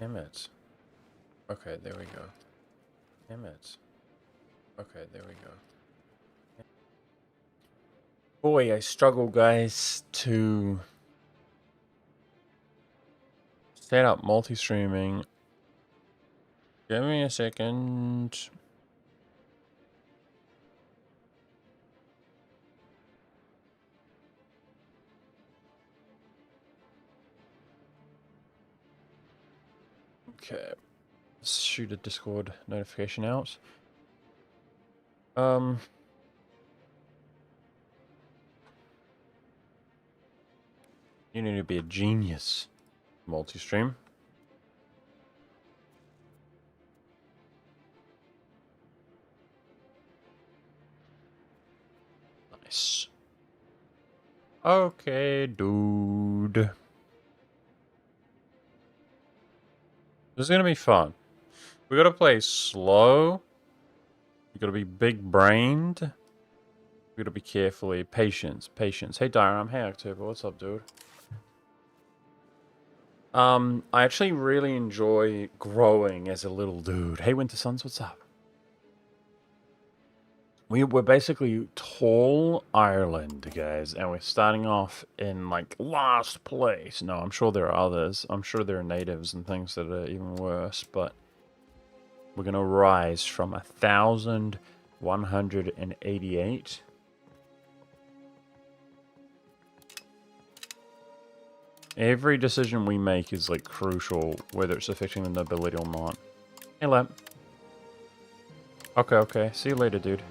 Damn it. Okay, there we go. Damn it. Okay, there we go. Boy, I struggle, guys, to set up multi-streaming. Give me a second. Okay. Let's shoot a Discord notification out. You need to be a genius. Multi-stream. Nice. Okay, dude. This is gonna be fun. We gotta play slow. We gotta be big-brained. We gotta be carefully. Patience. Hey, Diram. Hey, October. What's up, dude? I actually really enjoy growing as a little dude. Hey, Winter Suns. What's up? We're basically tall Ireland, guys, and we're starting off in, like, last place. No, I'm sure there are others. I'm sure there are natives and things that are even worse, but we're going to rise from 1,188. Every decision we make is, like, crucial, whether it's affecting the nobility or not. Hey, Lamp. Okay. See you later, dude.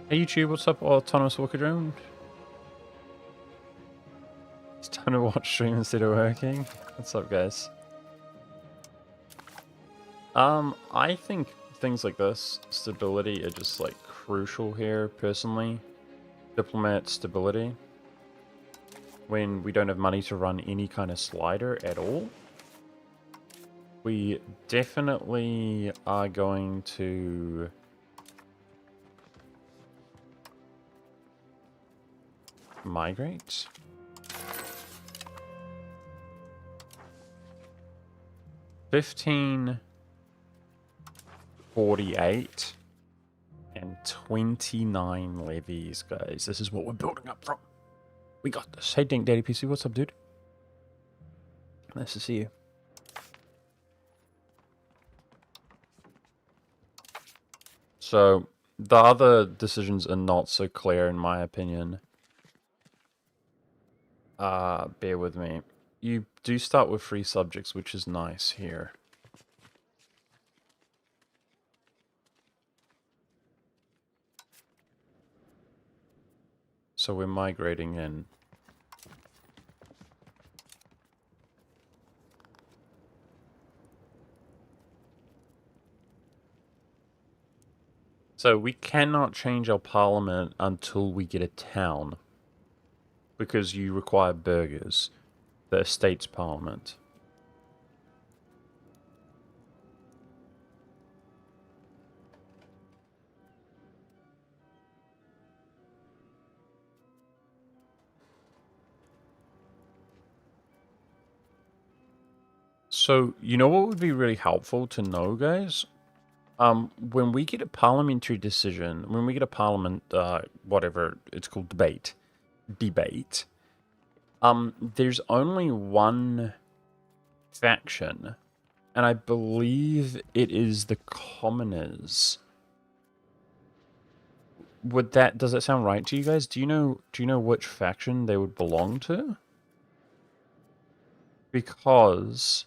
Hey YouTube, what's up, Autonomous Walker Drone? It's time to watch stream instead of working. What's up, guys? I think things like this, stability, are just like crucial here, personally. Diplomat stability. When we don't have money to run any kind of slider at all, we definitely are going to migrate. $15.48 and 29 levies, guys. This is what we're building up from. We got this. Hey, Dink Daddy PC, what's up, dude? Nice to see you. So, the other decisions are not so clear, in my opinion. Bear with me. You do start with free subjects, which is nice here. So we're migrating in. So we cannot change our parliament until we get a town. Because you require burghers. The estate's parliament. So, you know what would be really helpful to know, guys? When we get a parliamentary decision, when we get a parliament, whatever it's called, debate, there's only one faction, and I believe it is the commoners. Does that sound right to you guys? Do you know which faction they would belong to? Because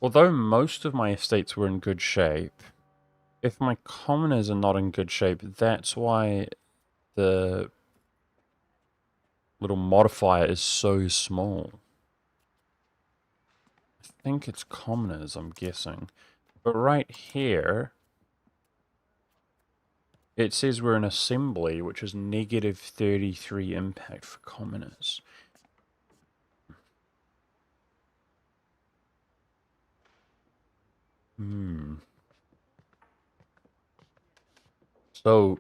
although most of my estates were in good shape, if my commoners are not in good shape, that's why the little modifier is so small. I think it's commoners, I'm guessing. But right here, it says we're an assembly, which is negative 33 impact for commoners. So,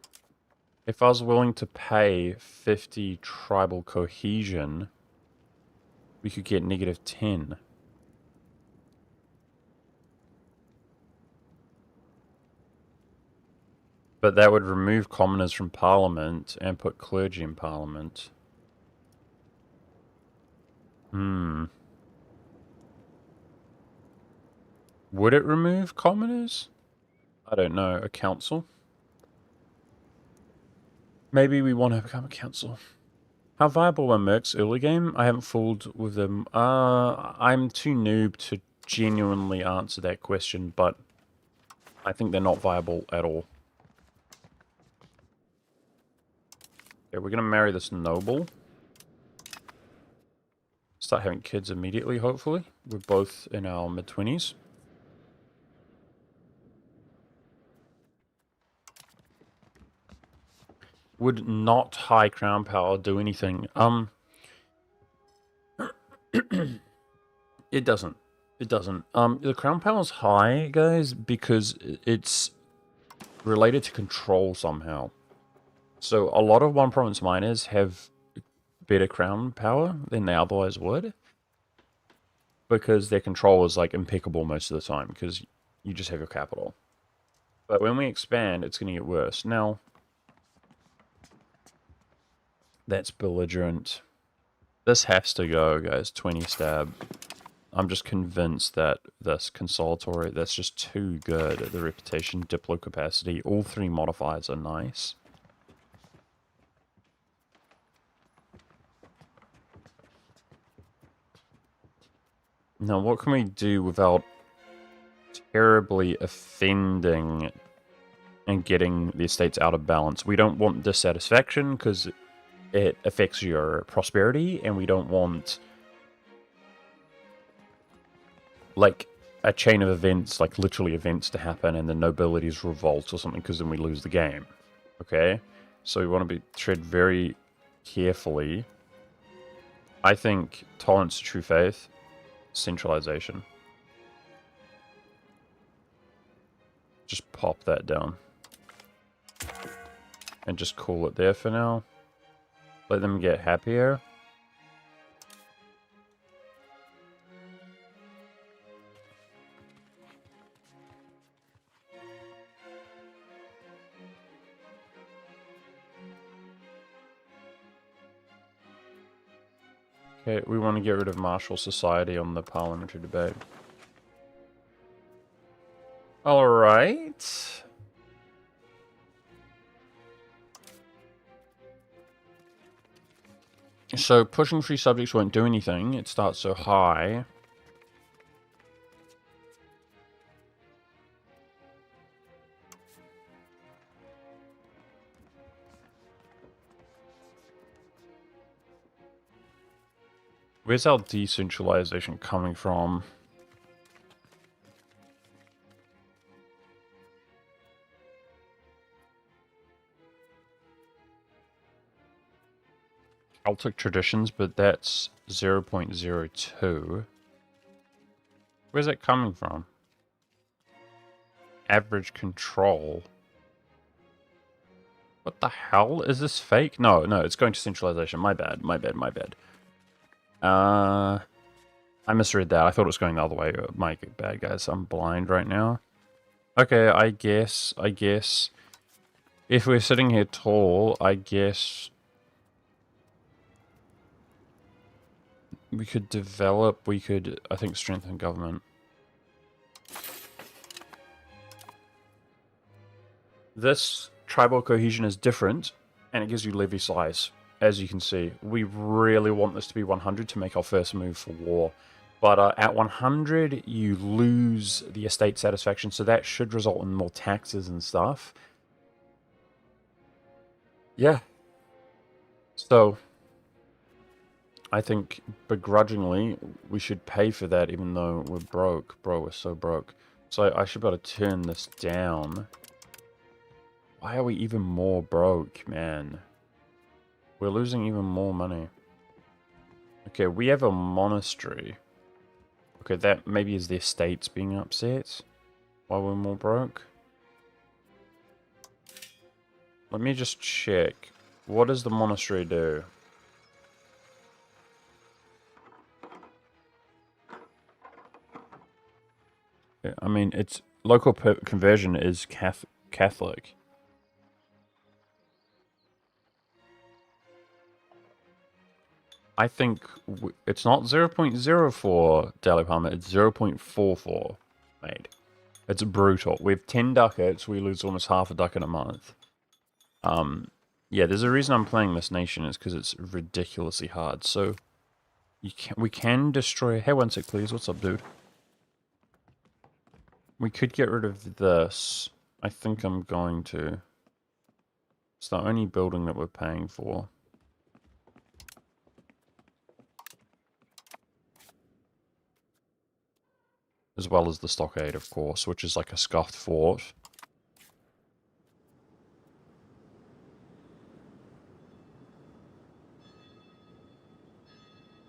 if I was willing to pay 50 tribal cohesion, We could get -10. But that would remove commoners from Parliament and put clergy in Parliament. Would it remove commoners? I don't know. A council? Maybe we want to become a council. How viable are mercs early game? I haven't fooled with them. I'm too noob to genuinely answer that question, but I think they're not viable at all. Okay, we're gonna marry this noble. Start having kids immediately, hopefully. We're both in our mid-20s. Would not high crown power do anything? It doesn't. It doesn't. The crown power's high, guys, because it's related to control somehow. So a lot of one province miners have better crown power than they otherwise would, because their control is like impeccable most of the time, because you just have your capital. But when we expand, it's going to get worse. Now, that's belligerent. This has to go, guys. 20 stab. I'm just convinced that this consolatory, that's just too good. The reputation, diplo capacity, all three modifiers are nice. Now, what can we do without terribly offending and getting the estates out of balance? We don't want dissatisfaction because it affects your prosperity, and we don't want like a chain of events, like literally events to happen and the nobilities revolt or something, because then we lose the game. Okay? So we want to tread very carefully. I think tolerance to true faith, centralization. Just pop that down. And just call it there for now. Let them get happier. Okay, we want to get rid of martial society on the parliamentary debate. Alright. So pushing free subjects won't do anything. It starts so high. Where's our decentralization coming from? Celtic traditions, but that's 0.02. Where's that coming from? Average control. What the hell? Is this fake? No, it's going to centralization. My bad. I misread that. I thought it was going the other way. My bad, guys. I'm blind right now. Okay, I guess. If we're sitting here tall, I guess we could develop, I think, strengthen government. This tribal cohesion is different, and it gives you levy size. As you can see, we really want this to be 100 to make our first move for war. But at 100, you lose the estate satisfaction, so that should result in more taxes and stuff. Yeah. So, I think begrudgingly, we should pay for that even though we're broke. Bro, we're so broke. So I should be able to turn this down. Why are we even more broke, man? We're losing even more money. Okay, we have a monastery. Okay, that maybe is the estates being upset. Why we're more broke? Let me just check. What does the monastery do? I mean, it's local conversion is Catholic. I think it's not 0.04 Daily Palmer, it's 0.44 made. It's brutal. We have 10 ducats, we lose almost half a ducat a month. Yeah, there's a reason I'm playing this nation is because it's ridiculously hard. So we can destroy. Hey, 1 sec, please. What's up, dude? We could get rid of this. I think I'm going to. It's the only building that we're paying for. As well as the stockade, of course, which is like a scuffed fort.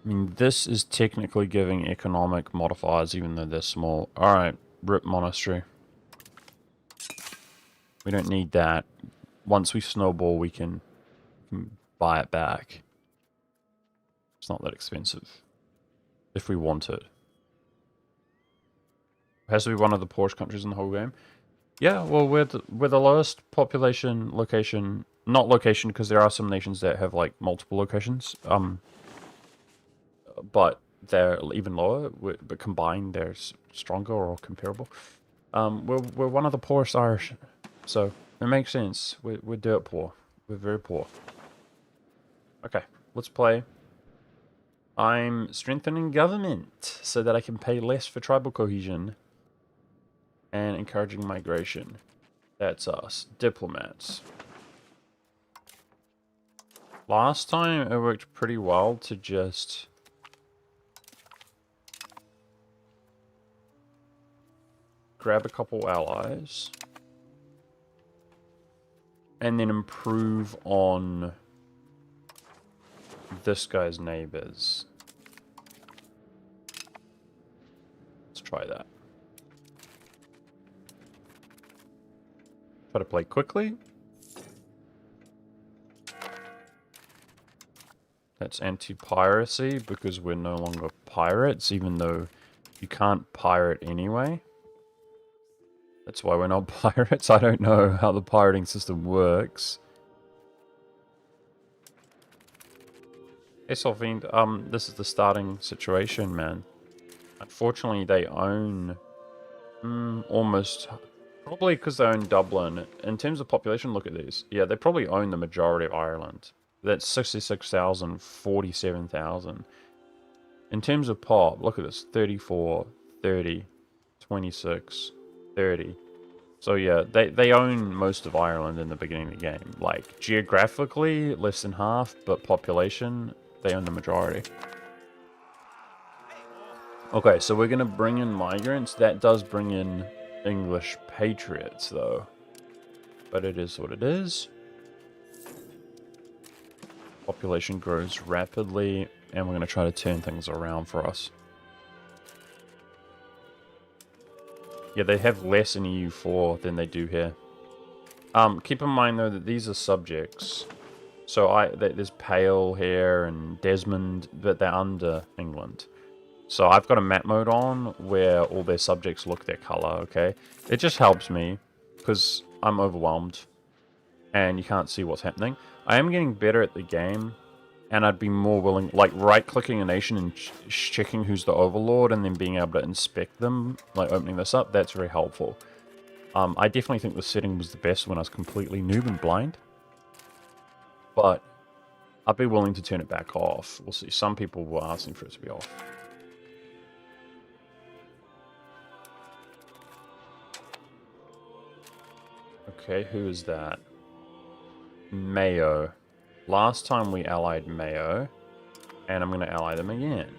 I mean, this is technically giving economic modifiers, even though they're small. Alright, rip monastery. We don't need that. Once we snowball, we can buy it back. It's not that expensive. If we want it. It has to be one of the poorest countries in the whole game. Yeah, well, we're the lowest population location. Not location, because there are some nations that have, like, multiple locations. But they're even lower. But combined, they're stronger or comparable. We're one of the poorest Irish. So, it makes sense. We're dirt poor. We're very poor. Okay, let's play. I'm strengthening government so that I can pay less for tribal cohesion and encouraging migration. That's us. Diplomats. Last time it worked pretty well to just grab a couple allies and then improve on this guy's neighbors. Let's try that. Try to play quickly. That's anti-piracy because we're no longer pirates, even though you can't pirate anyway. That's why we're not pirates. I don't know how the pirating system works. Hey, Solfiend, this is the starting situation, man. Unfortunately, they own almost... Probably because they own Dublin. In terms of population, look at these. Yeah, they probably own the majority of Ireland. That's 66,000, 47,000. In terms of pop, look at this. 34, 30, 26, 30. So yeah, they own most of Ireland in the beginning of the game. Like, geographically, less than half, but population, they own the majority. Okay, so we're going to bring in migrants. That does bring in English patriots, though. But it is what it is. Population grows rapidly, and we're going to try to turn things around for us. Yeah, they have less in EU4 than they do here. Keep in mind, though, that these are subjects. So there's Pale here and Desmond, but they're under England. So I've got a map mode on where all their subjects look their color, okay? It just helps me, because I'm overwhelmed, and you can't see what's happening. I am getting better at the game, and I'd be more willing, like right-clicking a nation and checking who's the overlord, and then being able to inspect them, like opening this up, that's very helpful. I definitely think the setting was the best when I was completely noob and blind. But I'd be willing to turn it back off. We'll see. Some people were asking for it to be off. Okay, who is that? Mayo. Last time we allied Mayo, and I'm going to ally them again.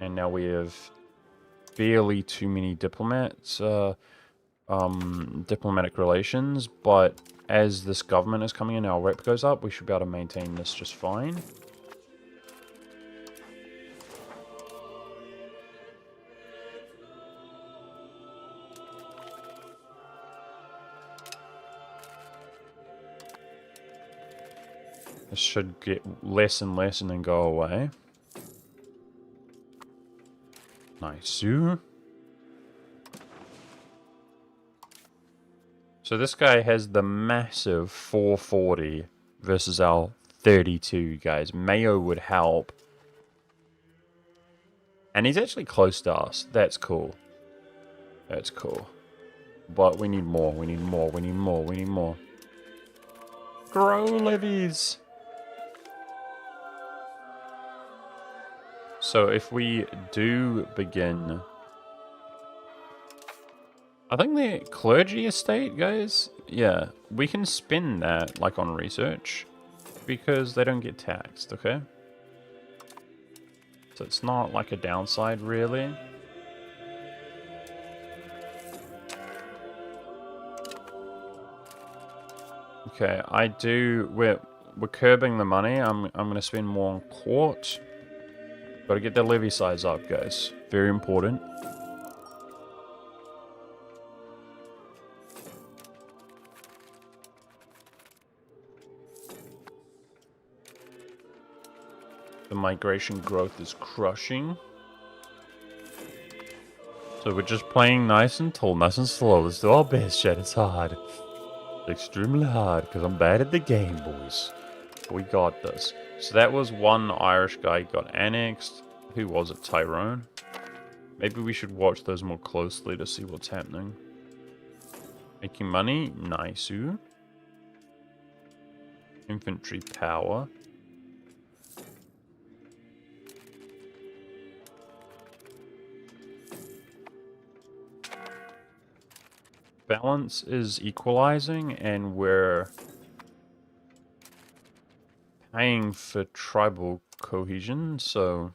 And now we have barely too many diplomats, diplomatic relations, but as this government is coming in, our rep goes up, we should be able to maintain this just fine. This should get less and less and then go away. Nice. So this guy has the massive 440 versus our 32, guys. Mayo would help. And he's actually close to us. That's cool. That's cool. But we need more. We need more. We need more. We need more. Grow levies. So if we do begin... I think the clergy estate, guys, yeah, we can spend that, like, on research, because they don't get taxed, okay? So it's not, like, a downside, really. Okay, we're curbing the money. I'm going to spend more on court. Got to get the levy size up, guys. Very important. The migration growth is crushing. So we're just playing nice and tall, nice and slow. Let's do our best, chat. It's hard. It's extremely hard, because I'm bad at the game, boys. We got this. So that was one Irish guy got annexed. Who was it? Tyrone? Maybe we should watch those more closely to see what's happening. Making money. Nice. Infantry power. Balance is equalizing, and we're paying for tribal cohesion, so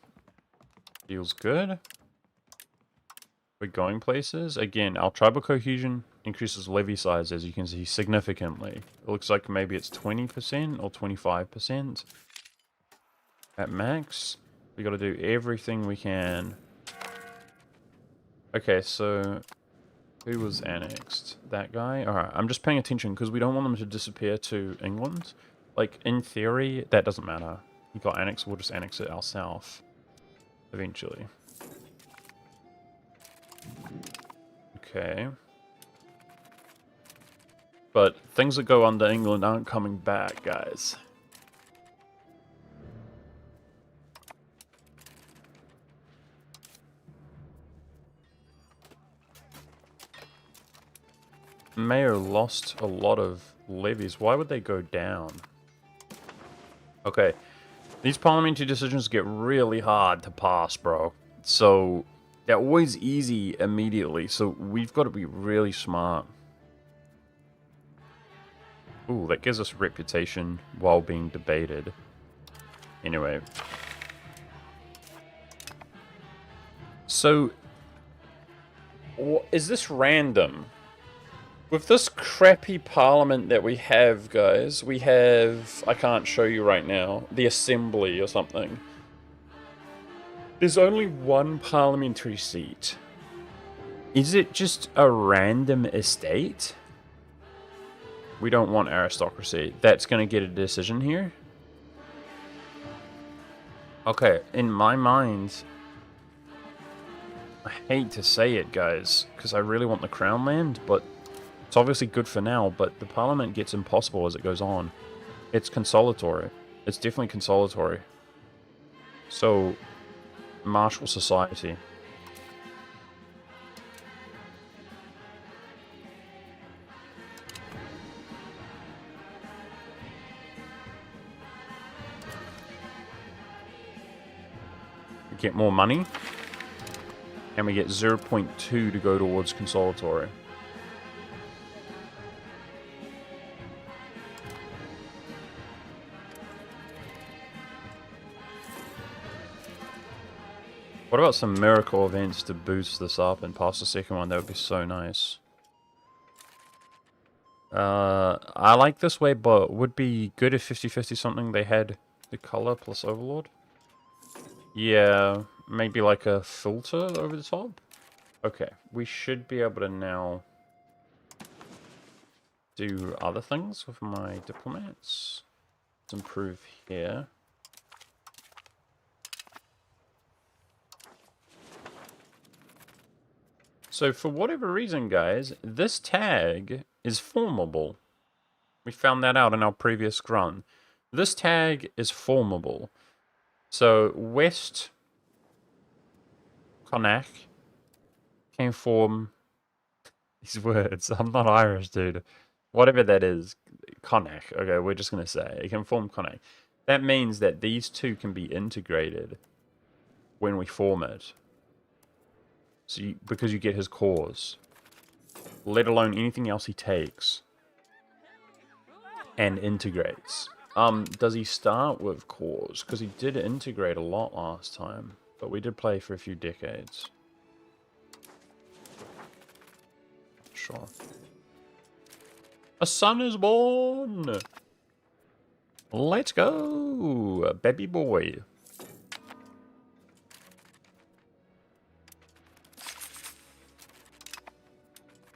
feels good. We're going places. Again, our tribal cohesion increases levy size, as you can see, significantly. It looks like maybe it's 20% or 25% at max. We got to do everything we can. Okay, so who was annexed? That guy? Alright, I'm just paying attention because we don't want them to disappear to England. Like, in theory, that doesn't matter. He got annexed, we'll just annex it ourselves. Eventually. Okay. But things that go under England aren't coming back, guys. Mayo lost a lot of levies. Why would they go down? Okay. These parliamentary decisions get really hard to pass, bro. So, they're always easy immediately. So, we've got to be really smart. Ooh, that gives us reputation while being debated. Anyway. So, is this random? With this crappy parliament that we have, guys, we have... I can't show you right now. The assembly or something. There's only one parliamentary seat. Is it just a random estate? We don't want aristocracy. That's going to get a decision here. Okay, in my mind... I hate to say it, guys, because I really want the crown land, but... It's obviously good for now, but the parliament gets impossible as it goes on. It's consolidatory. It's definitely consolidatory. So, martial society. We get more money. And we get 0.2 to go towards consolidatory. What about some miracle events to boost this up and pass the second one? That would be so nice. I like this way, but would be good if 50-50 something they had the color plus overlord. Yeah, maybe like a filter over the top. Okay, we should be able to now do other things with my diplomats. Let's improve here. So for whatever reason, guys, this tag is formable. We found that out in our previous run. This tag is formable. So West Connacht can form these words. I'm not Irish, dude. Whatever that is, Connacht. Okay, we're just going to say it can form Connacht. That means that these two can be integrated when we form it. So because you get his cause, let alone anything else he takes and integrates. Does he start with cause? Because he did integrate a lot last time, but we did play for a few decades. Sure. A son is born! Let's go, baby boy.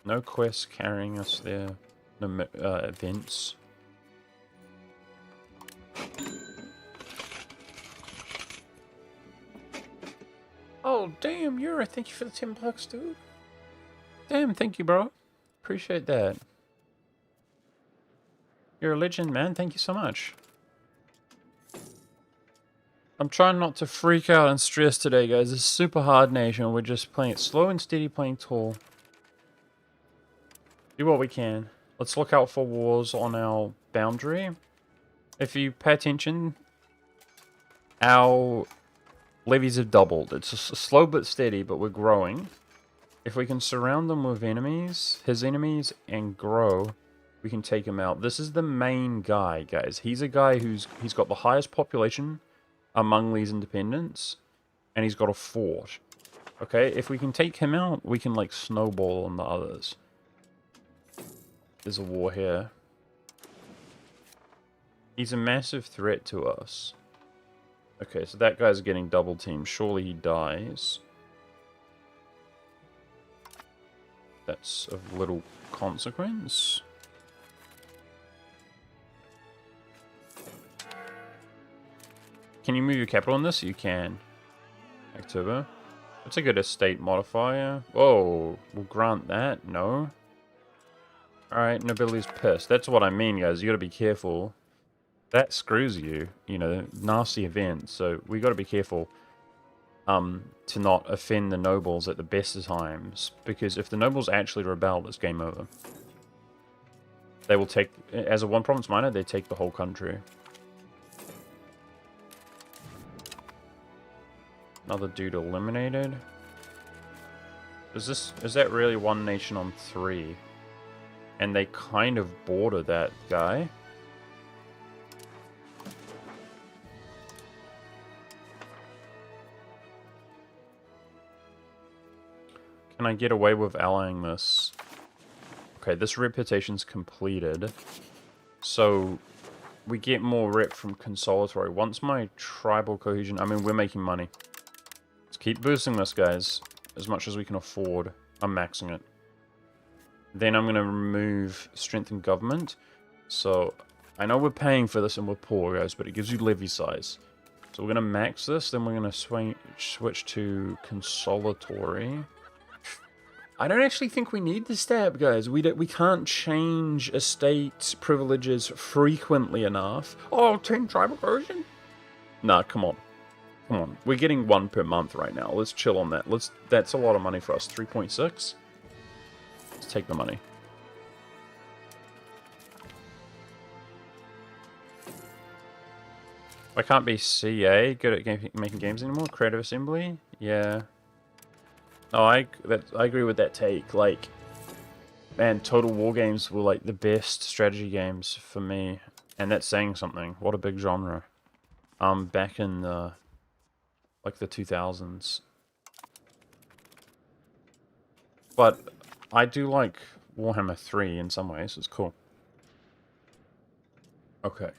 No quests carrying us there. No events. Oh, damn, Yura, thank you for the 10 bucks, dude. Damn, thank you, bro. Appreciate that. You're a legend, man. Thank you so much. I'm trying not to freak out and stress today, guys. It's super hard nation. We're just playing it slow and steady, playing tall. Do what we can. Let's look out for wars on our boundary. If you pay attention, our levies have doubled. It's slow but steady, but we're growing. If we can surround them with enemies, his enemies, and grow, we can take him out. This is the main guy, guys. He's a guy he's got the highest population among these independents, and he's got a fort. Okay, if we can take him out, we can like snowball on the others. There's a war here. He's a massive threat to us. Okay, so that guy's getting double teamed. Surely he dies. That's of little consequence. Can you move your capital in this? You can. October. That's a good estate modifier. Whoa, we'll grant that. No. Alright, nobility's pissed. That's what I mean, guys. You gotta be careful. That screws you. You know, nasty event. So we gotta be careful to not offend the nobles at the best of times. Because if the nobles actually rebel, it's game over. They will take, as a one province minor, they take the whole country. Another dude eliminated. Is that really one nation on 3? And they kind of border that guy. Can I get away with allying this? Okay, this reputation's completed. So we get more rep from consolidatory. Once my tribal cohesion, I mean, we're making money. Let's keep boosting this, guys, as much as we can afford. I'm maxing it. Then I'm going to remove strength in government. So I know we're paying for this and we're poor, guys, but it gives you levy size. So we're going to max this, then we're going to switch to consolidatory. I don't actually think we need the stab, guys. We can't change estate privileges frequently enough. Oh, 10 tribal cohesion? Nah, come on. Come on. We're getting 1 per month right now. Let's chill on that. That's a lot of money for us. 3.6. Let's take the money. I can't be CA, good at making games anymore. Creative Assembly? Yeah. No, I agree with that take. Like, man, Total War games were like the best strategy games for me, and that's saying something. What a big genre. Back in like the 2000s. But I do like Warhammer 3 in some ways. It's cool. Okay.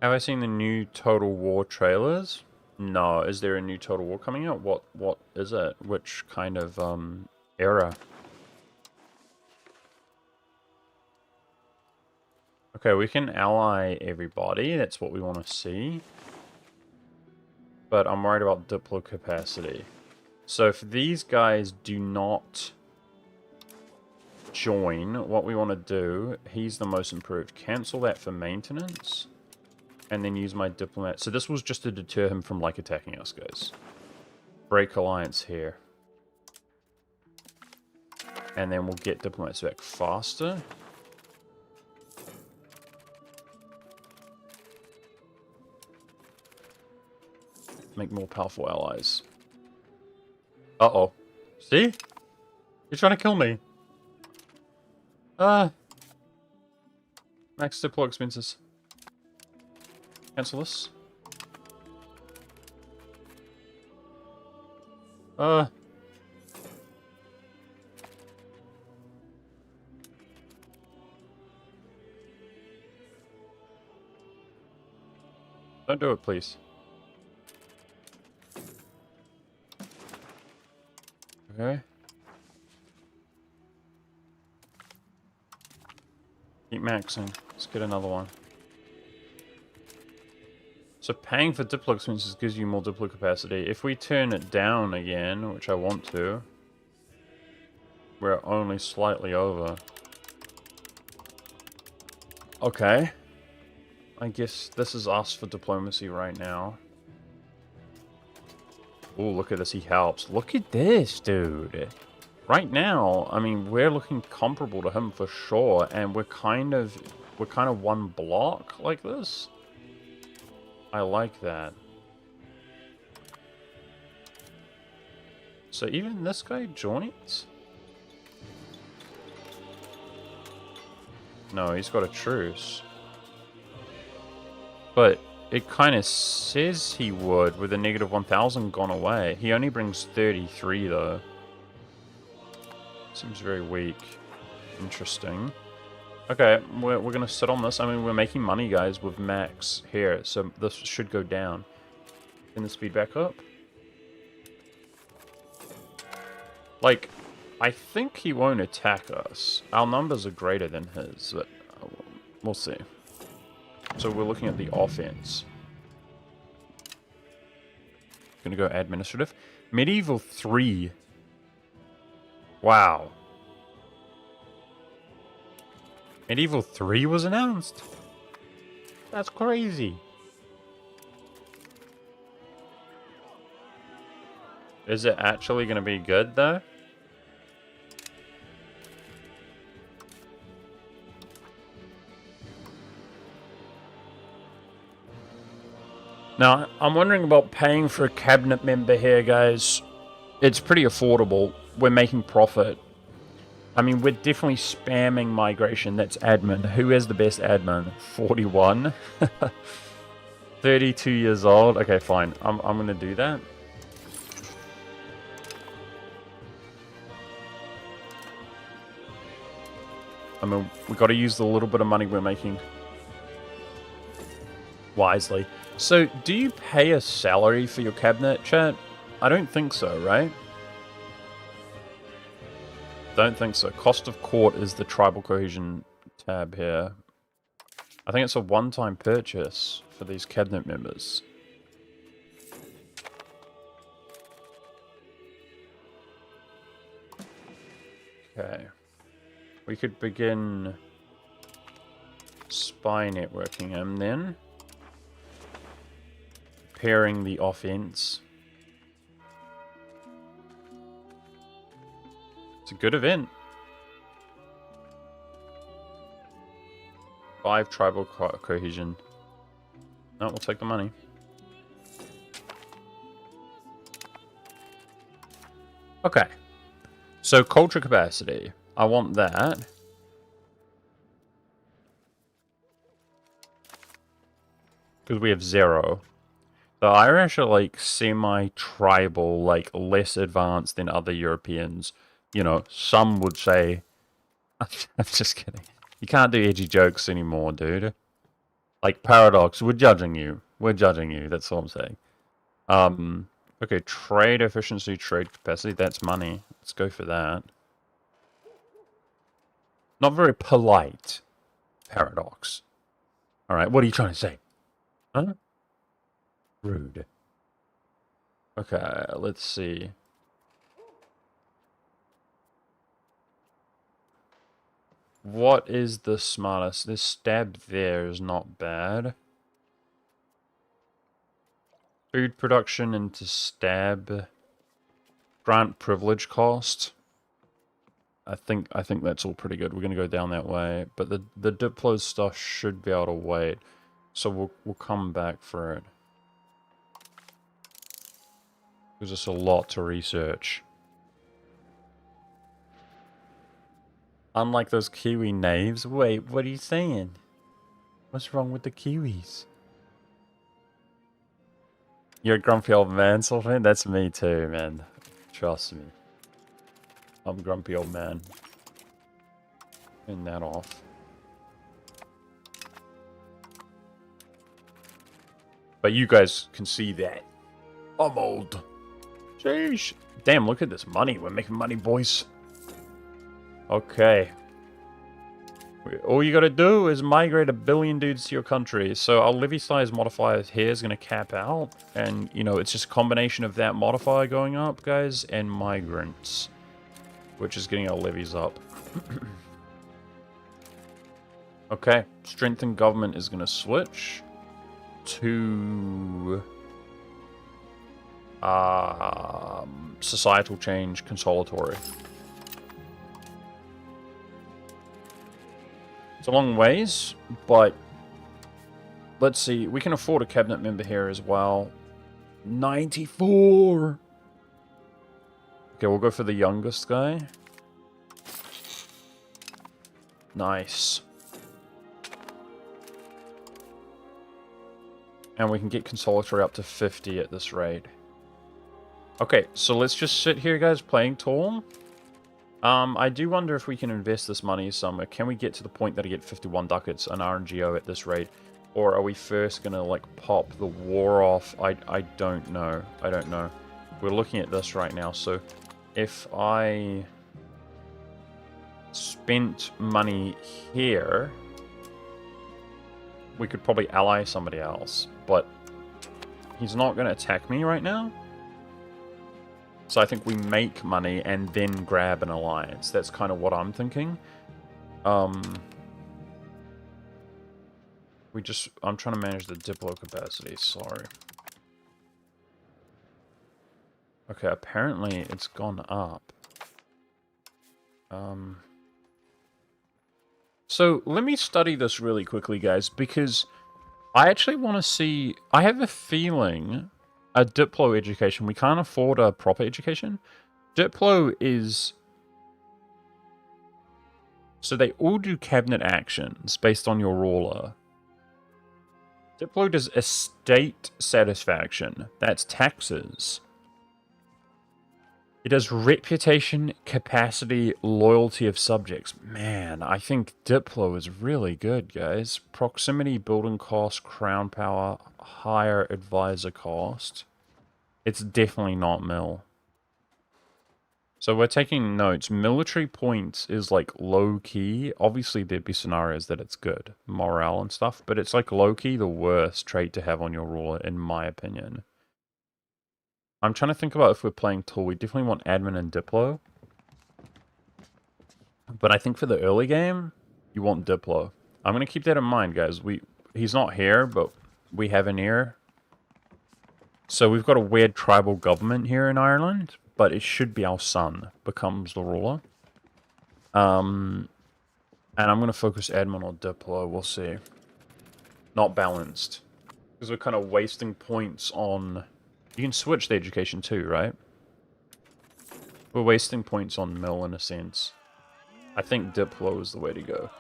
Have I seen the new Total War trailers? No. Is there a new Total War coming out? What is it? Which kind of era? Okay, we can ally everybody. That's what we want to see. But I'm worried about diplo capacity. So if these guys do not join, what we want to do, he's the most improved. Cancel that for maintenance. And then use my diplomat. So this was just to deter him from, like, attacking us, guys. Break alliance here. And then we'll get diplomats back faster. Make more powerful allies. Uh-oh. See? You're trying to kill me. Max diplo expenses. Cancel this. Don't do it, please. Okay. Keep maxing. Let's get another one. So paying for diplo expenses gives you more diplo capacity. If we turn it down again, which I want to, we're only slightly over. Okay. I guess this is us for diplomacy right now. Oh, look at this. He helps. Look at this, dude. Right now, I mean, we're looking comparable to him for sure, and we're kind of one block like this. I like that. So even this guy joins? No, he's got a truce. But it kind of says he would with a negative 1,000 gone away. He only brings 33 though. Seems very weak. Interesting. Okay, we're going to sit on this. I mean, we're making money, guys, with max here, so this should go down. Can the speed back up? Like, I think he won't attack us. Our numbers are greater than his, but we'll see. So we're looking at the offense. Gonna go administrative. Medieval 3. Wow. Medieval 3 was announced? That's crazy. Is it actually going to be good, though? Now, I'm wondering about paying for a cabinet member here, guys. It's pretty affordable. We're making profit. I mean, we're definitely spamming migration. That's admin. Who has the best admin? 41? 32 years old? Okay, fine. I'm going to do that. I mean, we got to use the little bit of money we're making wisely. So, do you pay a salary for your cabinet, chat? I don't think so, right? Don't think so. Cost of court is the tribal cohesion tab here. I think it's a one-time purchase for these cabinet members. Okay. We could begin spy networking him then. Pairing the offense. It's a good event. 5 tribal cohesion. No, we'll take the money. Okay. So culture capacity. I want that. Because we have 0. The Irish are like semi-tribal, like less advanced than other Europeans. You know, some would say... I'm just kidding. You can't do edgy jokes anymore, dude. Like, Paradox, we're judging you. We're judging you, that's all I'm saying. Okay, trade efficiency, trade capacity, that's money. Let's go for that. Not very polite. Paradox. Alright, what are you trying to say? Huh? Rude. Okay, let's see. What is the smartest? This stab there is not bad. Food production into stab. Grant privilege cost. I think that's all pretty good. We're gonna go down that way, but the Diplo stuff should be able to wait, so we'll come back for it. There's just a lot to research. Unlike those Kiwi knaves. Wait, what are you saying? What's wrong with the Kiwis? You're a grumpy old man, Sylvain? That's me too, man. Trust me. I'm a grumpy old man. Turn that off. But you guys can see that. I'm old. Sheesh. Damn, look at this money. We're making money, boys. Okay. All you gotta do is migrate 1 billion dudes to your country. So our levy size modifier here is gonna cap out. And, you know, it's just a combination of that modifier going up, guys, and migrants. Which is getting our levies up. Okay. Strengthen government is gonna switch to societal change, consolidatory. It's a long ways, but let's see. We can afford a cabinet member here as well. 94! Okay, we'll go for the youngest guy. Nice. And we can get consolatory up to 50 at this rate. Okay, so let's just sit here, guys, playing tall. I do wonder if we can invest this money somewhere. Can we get to the point that I get 51 ducats an RNGO at this rate? Or are we first going to, like, pop the war off? I don't know. I don't know. We're looking at this right now. So if I spent money here, we could probably ally somebody else. But he's not going to attack me right now. So I think we make money and then grab an alliance. That's kind of what I'm thinking. I'm trying to manage the Diplo capacity, sorry. Okay, apparently it's gone up. So let me study this really quickly, guys, because I actually want to see... I have a feeling... A Diplo education. We can't afford a proper education. Diplo is... So they all do cabinet actions based on your ruler. Diplo does estate satisfaction. That's taxes. It does reputation, capacity, loyalty of subjects. Man, I think Diplo is really good, guys. Proximity, building cost, crown power, higher advisor cost. It's definitely not mill. So we're taking notes. Military points is like low-key. Obviously there'd be scenarios that it's good. Morale and stuff. But it's like low-key the worst trait to have on your ruler, in my opinion. I'm trying to think about if we're playing tool. We definitely want admin and Diplo. But I think for the early game, you want Diplo. I'm going to keep that in mind, guys. He's not here, but we have an ear. So we've got a weird tribal government here in Ireland, but it should be our son becomes the ruler. And I'm going to focus admin or Diplo. We'll see. Not balanced. Because we're kind of wasting points on... You can switch the education too, right? We're wasting points on mill in a sense. I think Diplo is the way to go.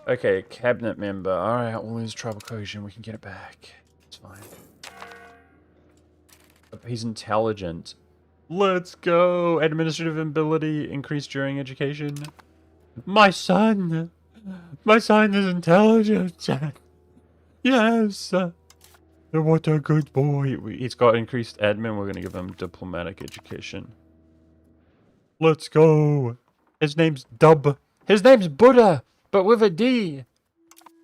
Okay, cabinet member. Alright, we'll lose tribal cohesion. We can get it back. It's fine. He's intelligent. Let's go! Administrative ability increased during education. My son! My son is intelligent! Yes! What a good boy. He's got increased admin. We're going to give him diplomatic education. Let's go. His name's Dub. His name's Buddha, but with a D.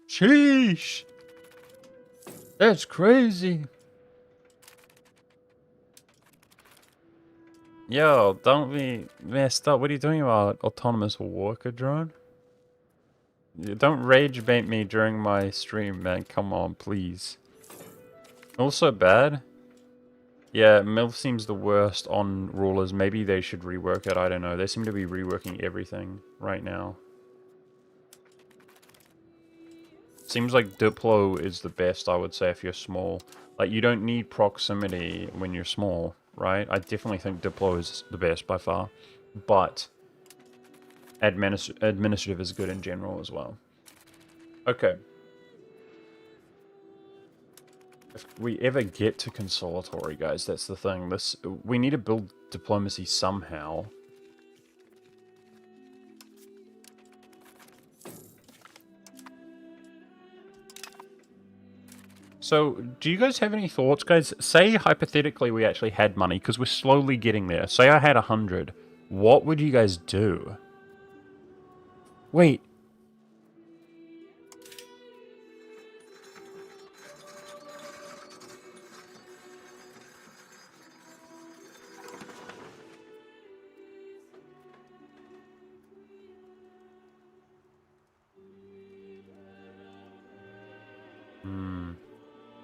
Sheesh! That's crazy! Yo, don't be messed up. What are you doing about autonomous worker drone? Don't rage bait me during my stream, man. Come on, please. Also bad. Yeah, MILF seems the worst on rulers. Maybe they should rework it. I don't know. They seem to be reworking everything right now. Seems like Diplo is the best, I would say, if you're small. Like, you don't need proximity when you're small, right? I definitely think Diplo is the best by far. But administrative is good in general as well. Okay. If we ever get to consolatory, guys, that's the thing. We need to build diplomacy somehow. So, do you guys have any thoughts, guys? Say, hypothetically, we actually had money, because we're slowly getting there. Say I had 100. What would you guys do? Wait.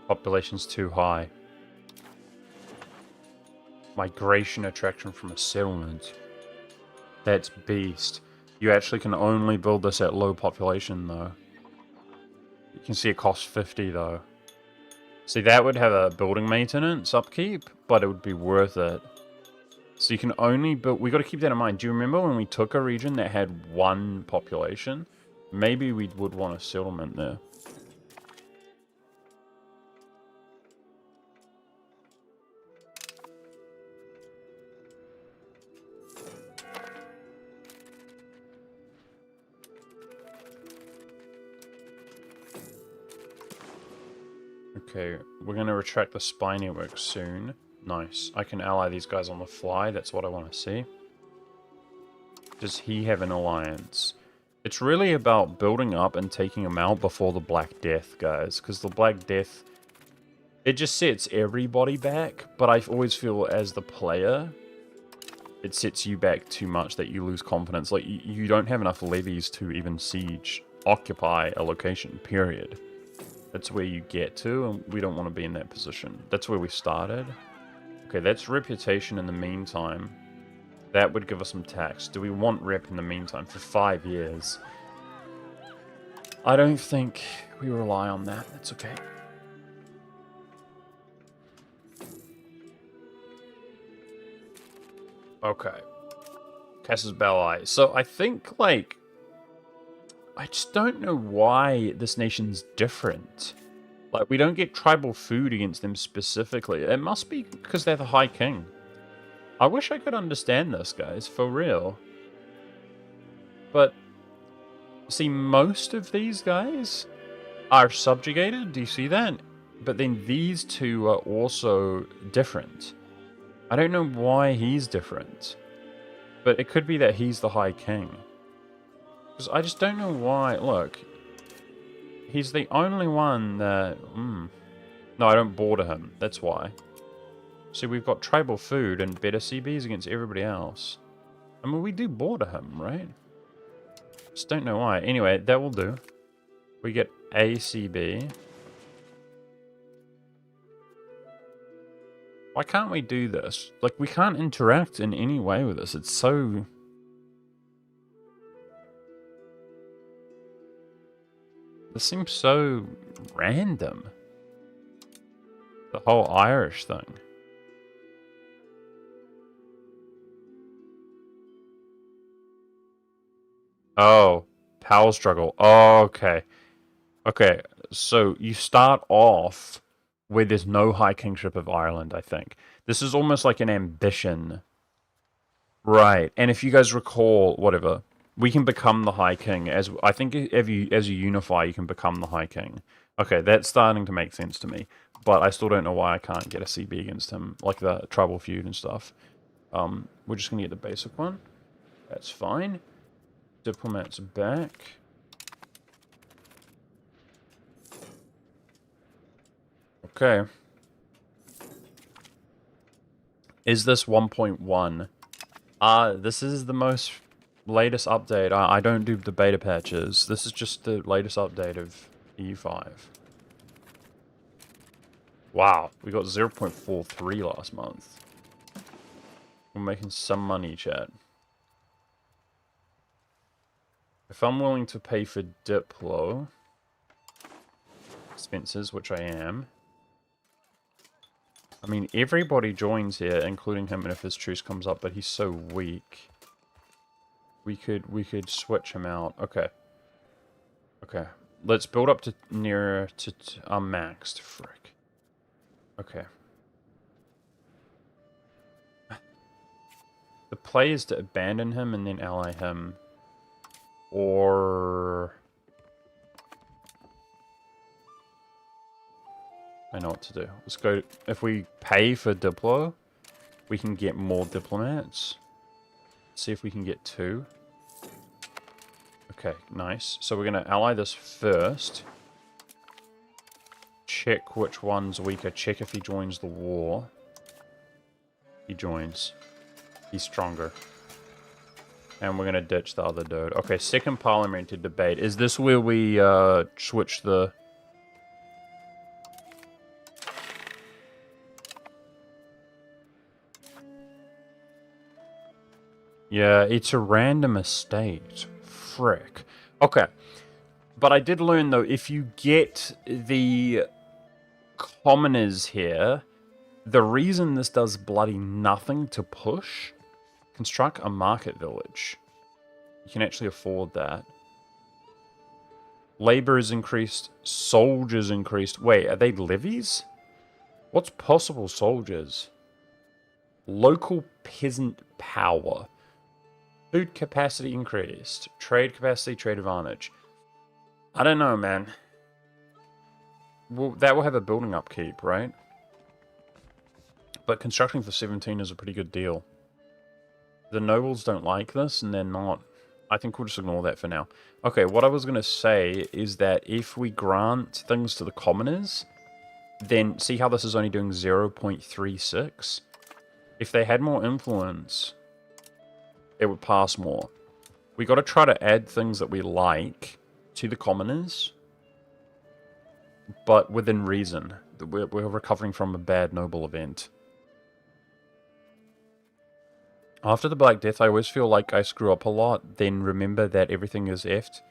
Population's too high. Migration attraction from a settlement. That's beast. You actually can only build this at low population, though. You can see it costs 50, though. See, that would have a building maintenance upkeep, but it would be worth it. So you can only build... We got to keep that in mind. Do you remember when we took a region that had 1 population? Maybe we would want a settlement there. Okay, we're going to retract the spy network soon. Nice. I can ally these guys on the fly. That's what I want to see. Does he have an alliance? It's really about building up and taking him out before the Black Death, guys. Because the Black Death, it just sets everybody back. But I always feel as the player, it sets you back too much that you lose confidence. Like, you don't have enough levies to even occupy a location, period. That's where you get to, and we don't want to be in that position. That's where we started. Okay, that's reputation in the meantime. That would give us some tax. Do we want rep in the meantime for 5 years? I don't think we rely on that. That's okay. Okay. Casus Belli. So I think, like... I just don't know why this nation's different. Like, we don't get tribal food against them specifically. It must be because they're the High King. I wish I could understand this, guys, for real. But, see, most of these guys are subjugated. Do you see that? But then these two are also different. I don't know why he's different. But it could be that he's the High King. Because I just don't know why. Look, he's the only one that... No, I don't border him. That's why. See, we've got tribal food and better CBs against everybody else. I mean, we do border him, right? Just don't know why. Anyway, that will do. We get a CB. Why can't we do this? Like, we can't interact in any way with this. It's so... This seems so random. The whole Irish thing. Oh, power struggle. Oh, okay. Okay, so you start off where there's no High Kingship of Ireland, I think. This is almost like an ambition. Right, and if you guys recall, whatever... We can become the High King. As I think as you unify, you can become the High King. Okay, that's starting to make sense to me. But I still don't know why I can't get a CB against him. Like the tribal feud and stuff. We're just going to get the basic one. That's fine. Diplomats back. Okay. Is this 1.1? This is the most latest update. I don't do the beta patches. This is just the latest update of EU5. Wow, we got 0.43 last month. We're making some money, chat. If I'm willing to pay for Diplo expenses, which I am. I mean, everybody joins here, including him if his truce comes up, but he's so weak. We could switch him out. Okay. Okay. Let's build up to nearer to maxed. Frick. Okay. The play is to abandon him and then ally him. Or... I know what to do. Let's go... If we pay for Diplo, we can get more diplomats. See if we can get 2. Okay, nice. So we're going to ally this first. Check which one's weaker. Check if he joins the war. He joins. He's stronger. And we're going to ditch the other dude. Okay, second parliamentary debate. Is this where we switch the... Yeah, it's a random estate. Frick. Okay. But I did learn, though, if you get the commoners here, the reason this does bloody nothing to push, construct a market village. You can actually afford that. Labor is increased. Soldiers increased. Wait, are they levies? What's possible soldiers? Local peasant power. Food capacity increased. Trade capacity, trade advantage. I don't know, man. Well, that will have a building upkeep, right? But constructing for 17 is a pretty good deal. The nobles don't like this, and they're not... I think we'll just ignore that for now. Okay, what I was going to say is that if we grant things to the commoners, then see how this is only doing 0.36? If they had more influence, it would pass more. We got to try to add things that we like to the commoners, but within reason. We're recovering from a bad noble event. After the Black Death, I always feel like I screw up a lot, then remember that everything is effed.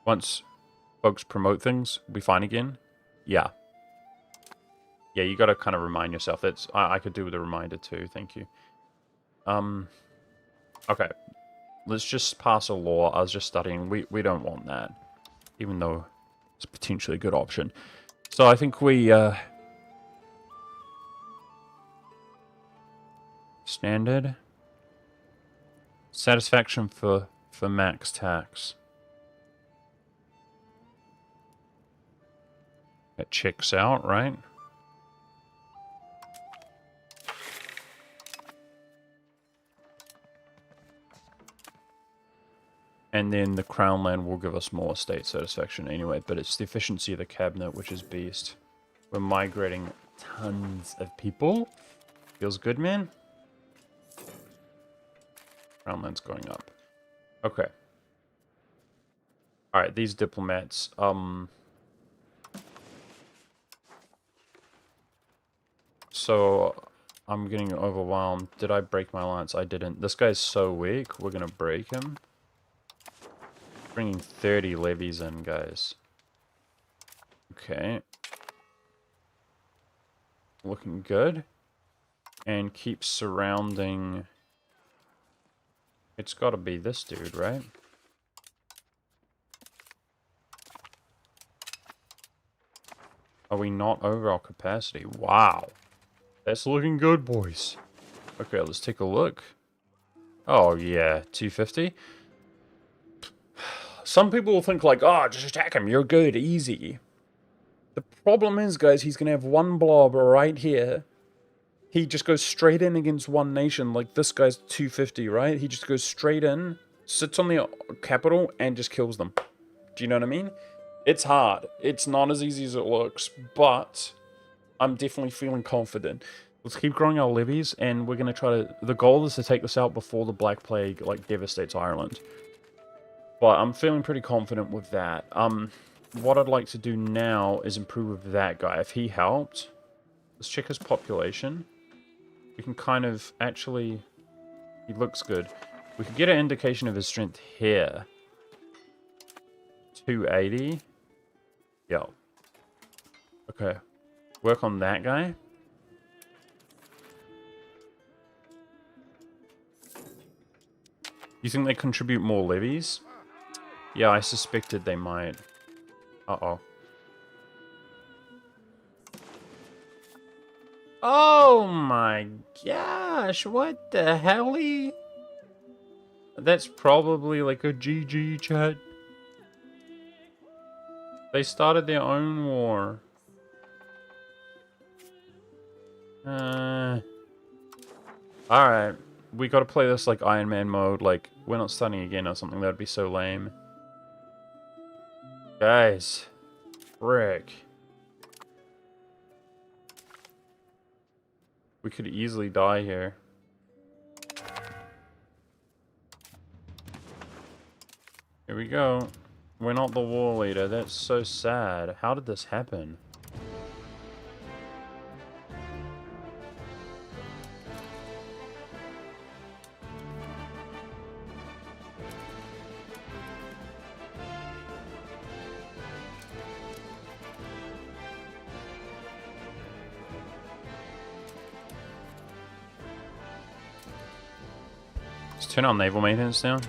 Once folks promote things, we fine again. Yeah. Yeah, you gotta kind of remind yourself. That's I could do with a reminder too, thank you. Okay. Let's just pass a law. I was just studying. We don't want that. Even though it's potentially a good option. So I think we... standard... Satisfaction for max tax. That checks out, right? And then the Crown Land will give us more state satisfaction anyway, but it's the efficiency of the cabinet which is beast. We're migrating tons of people. Feels good, man. Crown Land's going up. Okay. Alright, these diplomats, so, I'm getting overwhelmed. Did I break my alliance? I didn't. This guy's so weak, we're gonna break him. Bringing 30 levies in, guys. Okay. Looking good. And keep surrounding... It's gotta be this dude, right? Are we not over our capacity? Wow. That's looking good, boys. Okay, let's take a look. Oh, yeah. 250? Some people will think like, oh, just attack him. You're good. Easy. The problem is, guys, he's going to have one blob right here. He just goes straight in against one nation. Like, this guy's 250, right? He just goes straight in, sits on the capital, and just kills them. Do you know what I mean? It's hard. It's not as easy as it looks, but I'm definitely feeling confident. Let's keep growing our levies, and we're going to try to... The goal is to take this out before the Black Plague, like, devastates Ireland. But I'm feeling pretty confident with that. What I'd like to do now is improve with that guy. If he helped, let's check his population. We can kind of... Actually, he looks good. We could get an indication of his strength here. 280. Yo. Okay. Work on that guy. You think they contribute more levies? Yeah, I suspected they might. Uh-oh. Oh my gosh, what the hell-y? That's probably like a GG chat. They started their own war. Alright. We gotta play this like Iron Man mode, like, we're not starting again or something, that'd be so lame. Guys. Frick. We could easily die here. Here we go. We're not the war leader, that's so sad. How did this happen? Let's turn our naval maintenance down.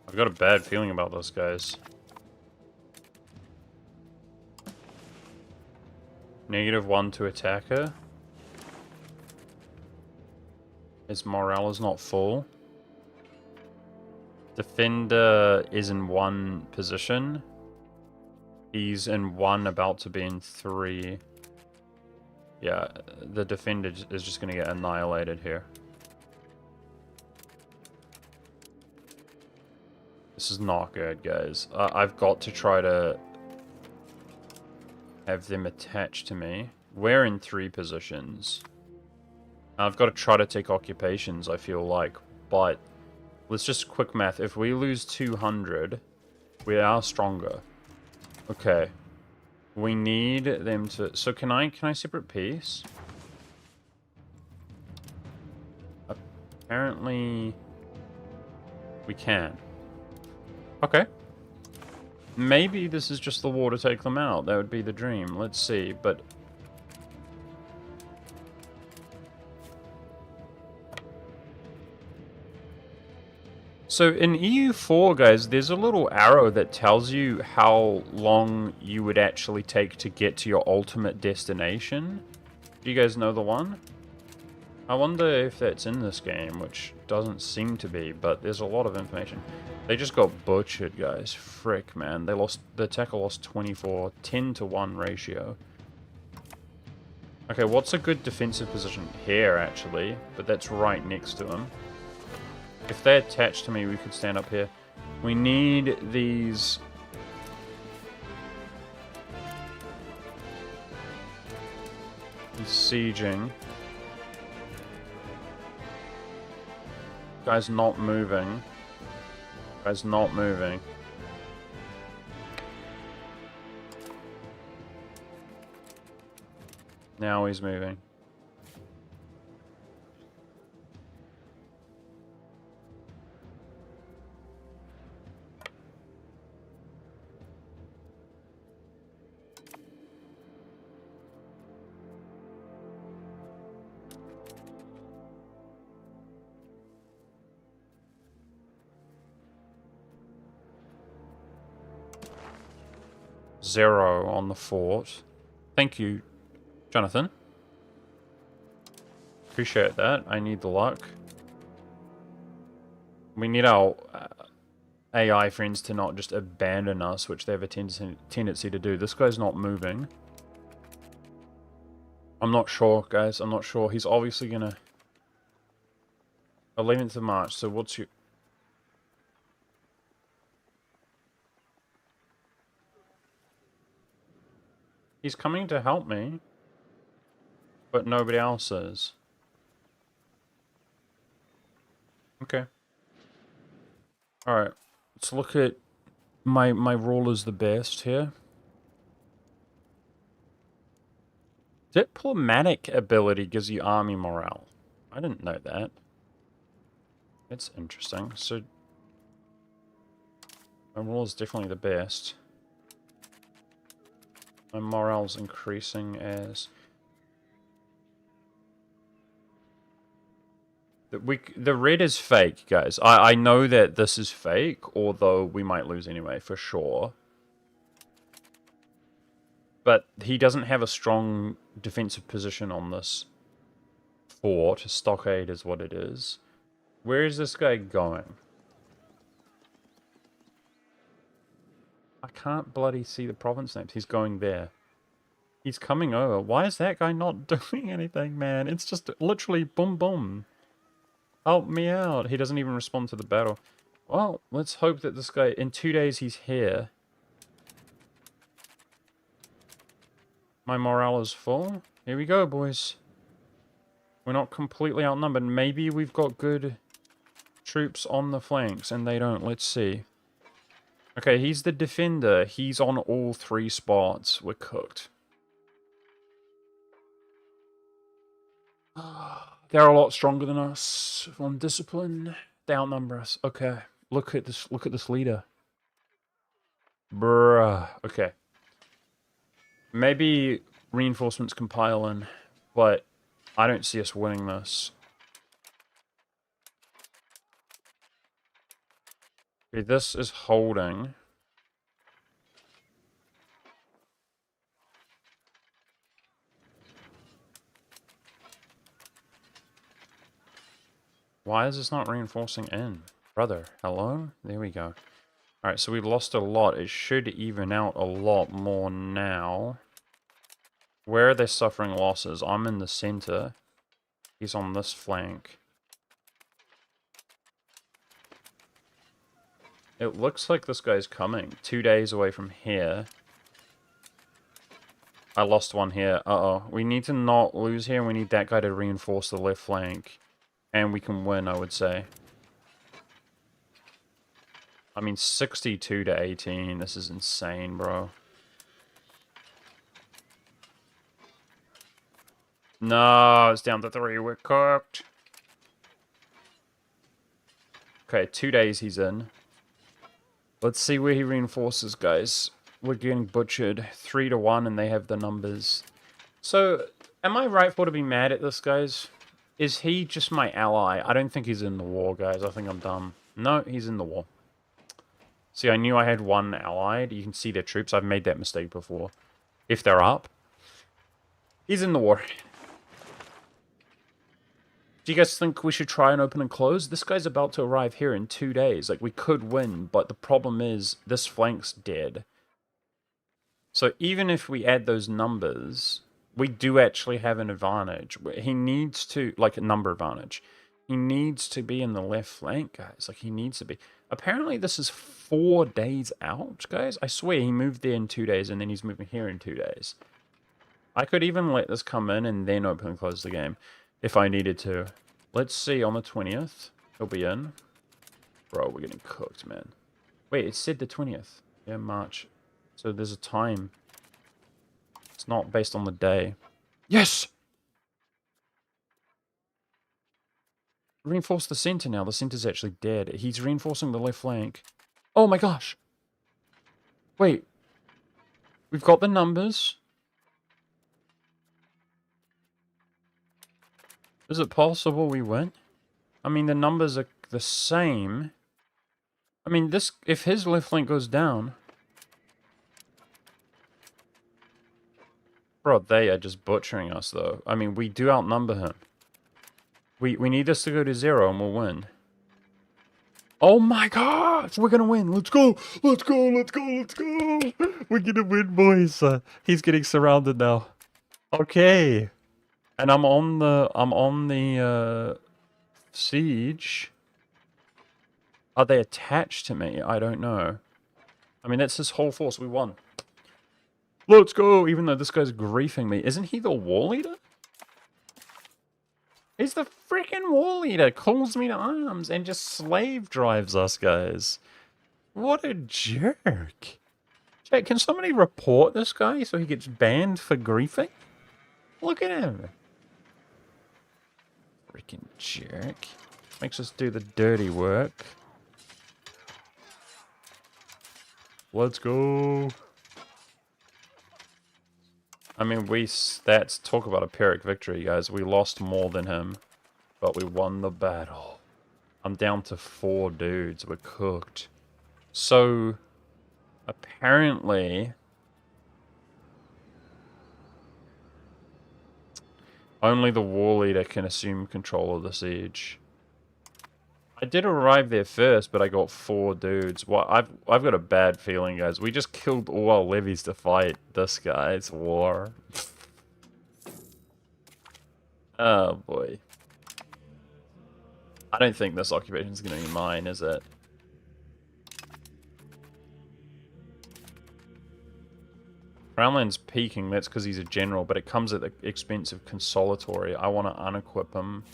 I've got a bad feeling about this, guys. -1 to attacker. His morale is not full. Defender is in 1 position. He's in 1, about to be in 3. Yeah, the defender is just going to get annihilated here. This is not good, guys. I've got to try to have them attached to me. We're in 3 positions. I've got to try to take occupations, I feel like. But let's just quick math. If we lose 200, we are stronger. Okay. We need them to... So can I separate peace? Apparently... we can. Okay. Maybe this is just the war to take them out. That would be the dream. Let's see, but... So in EU4, guys, there's a little arrow that tells you how long you would actually take to get to your ultimate destination. Do you guys know the one? I wonder if that's in this game, which doesn't seem to be, but there's a lot of information. They just got butchered, guys. Frick, man. They lost... The attacker lost 24. 10 to 1 ratio. Okay, what's a good defensive position? Here, actually. But that's right next to him. If they're attached to me, we could stand up here. We need these... He's sieging. Guy's not moving. Guy's not moving. Now he's moving. Zero on the fort. Thank you, Jonathan. Appreciate that. I need the luck. We need our AI friends to not just abandon us, which they have a tendency to do. This guy's not moving. I'm not sure, guys. I'm not sure. He's obviously gonna... 11th of March, so what's your... He's coming to help me, but nobody else is. Okay. Alright. Let's look at my ruler's the best here. Diplomatic ability gives you army morale. I didn't know that. It's interesting. So my ruler's definitely the best. My morale's increasing as the red is fake, guys. I know that this is fake, although we might lose anyway, for sure. But he doesn't have a strong defensive position on this fort. Stockade is what it is. Where is this guy going? I can't bloody see the province names. He's going there. He's coming over. Why is that guy not doing anything, man? It's just literally boom boom. Help me out. He doesn't even respond to the battle. Well, let's hope that this guy, in 2 days, he's here. My morale is full. Here we go, boys. We're not completely outnumbered. Maybe we've got good troops on the flanks, and they don't. Let's see. Okay, he's the defender. He's on all 3 spots. We're cooked. They're a lot stronger than us on discipline. They outnumber us. Okay. Look at this leader. Bruh. Okay. Maybe reinforcements compile in, but I don't see us winning this. Okay, this is holding. Why is this not reinforcing in? Brother, hello? There we go. Alright, so we've lost a lot. It should even out a lot more now. Where are they suffering losses? I'm in the center. He's on this flank. It looks like this guy's coming. 2 days away from here. I lost one here. Uh-oh. We need to not lose here. We need that guy to reinforce the left flank. And we can win, I would say. I mean, 62 to 18. This is insane, bro. No, it's down to 3. We're cooked. Okay, 2 days he's in. Let's see where he reinforces, guys. We're getting butchered. 3 to 1, and they have the numbers. So, am I rightful to be mad at this, guys? Is he just my ally? I don't think he's in the war, guys. I think I'm dumb. No, he's in the war. See, I knew I had one allied. You can see their troops. I've made that mistake before. If they're up. He's in the war. Do you guys think we should try and open and close? This guy's about to arrive here in 2 days. Like, we could win, but the problem is this flank's dead. So even if we add those numbers, we do actually have an advantage. He needs to, like a number advantage. He needs to be in the left flank, guys. Like, he needs to be. Apparently, this is 4 days out, guys. I swear he moved there in 2 days, and then he's moving here in 2 days. I could even let this come in and then open and close the game if I needed to. Let's see, on the 20th, he'll be in. Bro, we're getting cooked, man. Wait, it said the 20th. Yeah, March. So there's a time. It's not based on the day. Yes! Reinforce the center now. The center's actually dead. He's reinforcing the left flank. Oh my gosh! Wait. We've got the numbers. Is it possible we win? I mean, the numbers are the same. I mean, this, if his left flank goes down... Bro, they are just butchering us, though. I mean, we do outnumber him. We need this to go to 0 and we'll win. Oh my gosh! We're gonna win! Let's go! Let's go! Let's go! Let's go! We're gonna win, boys! He's getting surrounded now. Okay. And I'm on the siege. Are they attached to me? I don't know. I mean, that's his whole force. We won. Let's go! Even though this guy's griefing me. Isn't he the war leader? He's the freaking war leader. Calls me to arms and just slave drives us, guys. What a jerk. Chat, can somebody report this guy so he gets banned for griefing? Look at him. Freaking jerk. Makes us do the dirty work. Let's go. I mean, that's talk about a Pyrrhic victory, guys. We lost more than him, but we won the battle. I'm down to 4 dudes. We're cooked. So, apparently, only the war leader can assume control of the siege. I did arrive there first, but I got 4 dudes. Well, I've got a bad feeling, guys. We just killed all our levies to fight this guy's war. Oh boy. I don't think this occupation's gonna be mine, is it? Crownland's peaking, that's because he's a general, but it comes at the expense of consolatory. I want to unequip him.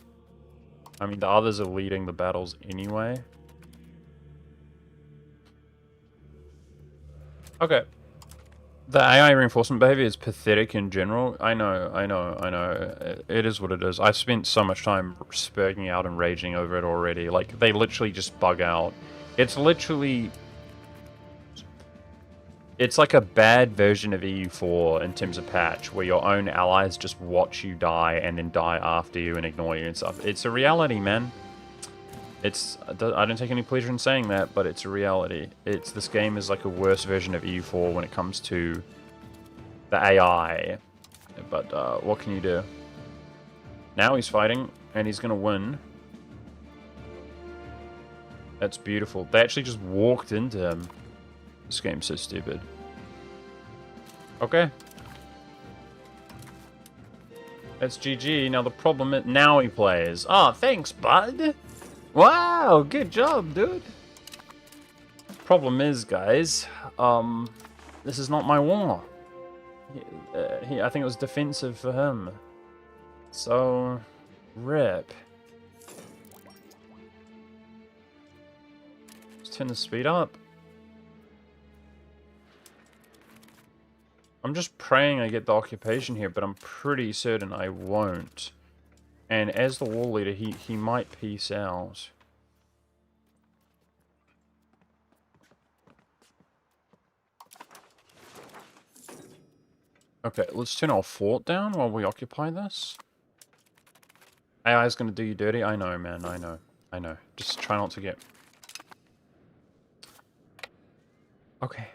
I mean, the others are leading the battles anyway. Okay. The AI reinforcement behavior is pathetic in general. I know. It is what it is. I've spent so much time spurging out and raging over it already. Like, they literally just bug out. It's literally... It's like a bad version of EU4 in terms of patch, where your own allies just watch you die and then die after you and ignore you and stuff. It's a reality, man. I don't take any pleasure in saying that, but it's a reality. This game is like a worse version of EU4 when it comes to the AI. But what can you do? Now he's fighting, and he's gonna win. That's beautiful. They actually just walked into him. This game's so stupid. Okay. That's GG. Now the problem is... Now he plays. Oh, thanks, bud. Wow, good job, dude. Problem is, guys, this is not my war. I think it was defensive for him. So, rip. Let's turn the speed up. I'm just praying I get the occupation here, but I'm pretty certain I won't. And as the war leader, he might peace out. Okay, let's turn our fort down while we occupy this. AI's gonna do you dirty. I know, man. I know. Just try not to get... Okay.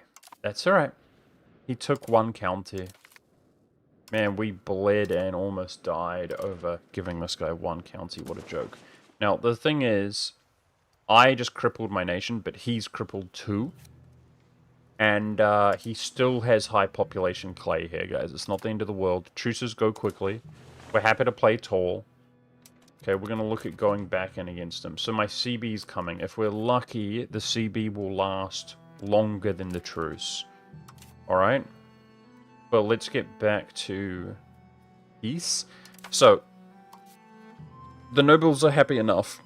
That's alright. He took 1 county. Man, we bled and almost died over giving this guy 1 county. What a joke. Now, the thing is, I just crippled my nation, but he's crippled too. And he still has high population clay here, guys. It's not the end of the world. Truces go quickly. We're happy to play tall. Okay, we're going to look at going back in against him. So my CB's coming. If we're lucky, the CB will last longer than the truce. Alright? But let's get back to peace. So, the nobles are happy enough.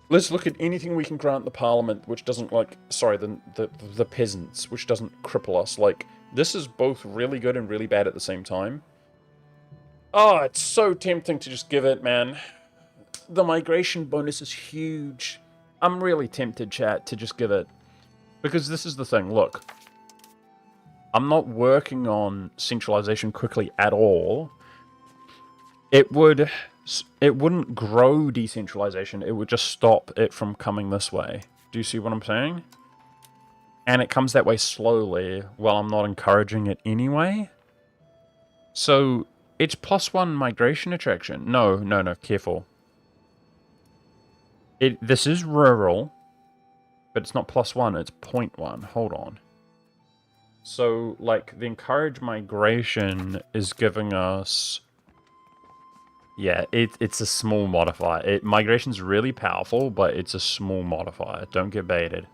Let's look at anything we can grant the parliament, which doesn't, like, sorry, the peasants, which doesn't cripple us. Like, this is both really good and really bad at the same time. Oh, it's so tempting to just give it, man. The migration bonus is huge. I'm really tempted, chat, to just give it. Because this is the thing, look. I'm not working on centralization quickly at all. It wouldn't grow decentralization. It would just stop it from coming this way. Do you see what I'm saying? And it comes that way slowly while I'm not encouraging it anyway. So it's +1 migration attraction. No, careful. This is rural, but it's not +1, it's 0.1. Hold on. So, like, the encourage migration is giving us... Yeah, it's a small modifier. Migration's really powerful, but it's a small modifier. Don't get baited.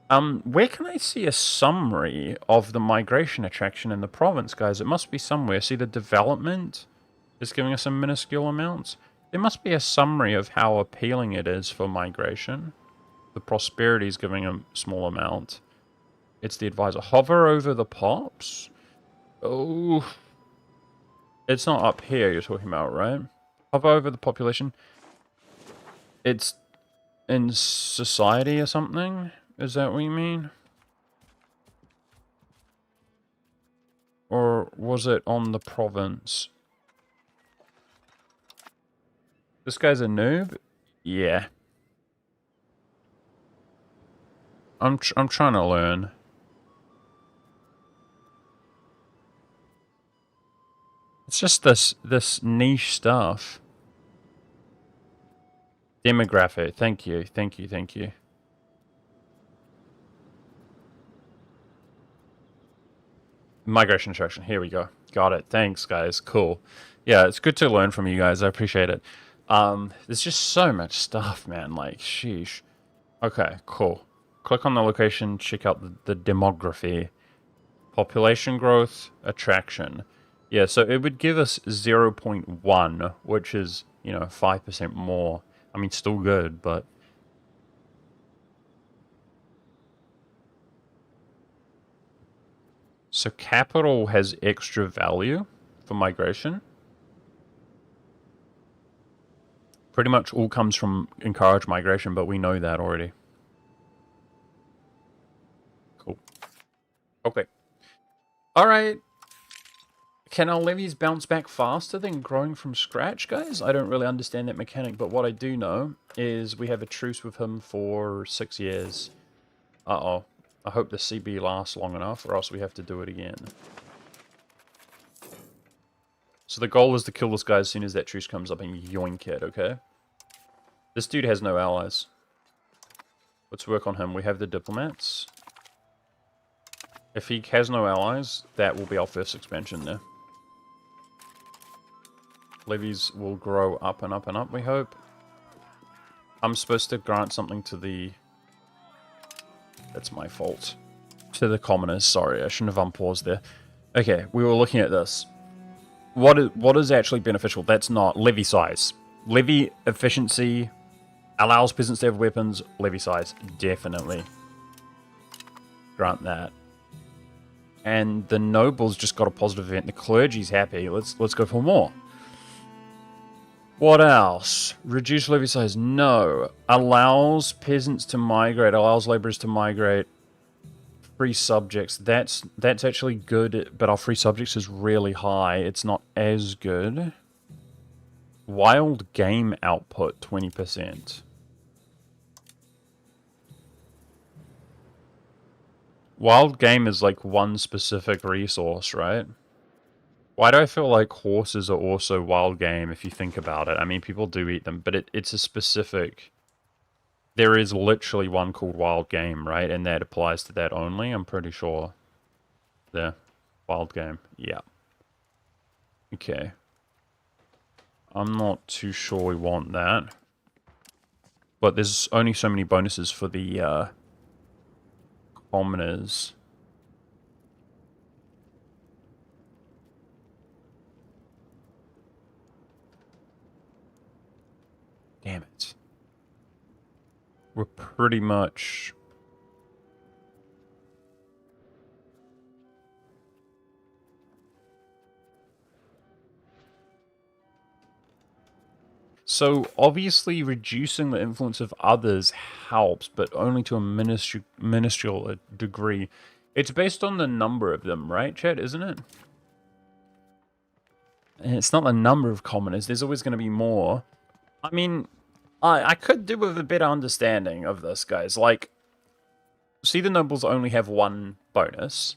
Where can I see a summary of the migration attraction in the province, guys? It must be somewhere. See, the development is giving us some minuscule amounts. There must be a summary of how appealing it is for migration. The prosperity is giving a small amount. It's the advisor. Hover over the pops. Oh, it's not up here you're talking about, right? Hover over the population. It's in society or something? Is that what you mean? Or was it on the province? This guy's a noob? Yeah. I'm trying to learn. It's just this niche stuff. Demographic. Thank you. Thank you. Thank you. Migration instruction. Here we go. Got it. Thanks, guys. Cool. Yeah, it's good to learn from you guys. I appreciate it. There's just so much stuff, man. Like, sheesh. Okay, cool. Click on the location. Check out the demography. Population growth. Attraction. Yeah, so it would give us 0.1, which is, 5% more. I mean, still good, but... So capital has extra value for migration. Pretty much all comes from encouraged migration, but we know that already. Cool. Okay. Alright. Can our levies bounce back faster than growing from scratch, guys? I don't really understand that mechanic, but what I do know is we have a truce with him for 6 years. Uh-oh. I hope the CB lasts long enough, or else we have to do it again. So the goal is to kill this guy as soon as that truce comes up and yoink it, okay? This dude has no allies. Let's work on him. We have the diplomats. If he has no allies, that will be our first expansion there. Levies will grow up and up and up, we hope. I'm supposed to grant something to the... That's my fault. To the commoners, sorry, I shouldn't have unpaused there. Okay, we were looking at this. What is actually beneficial? That's not levy size. Levy efficiency allows peasants to have weapons. Levy size, definitely. Grant that. And the nobles just got a positive event. The clergy's happy. Let's go for more. What else? Reduce levy size. No. Allows peasants to migrate. Allows laborers to migrate. Free subjects. That's actually good, but our free subjects is really high. It's not as good. Wild game output, 20%. Wild game is like one specific resource, right? Why do I feel like horses are also wild game if you think about it? I mean, people do eat them, but it's a specific... There is literally one called wild game, right? And that applies to that only, I'm pretty sure. There. Wild game. Yeah. Okay. I'm not too sure we want that. But there's only so many bonuses for the commoners. Damn it. We're pretty much... So, obviously, reducing the influence of others helps, but only to a minuscule degree. It's based on the number of them, right, chat, isn't it? And it's not the number of commoners. There's always going to be more. I mean, I could do with a better understanding of this, guys. Like, see the nobles only have one bonus,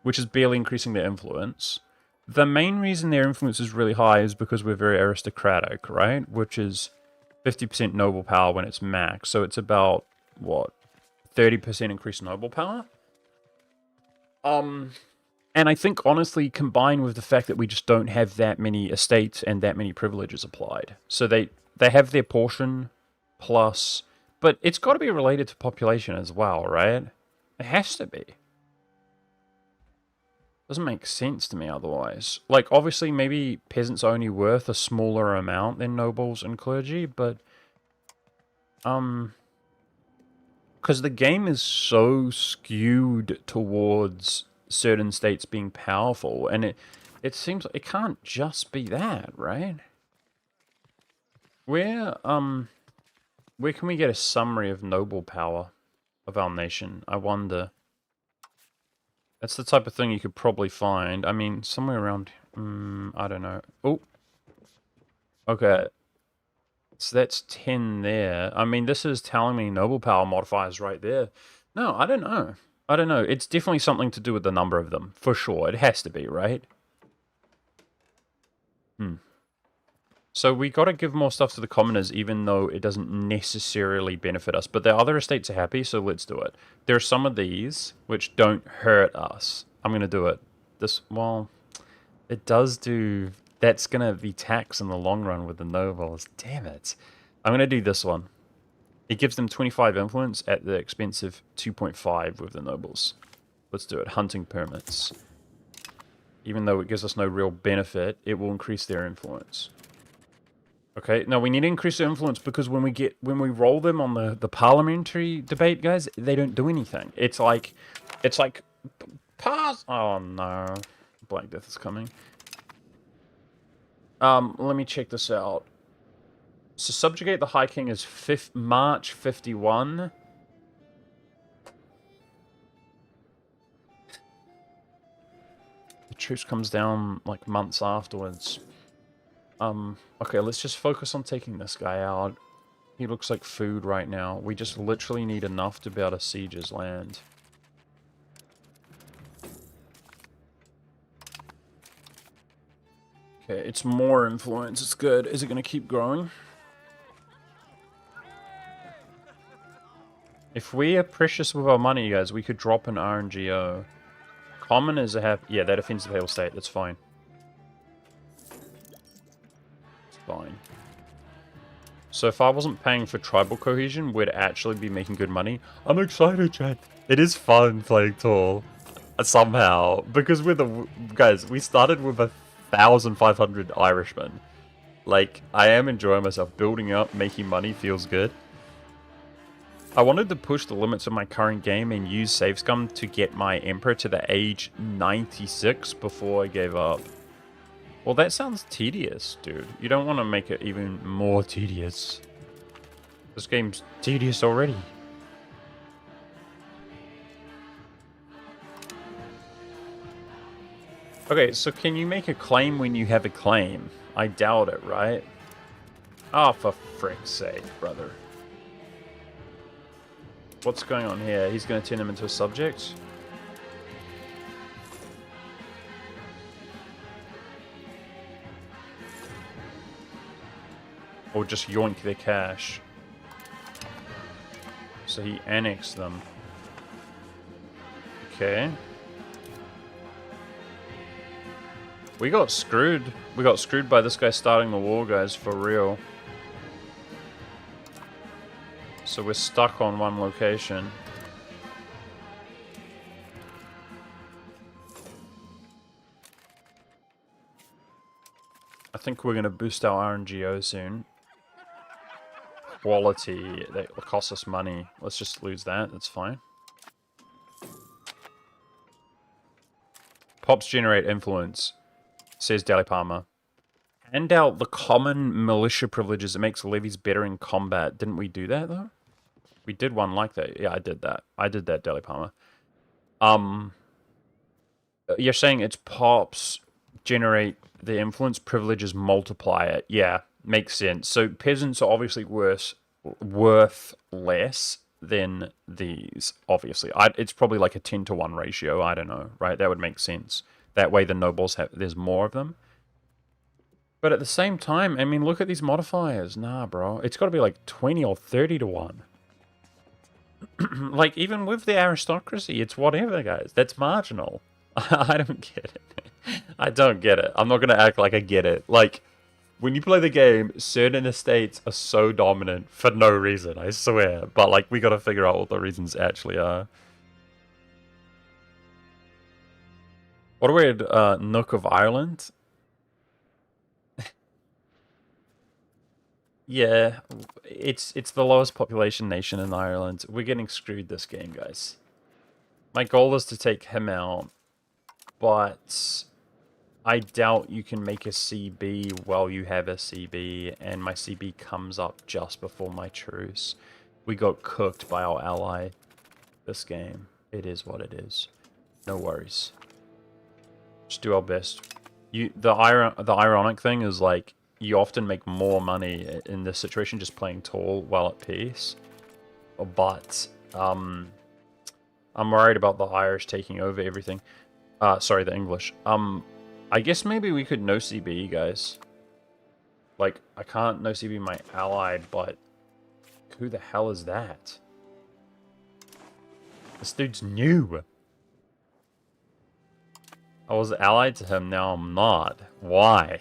which is barely increasing their influence. The main reason their influence is really high is because we're very aristocratic, right? Which is 50% noble power when it's max. So it's about, what, 30% increased noble power? And I think, honestly, combined with the fact that we just don't have that many estates and that many privileges applied. So they have their portion, plus But it's got to be related to population as well, right? It has to be. Doesn't make sense to me otherwise. Like, obviously, maybe peasants are only worth a smaller amount than nobles and clergy, but... Because the game is so skewed towards certain states being powerful, and it seems like it can't just be that, right? Where can we get a summary of noble power of our nation? I wonder. That's the type of thing you could probably find. I mean, somewhere around... I don't know. Oh. Okay. So that's 10 there. I mean, this is telling me noble power modifiers right there. No, I don't know. I don't know. It's definitely something to do with the number of them. For sure. It has to be, right? So we got to give more stuff to the commoners, even though it doesn't necessarily benefit us. But the other estates are happy, so let's do it. There are some of these which don't hurt us. I'm going to do it. Well, it does do... That's going to be tax in the long run with the nobles. Damn it. I'm going to do this one. It gives them 25 influence at the expense of 2.5 with the nobles. Let's do it. Hunting permits. Even though it gives us no real benefit, it will increase their influence. Okay, now we need to increase their influence because when we roll them on the parliamentary debate, guys, they don't do anything. It's like pass. Oh no, Black Death is coming. Let me check this out. So subjugate the High King is March 51. The truce comes down like months afterwards. Okay, let's just focus on taking this guy out. He looks like food right now. We just literally need enough to be able to siege his land. Okay, it's more influence. It's good. Is it going to keep growing? If we are precious with our money, guys, we could drop an RNGO. Common is a yeah, that offends the Pale State. That's fine. It's fine. So if I wasn't paying for tribal cohesion, we'd actually be making good money. I'm excited, Chad. It is fun playing tall. Somehow. Because we're the... Guys, we started with 1,500 Irishmen. Like, I am enjoying myself. Building up, making money feels good. I wanted to push the limits of my current game and use save scum to get my Emperor to the age 96 before I gave up. Well, that sounds tedious, dude. You don't want to make it even more tedious. This game's tedious already. Okay, so can you make a claim when you have a claim? I doubt it, right? Oh, for frick's sake, brother. What's going on here? He's going to turn him into a subject? Or just yoink their cash. So he annexed them. Okay. We got screwed. We got screwed by this guy starting the war, guys, for real. So we're stuck on one location. I think we're going to boost our RNGO soon. Quality, that will cost us money. Let's just lose that, that's fine. Pops generate influence, says Dali Palmer. Hand out the common militia privileges. It makes levies better in combat. Didn't we do that, though? We did one like that. Yeah, I did that. I did that, Deli Palmer. You're saying it's pops generate the influence, privileges multiply it. Yeah, makes sense. So peasants are obviously worth less than these, obviously. It's probably like a 10-to-1 ratio. I don't know, right? That would make sense. That way the nobles there's more of them. But at the same time, I mean, look at these modifiers. Nah, bro. It's got to be like 20 or 30-to-1. Like, even with the aristocracy, it's whatever, guys. That's marginal. I don't get it. I don't get it. I'm not going to act like I get it. Like, when you play the game, certain estates are so dominant for no reason, I swear. But, like, we gotta figure out what the reasons actually are. What a weird nook of Ireland. Yeah, it's the lowest population nation in Ireland. We're getting screwed this game, guys. My goal is to take him out, but I doubt you can make a CB while you have a CB, and my CB comes up just before my truce. We got cooked by our ally this game. It is what it is. No worries. Just do our best. The ironic thing is, like, you often make more money in this situation just playing tall while at peace. But I'm worried about the Irish taking over everything. Sorry, the English. I guess maybe we could no CB, guys. Like, I can't no CB my ally, but who the hell is that? This dude's new. I was allied to him, now I'm not. Why?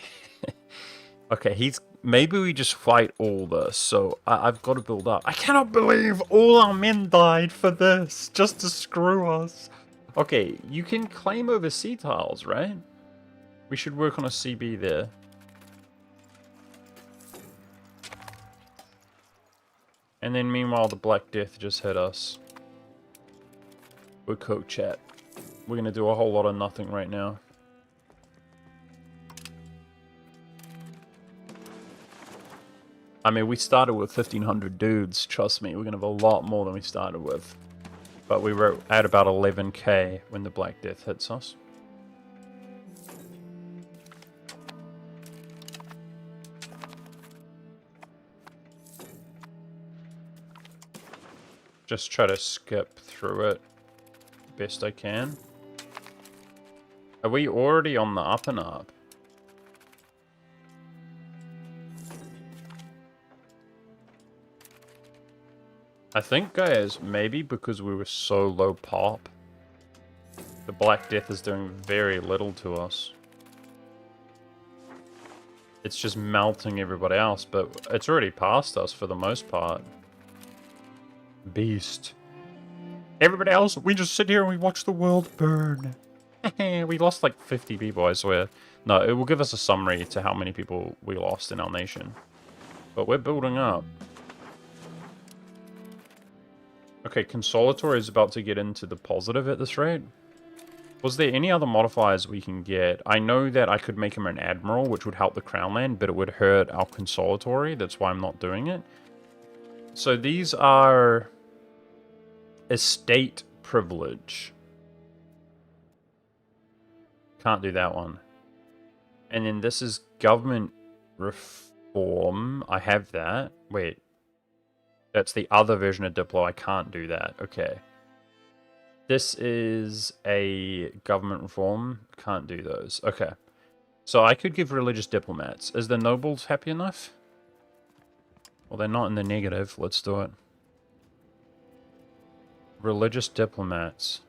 Okay, maybe we just fight all this, so I've got to build up. I cannot believe all our men died for this, just to screw us. Okay, you can claim over sea tiles, right? We should work on a CB there. And then meanwhile, the Black Death just hit us. We're cooked, chat. We're going to do a whole lot of nothing right now. I mean, we started with 1,500 dudes, trust me. We're going to have a lot more than we started with. But we were at about 11k when the Black Death hits us. Just try to skip through it best I can. Are we already on the up and up? I think, guys, maybe because we were so low pop, the Black Death is doing very little to us. It's just melting everybody else, but it's already past us for the most part. Beast. Everybody else, we just sit here and we watch the world burn. We lost like 50 people, I swear. No, it will give us a summary to how many people we lost in our nation. But we're building up. Okay, Consolatory is about to get into the positive at this rate. Was there any other modifiers we can get? I know that I could make him an admiral, which would help the Crown Land, but it would hurt our Consolatory. That's why I'm not doing it. So these are estate privilege. Can't do that one. And then this is government reform. I have that. Wait. That's the other version of Diplo. I can't do that. Okay. This is a government reform. Can't do those. Okay. So I could give religious diplomats. Is the nobles happy enough? Well, they're not in the negative. Let's do it. Religious diplomats.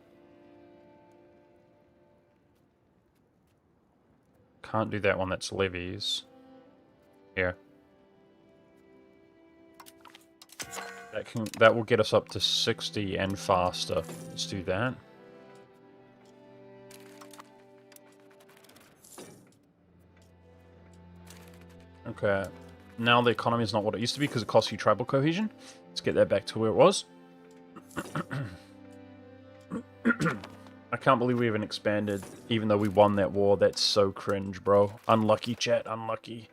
Can't do that one. That's levies. Here. That will get us up to 60 and faster. Let's do that. Okay. Now the economy is not what it used to be because it costs you tribal cohesion. Let's get that back to where it was. I can't believe we haven't expanded, even though we won that war. That's so cringe, bro. Unlucky, chat. Unlucky.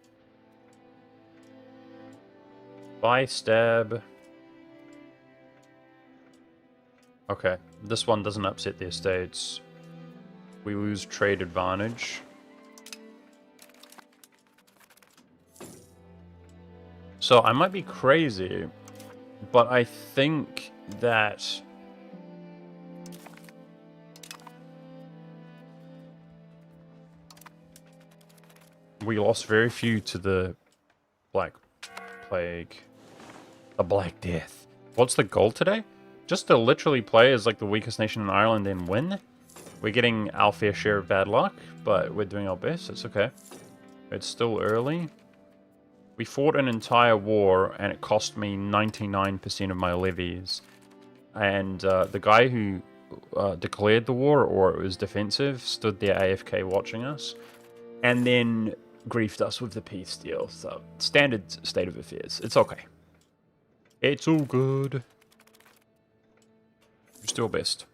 Buy, stab. Okay, this one doesn't upset the estates. We lose trade advantage. So I might be crazy, but I think that we lost very few to the Black Plague. The Black Death. What's the goal today? Just to literally play as like the weakest nation in Ireland and win. We're getting our fair share of bad luck, but we're doing our best. It's okay. It's still early. We fought an entire war, and it cost me 99% of my levies. And the guy who declared the war, or it was defensive, stood there AFK watching us, and then griefed us with the peace deal. So, standard state of affairs. It's okay. It's all good. You're still best.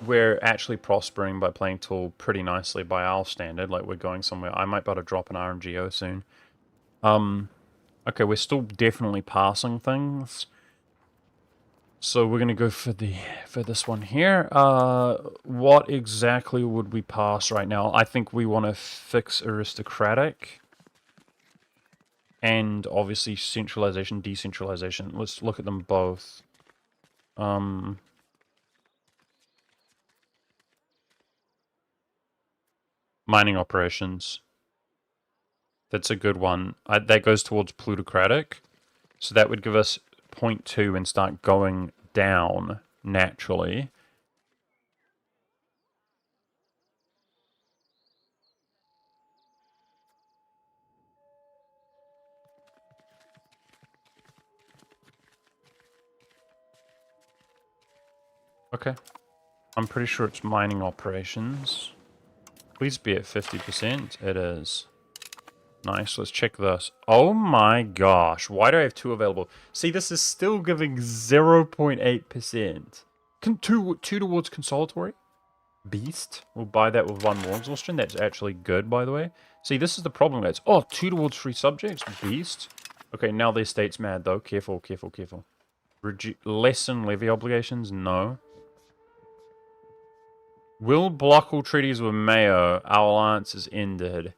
We're actually prospering by playing Tool pretty nicely by our standard. Like, we're going somewhere. I might be able to drop an RMGO soon. Okay, we're still definitely passing things. So we're gonna go for this one here. What exactly would we pass right now? I think we want to fix aristocratic. And obviously centralization, decentralization. Let's look at them both. Mining operations. That's a good one. That goes towards plutocratic. So that would give us 0.2 and start going down naturally. Okay. I'm pretty sure it's mining operations. Please be at 50%. It is. Nice, let's check this. Oh my gosh, why do I have 2 available? See, this is still giving 0.8%. Two towards consolatory? Beast. We'll buy that with 1 more exhaustion. That's actually good, by the way. See, this is the problem, guys. Oh, 2 towards free subjects? Beast. Okay, now their state's mad, though. Careful, careful, careful. Lessen levy obligations? No. Will block all treaties with Mayo. Our alliance is ended.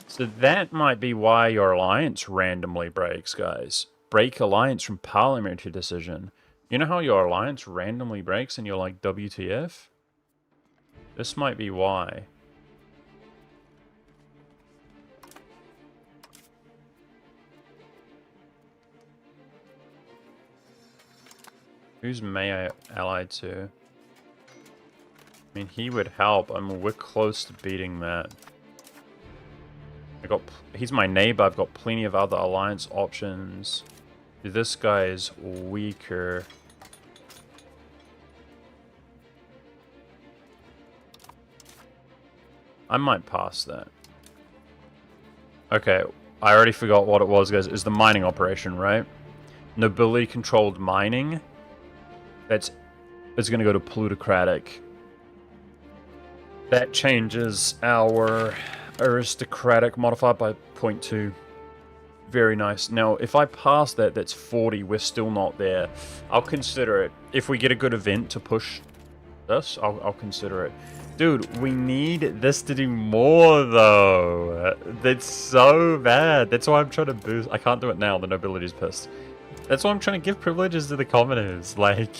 So that might be why your alliance randomly breaks, guys. Break alliance from parliamentary decision. You know how your alliance randomly breaks and you're like, WTF? This might be why. Who's Mayo allied to? I mean, he would help. I mean, we're close to beating that. He's my neighbor. I've got plenty of other alliance options. This guy is weaker. I might pass that. Okay, I already forgot what it was, guys. It's the mining operation, right? Nobility-controlled mining. It's going to go to plutocratic. That changes our aristocratic modified by 0.2. Very nice. Now, if I pass that, that's 40. We're still not there. I'll consider it. If we get a good event to push this, I'll consider it. Dude, we need this to do more, though. That's so bad. That's why I'm trying to boost. I can't do it now. The nobility's pissed. That's why I'm trying to give privileges to the commoners. Like,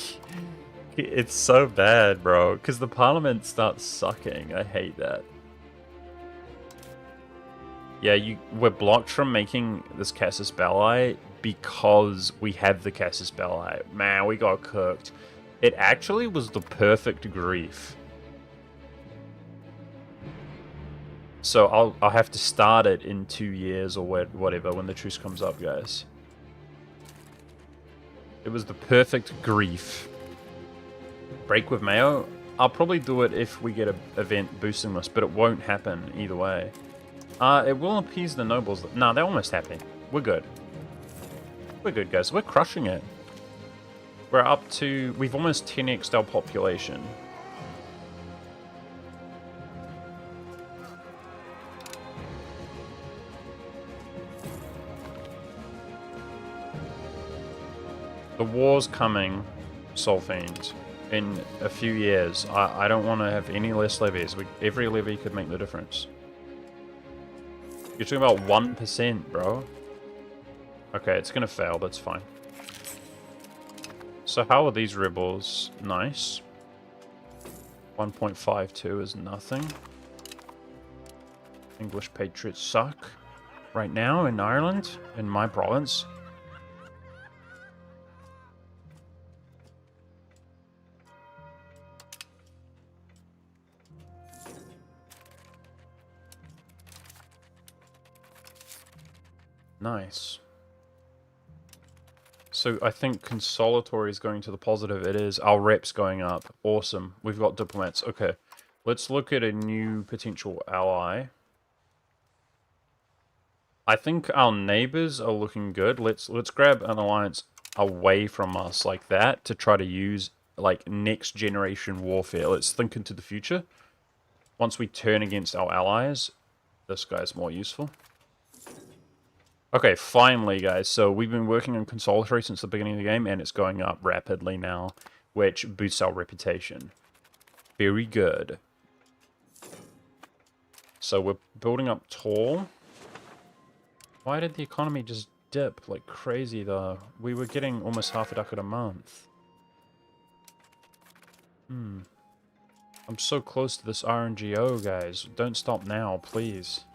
it's so bad, bro. Because the parliament starts sucking. I hate that. Yeah, we're blocked from making this Casus Belli because we have the Casus Belli. Man, we got cooked. It actually was the perfect grief. So I'll have to start it in 2 years or whatever when the truce comes up, guys. It was the perfect grief. Break with Mayo? I'll probably do it if we get an event boosting this, but it won't happen either way. It will appease the nobles. Nah, they're almost happy. We're good. We're good, guys. We're crushing it. We're up to... We've almost 10x'd our population. The war's coming, Soulfiend, in a few years. I don't want to have any less levies. Every levy could make the difference. You're talking about 1%, bro. Okay, it's gonna fail, that's fine. So how are these rebels? Nice. 1.52 is nothing. English patriots suck. Right now in Ireland, in my province. Nice. So I think consolatory is going to the positive. It is. Our rep's going up. Awesome. We've got diplomats. Okay. Let's look at a new potential ally. I think our neighbors are looking good. Let's grab an alliance away from us like that to try to use like next generation warfare. Let's think into the future. Once we turn against our allies, this guy's more useful. Okay, finally, guys. So we've been working on consolatory since the beginning of the game, and it's going up rapidly now, which boosts our reputation. Very good. So we're building up tall. Why did the economy just dip like crazy, though? We were getting almost half a ducat a month. I'm so close to this RNGO, guys. Don't stop now, please.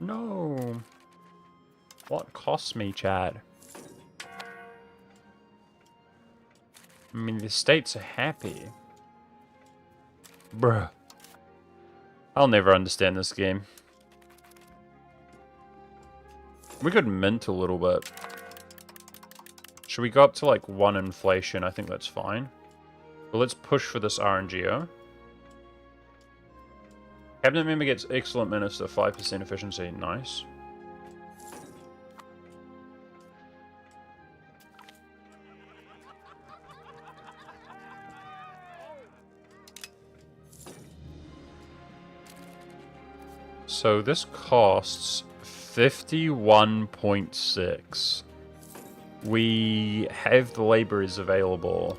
No. What costs me, Chad? I mean, the states are happy. Bruh. I'll never understand this game. We could mint a little bit. Should we go up to like 1 inflation? I think that's fine. But let's push for this RNGO. Cabinet member gets excellent minister, 5% efficiency. Nice. So this costs 51.6. We have the laborers available.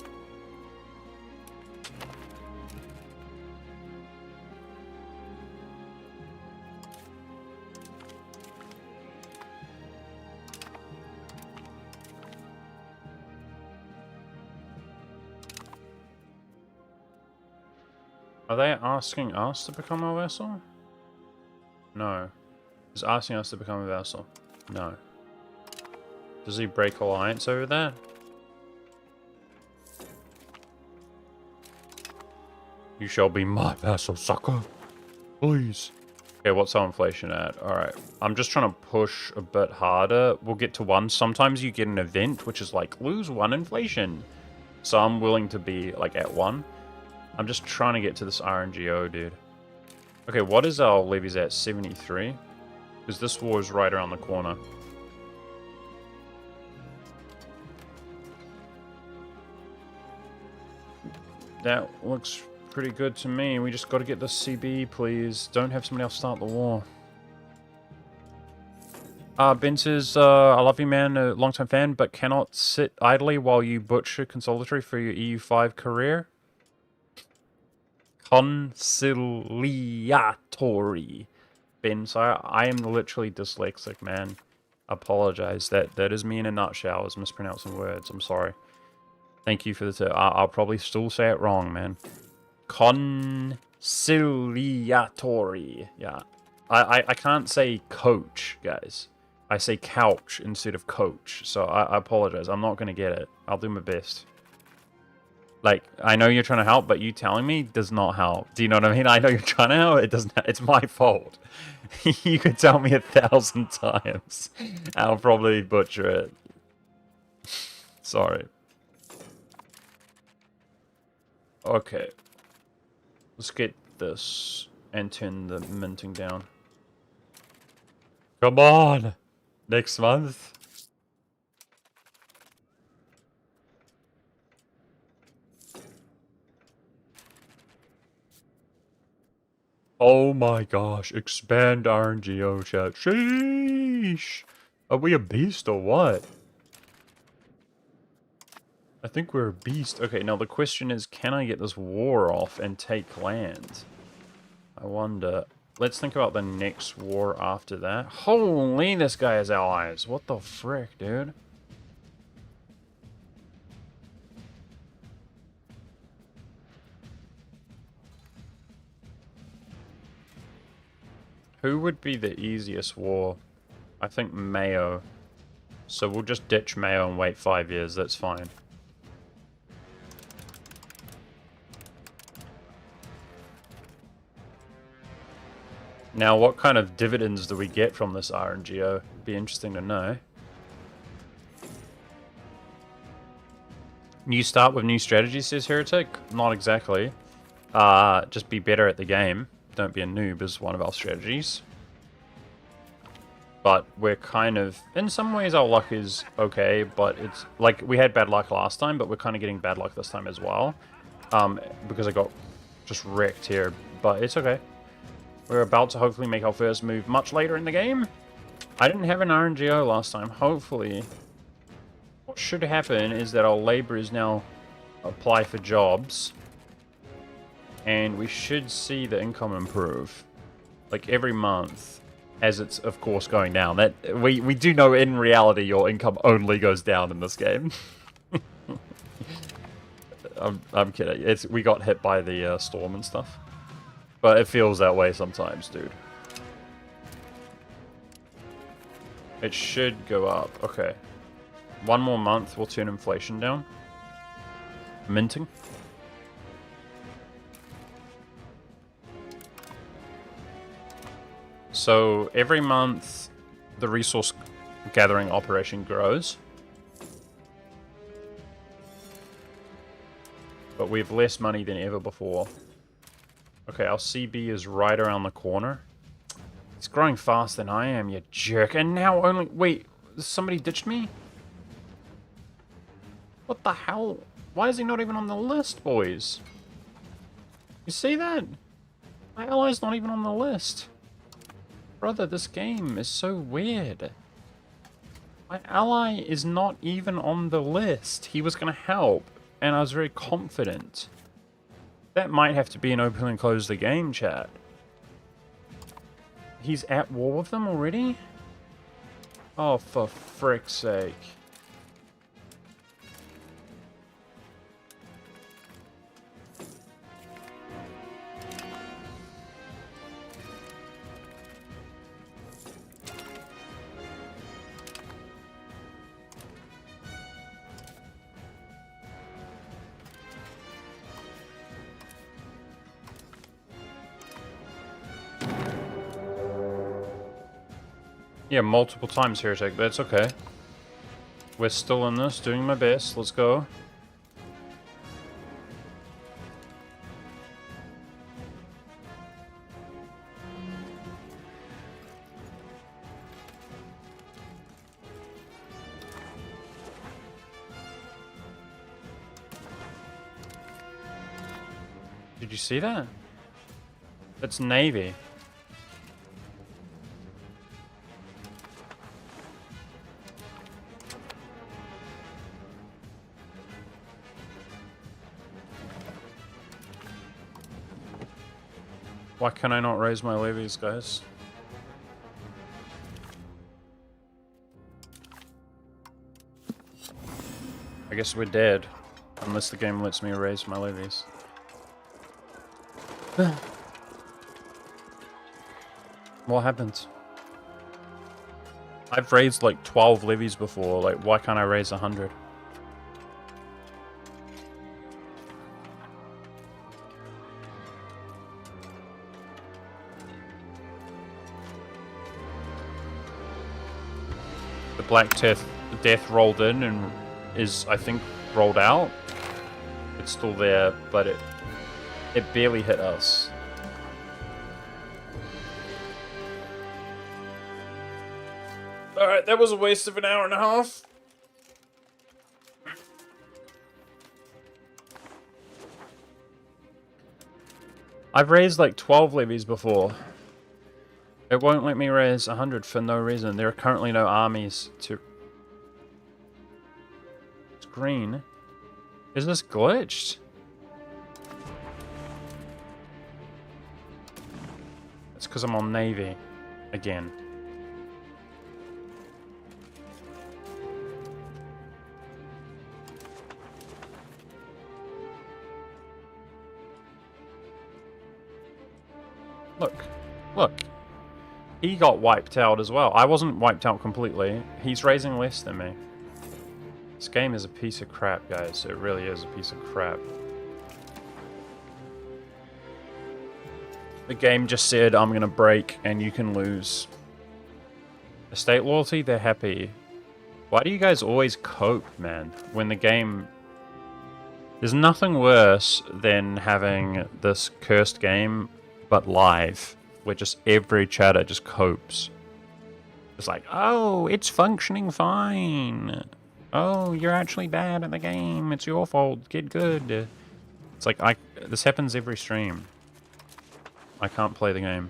Are they asking us to become a vessel? No. He's asking us to become a vassal. No. Does he break alliance over that? You shall be my vassal, sucker. Please. Okay, what's our inflation at? Alright. I'm just trying to push a bit harder. We'll get to 1. Sometimes you get an event which is like, lose 1 inflation. So I'm willing to be like at 1. I'm just trying to get to this RNGO, dude. Okay, what is our levies at? 73? Because this war is right around the corner. That looks pretty good to me. We just got to get the CB, please. Don't have somebody else start the war. Ben says, I love you, man, a long-time fan, but cannot sit idly while you butcher consolatory for your EU5 career. Conciliatory. Ben, so I am literally dyslexic, man. Apologize. That is me in a nutshell. I was mispronouncing words. I'm sorry. Thank you for the tip. I'll probably still say it wrong, man. Conciliatory. Yeah. I can't say coach, guys. I say couch instead of coach. So I apologize. I'm not going to get it. I'll do my best. Like, I know you're trying to help, but you telling me does not help. Do you know what I mean? I know you're trying to help. It doesn't. It's my fault. You could tell me 1,000 times. I'll probably butcher it. Sorry. Okay. Let's get this and turn the minting down. Come on! Next month? Oh my gosh, expand RNGO chat. Sheesh! Are we a beast or what? I think we're a beast. Okay, now the question is, can I get this war off and take land? I wonder. Let's think about the next war after that. Holy, this guy has allies. What the frick, dude? Who would be the easiest war? I think Mayo. So we'll just ditch Mayo and wait 5 years. That's fine. Now, what kind of dividends do we get from this RNGO? Be interesting to know. New start with new strategy, says Heretic. Not exactly. Just be better at the game. Don't be a noob is one of our strategies. But we're kind of... In some ways our luck is okay, but it's... Like, we had bad luck last time, but we're kind of getting bad luck this time as well. Because I got just wrecked here. But it's okay. We're about to hopefully make our first move much later in the game. I didn't have an RNGO last time. Hopefully, what should happen is that our laborers now apply for jobs. And we should see the income improve. Like, every month. As it's, of course, going down. That we do know in reality your income only goes down in this game. I'm kidding. We got hit by the storm and stuff. But it feels that way sometimes, dude. It should go up. Okay. One more month will turn inflation down. Minting. So every month the resource gathering operation grows. But we have less money than ever before. Okay, our CB is right around the corner. It's growing faster than I am, you jerk. And now only... Wait, somebody ditched me? What the hell? Why is he not even on the list, boys? You see that? My ally's not even on the list. Brother, this game is so weird. My ally is not even on the list. He was going to help, and I was very confident. That might have to be an open and close the game, chat. He's at war with them already? Oh, for frick's sake. Yeah, multiple times, Heretic, but it's okay. We're still in this, doing my best. Let's go. Did you see that? It's Navy. Why can I not raise my levies, guys? I guess we're dead. Unless the game lets me raise my levies. What happened? I've raised like 12 levies before. Like, why can't I raise 100? The Black Death rolled in and is, I think, rolled out. It's still there, but it barely hit us. Alright, that was a waste of an hour and a half. I've raised like 12 levies before. It won't let me raise 100 for no reason. There are currently no armies to... It's green. Is this glitched? It's because I'm on Navy. Again. Look. Look. He got wiped out as well. I wasn't wiped out completely. He's raising less than me. This game is a piece of crap, guys. It really is a piece of crap. The game just said, I'm gonna break and you can lose. Estate loyalty, they're happy. Why do you guys always cope, man? When the game... There's nothing worse than having this cursed game, but live, where just every chatter just copes. It's like, oh, it's functioning fine. Oh, you're actually bad at the game. It's your fault. Get good. It's like, this happens every stream. I can't play the game.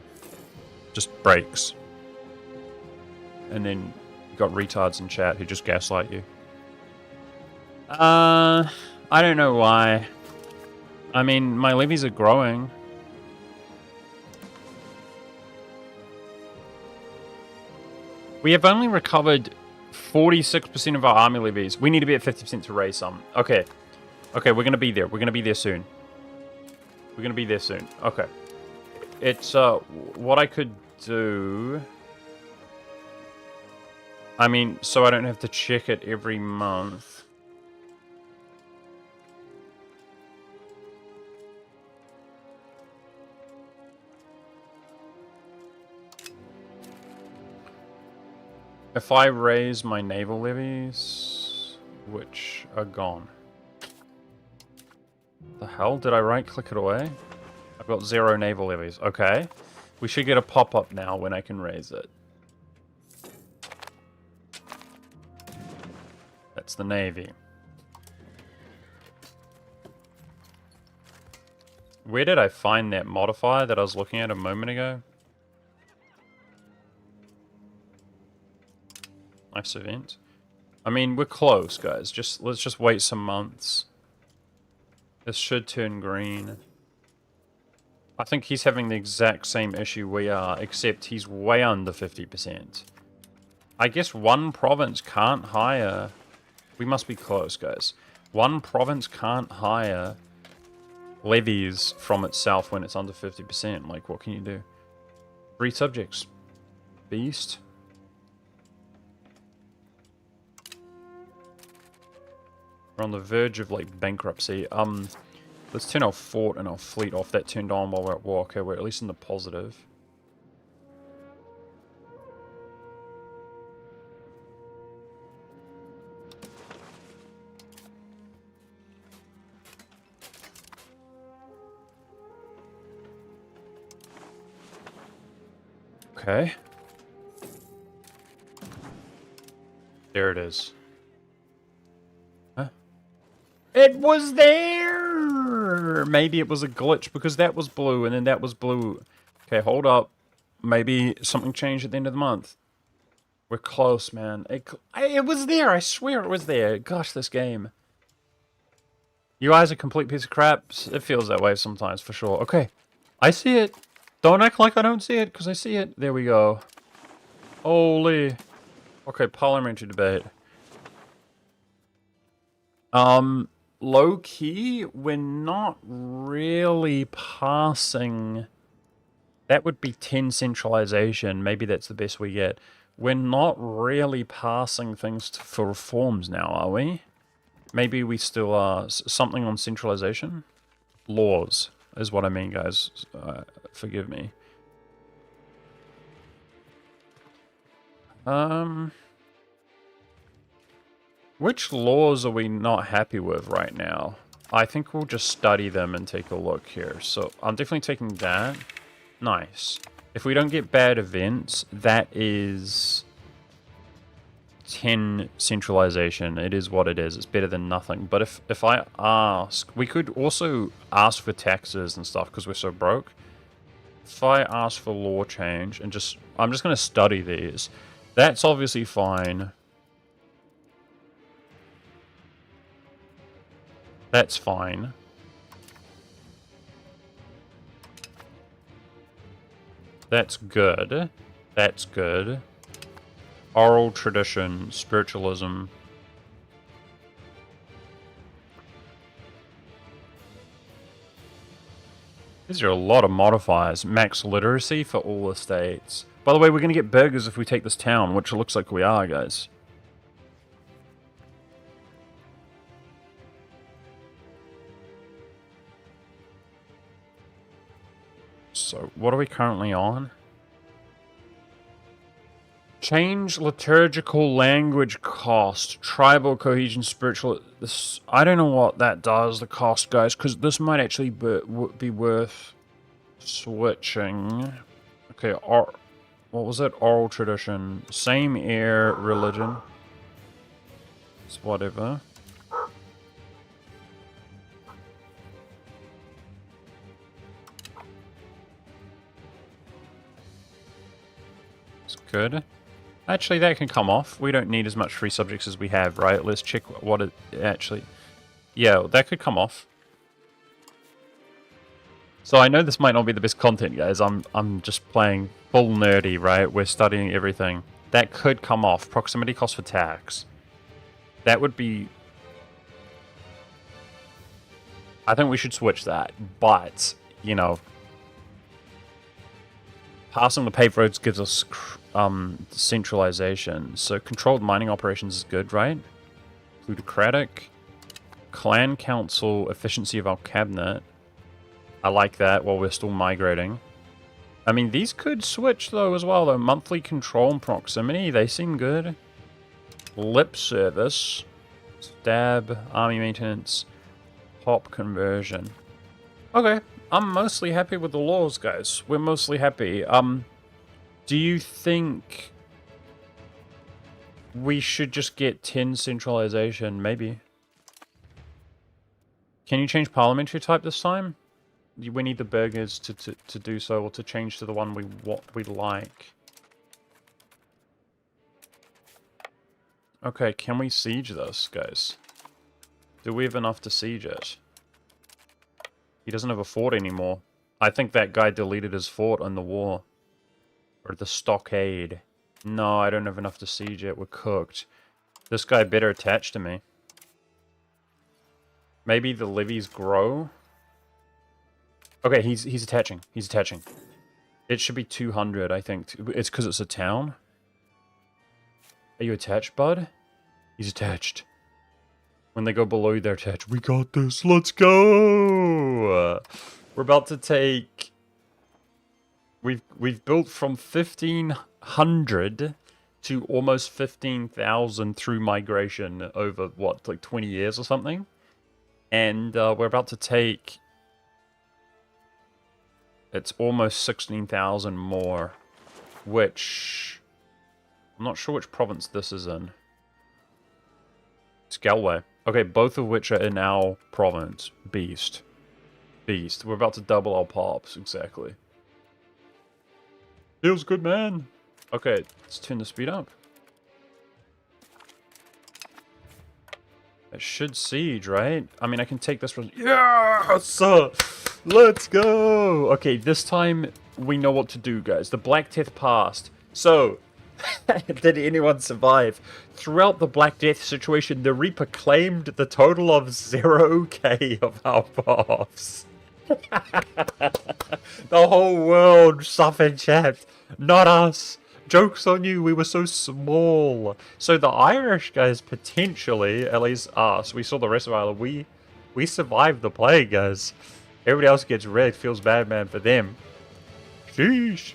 Just breaks. And then you got retards in chat who just gaslight you. I don't know why. I mean, my levies are growing. We have only recovered 46% of our army levies. We need to be at 50% to raise some. Okay. Okay, we're going to be there. We're going to be there soon. We're going to be there soon. Okay. It's, what I could do... I mean, so I don't have to check it every month. If I raise my naval levies, which are gone. The hell? Did I right-click it away? I've got 0 naval levies. Okay. We should get a pop-up now when I can raise it. That's the Navy. Where did I find that modifier that I was looking at a moment ago? Nice event. I mean, we're close, guys. Let's just wait some months. This should turn green. I think he's having the exact same issue we are, except he's way under 50%. I guess one province can't hire... We must be close, guys. One province can't hire levies from itself when it's under 50%. Like, what can you do? 3 subjects. Beast. We're on the verge of, like, bankruptcy. Let's turn our fort and our fleet off. That turned on while we're at war. Okay, we're at least in the positive. Okay. There it is. Huh? It was there! Maybe it was a glitch because that was blue and then that was blue. Okay, hold up. Maybe something changed at the end of the month. We're close, man. It was there. I swear it was there. Gosh, this game. UI's a complete piece of crap. It feels that way sometimes, for sure. Okay. I see it. Don't act like I don't see it, because I see it. There we go. Holy. Okay, parliamentary debate. Low-key, we're not really passing... That would be 10 centralization. Maybe that's the best we get. We're not really passing things for reforms now, are we? Maybe we still are. Something on centralization? Laws is what I mean, guys. Forgive me. Which laws are we not happy with right now? I think we'll just study them and take a look here. So I'm definitely taking that. Nice. If we don't get bad events, that is 10 centralization. It is what it is. It's better than nothing. But if I ask... We could also ask for taxes and stuff because we're so broke. If I ask for law change and just... I'm just going to study these. That's obviously fine. That's fine. That's good. That's good. Oral tradition, spiritualism. These are a lot of modifiers. Max literacy for all estates. By the way, we're going to get burgers if we take this town, which it looks like we are, guys. So, what are we currently on? Change liturgical language cost. Tribal cohesion, spiritual... This, I don't know what that does, the cost, guys, because this might actually be worth switching. Okay, what was it? Oral tradition. Same air, religion. It's whatever. It's good. Actually, that can come off. We don't need as much free subjects as we have, right? Let's check what it actually... Yeah, that could come off. So I know this might not be the best content, guys. I'm just playing full nerdy, right? We're studying everything. That could come off. Proximity cost for tax. That would be... I think we should switch that. But, you know... Passing the paved roads gives us centralization. So controlled mining operations is good, right? Plutocratic. Clan council, efficiency of our cabinet. I like that while we're still migrating. I mean, these could switch, though, as well, though. Monthly control and proximity, they seem good. Lip service. Stab, army maintenance, pop conversion. Okay, I'm mostly happy with the laws, guys. We're mostly happy. Do you think we should just get 10 centralization? Maybe. Can you change parliamentary type this time? We need the burghers to do so, or to change to the one we like. Okay, can we siege this, guys? Do we have enough to siege it? He doesn't have a fort anymore. I think that guy deleted his fort in the war. Or the stockade. No, I don't have enough to siege it. We're cooked. This guy better attach to me. Maybe the levies grow? Okay, he's attaching. He's attaching. It should be 200, I think. It's because it's a town. Are you attached, bud? He's attached. When they go below you, they're attached. We got this. Let's go! We're about to take... We've built from 1,500 to almost 15,000 through migration over, what, like 20 years or something? And we're about to take... It's almost 16,000 more, which... I'm not sure which province this is in. It's Galway. Okay, both of which are in our province. Beast. Beast. We're about to double our pops, exactly. Feels good, man. Okay, let's turn the speed up. It should siege, right? I mean, I can take this one. Yes! Let's go! Okay, this time we know what to do, guys. The Black Death passed. So, did anyone survive? Throughout the Black Death situation, the Reaper claimed the total of 0k of our pops. The whole world suffered, chat. Not us. Joke's on you, we were so small. So the Irish guys, potentially, at least us, we saw the rest of Ireland, we survived the plague, guys. Everybody else gets wrecked, feels bad, man, for them. Sheesh.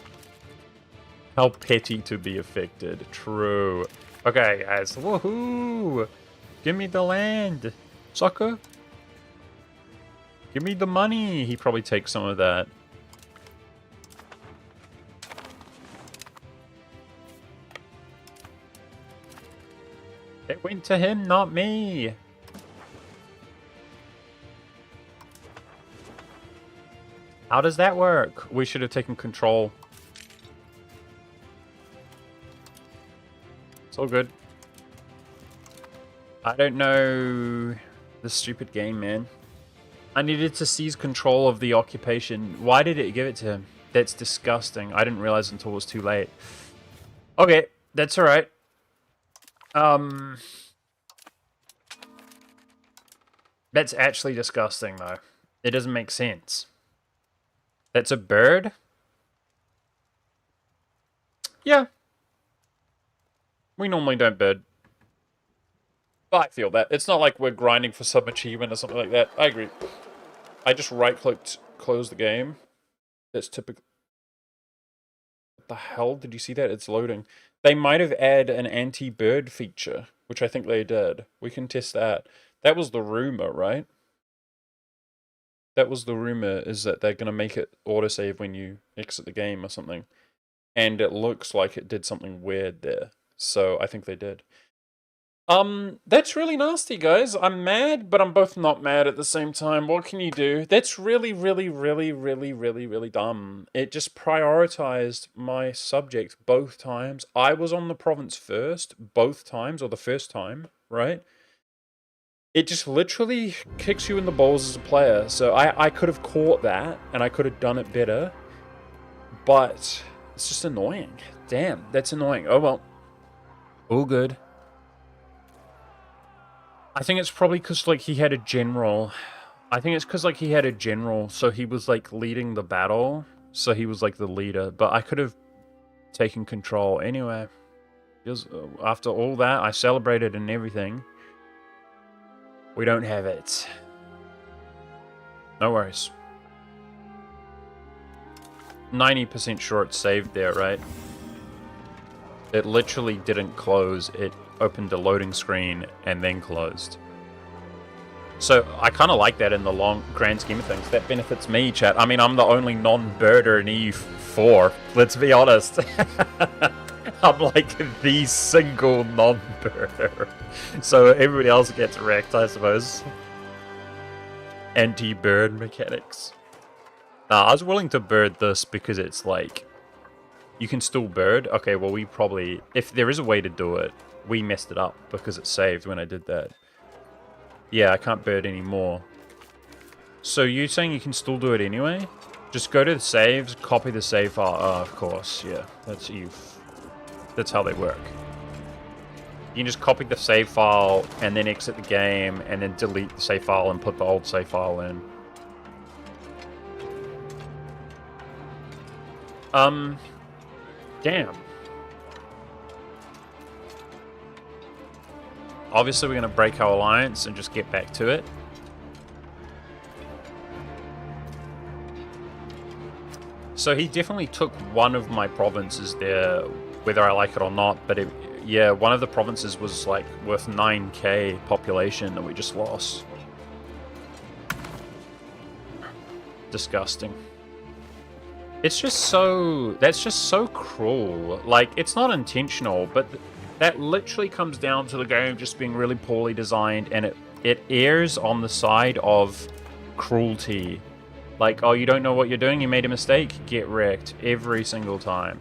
How petty to be affected. True. Okay, guys, woohoo! Give me the land, sucker. Give me the money. He probably takes some of that. It went to him, not me. How does that work? We should have taken control. It's all good. I don't know this stupid game, man. I needed to seize control of the occupation. Why did it give it to him? That's disgusting. I didn't realize until it was too late. Okay, that's alright. That's actually disgusting, though. It doesn't make sense. That's a bird? Yeah. We normally don't bird. But I feel that. It's not like we're grinding for some achievement or something like that. I agree. I just right-clicked, close the game. That's typical. What the hell? Did you see that? It's loading. They might have added an anti-bird feature, which I think they did. We can test that. That was the rumor, right? That was the rumor, is that they're going to make it autosave when you exit the game or something. And it looks like it did something weird there. So I think they did. That's really nasty, guys. I'm mad, but I'm both not mad at the same time. What can you do? That's really, really, really, really, really, really dumb. It just prioritized my subject both times. I was on the province first, both times, or the first time, right? It just literally kicks you in the balls as a player. So I could have caught that, and I could have done it better. But it's just annoying. Damn, that's annoying. Oh well. All good. I think it's probably because, like, he had a general. I think it's because, like, he had a general, so he was, like, leading the battle. So he was, like, the leader. But I could have taken control anyway. Just, after all that, I celebrated and everything. We don't have it. No worries. 90% sure it's saved there, right? It literally didn't close. It opened a loading screen and then closed. So I kind of like that in the long grand scheme of things. That benefits me, chat. I mean, I'm the only non-birder in EU4. Let's be honest. I'm like the single non-birder. So everybody else gets wrecked, I suppose. Anti-bird mechanics. I was willing to bird this because it's like, you can still bird. Okay, well, we probably, if there is a way to do it, we messed it up because it saved when I did that. Yeah, I can't bird anymore. So you're saying you can still do it anyway? Just go to the saves, copy the save file. Oh, of course, yeah. That's how they work. You can just copy the save file and then exit the game and then delete the save file and put the old save file in. Damn. Obviously, we're going to break our alliance and just get back to it. So he definitely took one of my provinces there, whether I like it or not. But yeah, one of the provinces was like worth 9k population that we just lost. Disgusting. It's just so... That's just so cruel. Like, it's not intentional, but that literally comes down to the game just being really poorly designed, and it errs on the side of cruelty. Like, oh, you don't know what you're doing, you made a mistake, get wrecked every single time.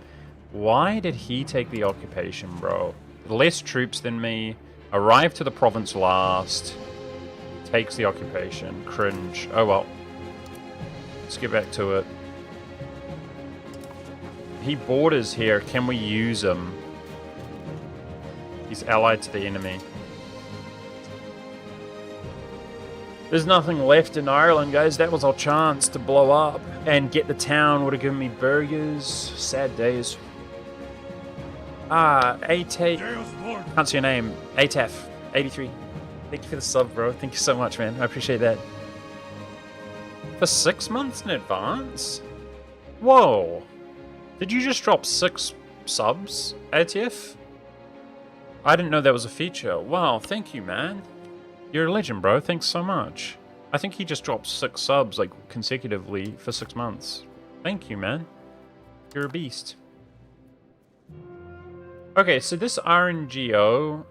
Why did he take the occupation, bro? Less troops than me, arrived to the province last, takes the occupation, cringe. Oh well. Let's get back to it. He borders here. Can we use him? He's allied to the enemy. There's nothing left in Ireland, guys. That was our chance to blow up and get the town. Would have given me burgers. Sad days. Can't see your name. ATAF 83. Thank you for the sub, bro. Thank you so much, man. I appreciate that. For 6 months in advance? Whoa. Did you just drop 6 subs, ATF? I didn't know that was a feature. Wow, thank you, man. You're a legend, bro. Thanks so much. I think he just dropped 6 subs, like, consecutively for 6 months. Thank you, man. You're a beast. Okay, so this RNGO,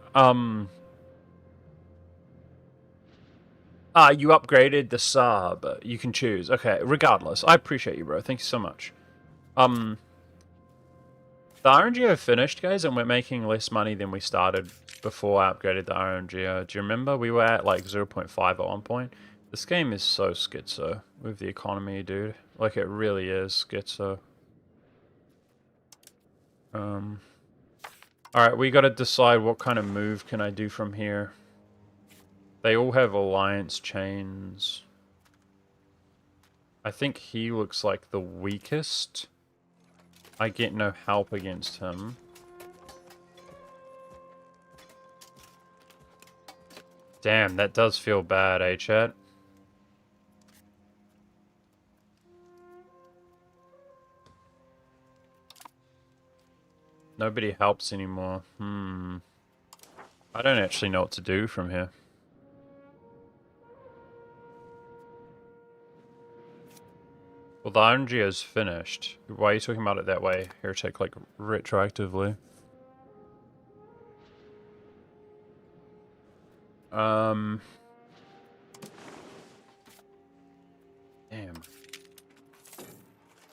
you upgraded the sub. You can choose. Okay, regardless. I appreciate you, bro. Thank you so much. The RNGO finished, guys, and we're making less money than we started before I upgraded the RNGO. Do you remember? We were at like 0.5 at one point. This game is so schizo with the economy, dude. Like, it really is schizo. Alright, we gotta decide what kind of move can I do from here. They all have alliance chains. I think he looks like the weakest. I get no help against him. Damn, that does feel bad, eh, chat? Nobody helps anymore. I don't actually know what to do from here. Well, the RNG is finished. Why are you talking about it that way, Heretic, like, retroactively? Damn.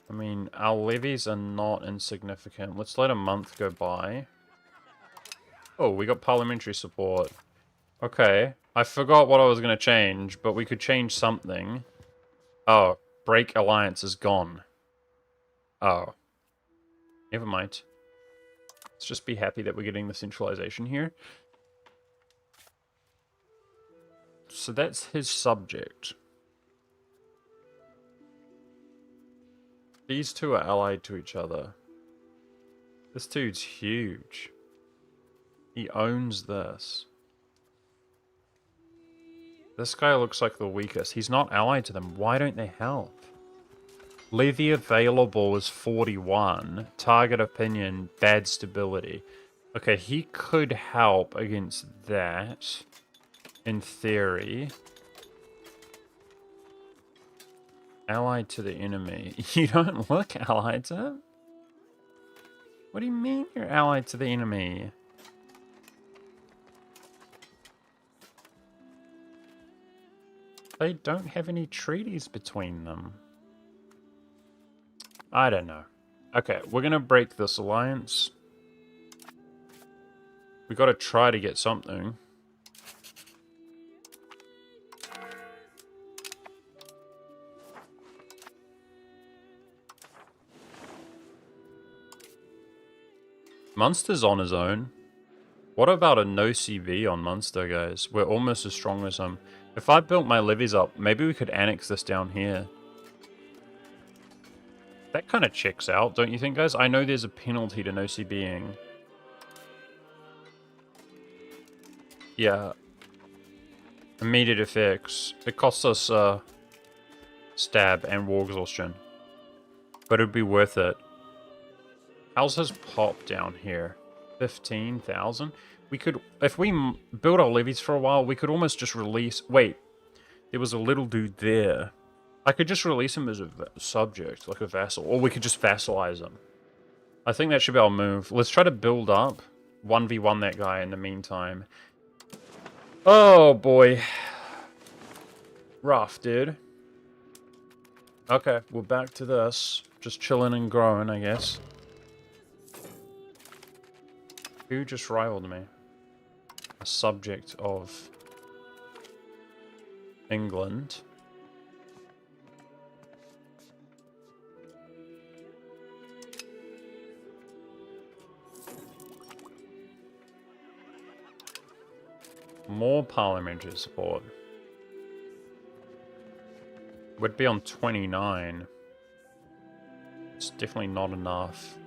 I mean, our levies are not insignificant. Let's let a month go by. Oh, we got parliamentary support. Okay. I forgot what I was going to change, but we could change something. Oh, break alliance is gone. Oh. Never mind. Let's just be happy that we're getting the centralization here. So that's his subject. These two are allied to each other. This dude's huge. He owns this. This guy looks like the weakest. He's not allied to them. Why don't they help? Levy available is 41. Target opinion, bad stability. Okay, he could help against that. In theory. Allied to the enemy. You don't look allied to him? What do you mean you're allied to the enemy? They don't have any treaties between them. I don't know. Okay, we're gonna break this alliance. We gotta try to get something. Munster's on his own. What about a no CV on Munster, guys? We're almost as strong as him. If I built my levies up, maybe we could annex this down here. That kind of checks out, don't you think, guys? I know there's a penalty to no CBing. Yeah. Immediate effects. It costs us stab and war exhaustion. But it'd be worth it. How's his pop down here? 15,000? We could, if we build our levies for a while, we could almost just release... Wait, there was a little dude there. I could just release him as a subject, like a vassal. Or we could just vassalize him. I think that should be our move. Let's try to build up. 1v1 that guy in the meantime. Oh, boy. Rough, dude. Okay, we're back to this. Just chilling and growing, I guess. Who just rivaled me? A subject of England. More parliamentary support. Would be on 29. It's definitely not enough.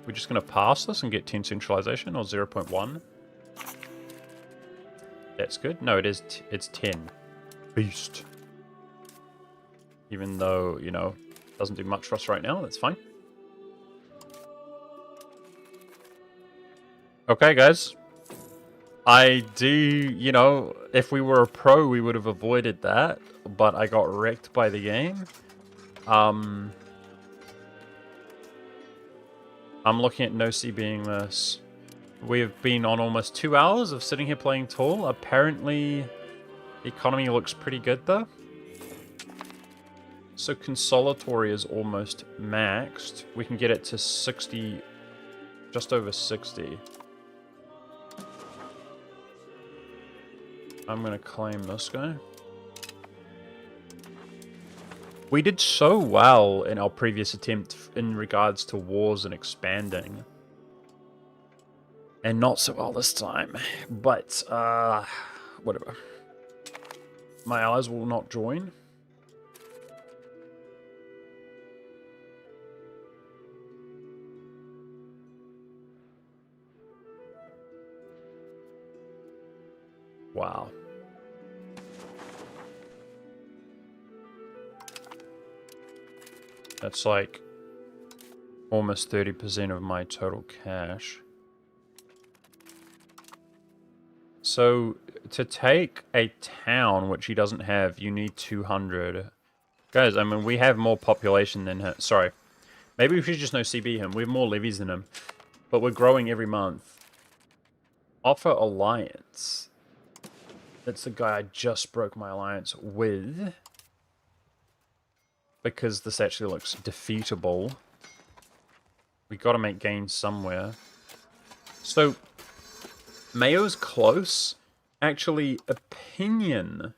We're just going to pass this and get 10 centralization, or 0.1. That's good. No, it is. It's 10. Beast. Even though, you know, doesn't do much for us right now. That's fine. Okay, guys. I do, you know, if we were a pro, we would have avoided that. But I got wrecked by the game. I'm looking at no-C being this. We've been on almost 2 hours of sitting here playing tall. Apparently, the economy looks pretty good, though. So consolatory is almost maxed. We can get it to 60, just over 60. I'm going to claim this guy. We did so well in our previous attempt in regards to wars and expanding. And not so well this time. But, whatever. My allies will not join. Wow. That's like almost 30% of my total cash. So, to take a town, which he doesn't have, you need 200. Guys, I mean, we have more population than him. Sorry. Maybe we should just no CB him. We have more levies than him. But we're growing every month. Offer alliance. That's the guy I just broke my alliance with. Because this actually looks defeatable. We gotta make gains somewhere. So, Mayo's close. Actually, opinion.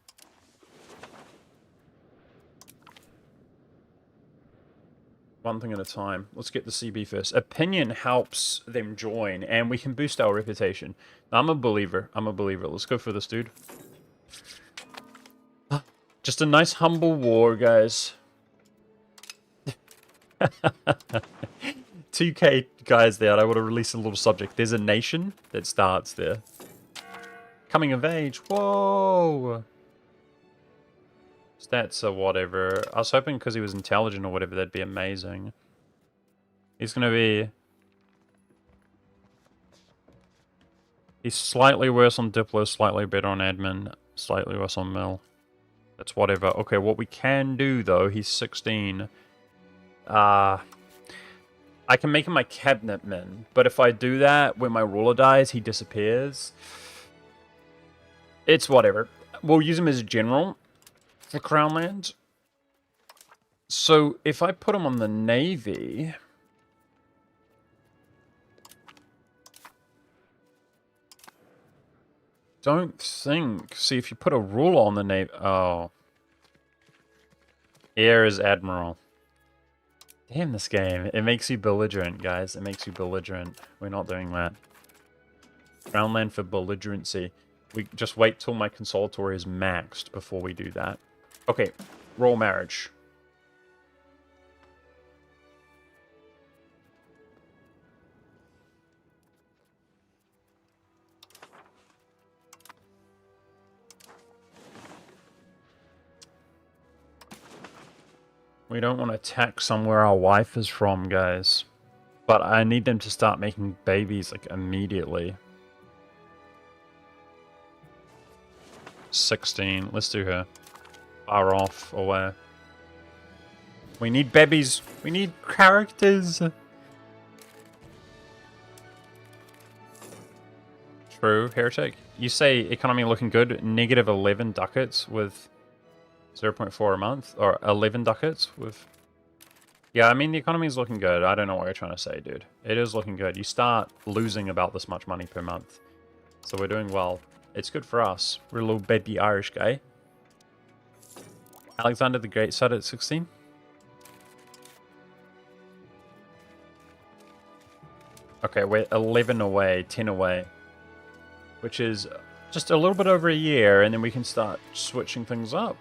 One thing at a time. Let's get the CB first. Opinion helps them join, and we can boost our reputation. I'm a believer. I'm a believer. Let's go for this dude. Just a nice humble war, guys. 2k guys there. I would have released a little subject. There's a nation that starts there. Coming of age. Whoa. Stats or whatever. I was hoping because he was intelligent or whatever, that'd be amazing. He's going to be... He's slightly worse on Diplo, slightly better on admin, slightly worse on mill. That's whatever. Okay, what we can do, though, he's 16. I can make him my cabinet min, but if I do that, when my ruler dies, he disappears. It's whatever. We'll use him as a general for Crown Land. So, if I put him on the Navy... Don't think... See, if you put a ruler on the Navy... Oh. Air is Admiral. Damn this game. It makes you belligerent, guys. It makes you belligerent. We're not doing that. Crown Land for belligerency. We just wait till my consolatory is maxed before we do that. Okay, royal marriage. We don't want to attack somewhere our wife is from, guys. But I need them to start making babies, like, immediately. 16. Let's do her. Far off, away. We need babies. We need characters. True, heretic. You say economy looking good. Negative 11 ducats with 0.4 a month. Or 11 ducats with... Yeah, I mean, the economy is looking good. I don't know what you're trying to say, dude. It is looking good. You start losing about this much money per month. So we're doing well. It's good for us. We're a little baby Irish guy. Alexander the Great started at 16. Okay, we're 11 away, 10 away. Which is just a little bit over a year, and then we can start switching things up.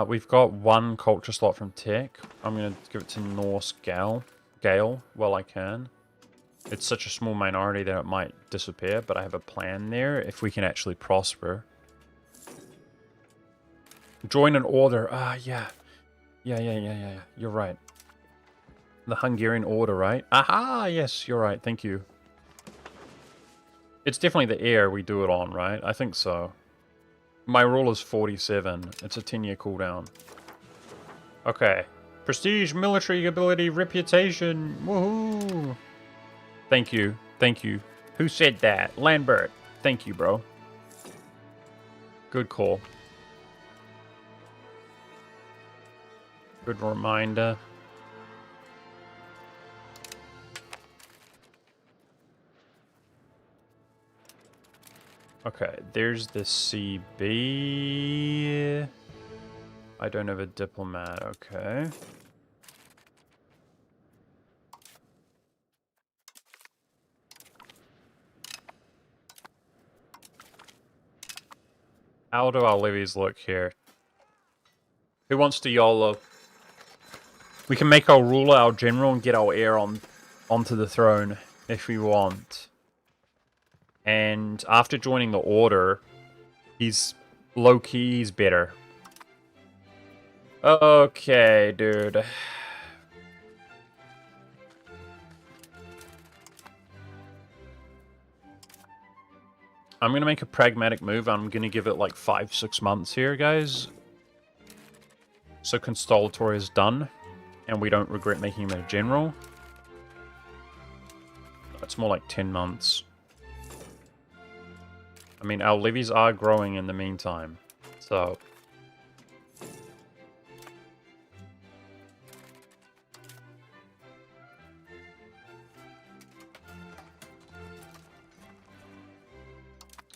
We've got one culture slot from tech. I'm going to give it to Norse Gale while I can. It's such a small minority that it might disappear, but I have a plan there if we can actually prosper. Join an order. Yeah. Yeah. You're right. The Hungarian order, right? Aha! Yes, you're right. Thank you. It's definitely the air we do it on, right? I think so. My rule is 47. It's a 10-year cooldown. Okay. Prestige, military ability, reputation. Woohoo! Thank you. Thank you. Who said that? Lambert. Thank you, bro. Good call. Good reminder. Okay, there's the CB. I don't have a diplomat, okay. How do our levies look here? Who wants to YOLO? We can make our ruler our general and get our heir on onto the throne if we want. And after joining the order, he's low-key, he's better. Okay, dude. I'm going to make a pragmatic move. I'm going to give it like 5-6 months here, guys. So consolidatory is done, and we don't regret making him a general. It's more like 10 months. I mean, our levies are growing in the meantime, so...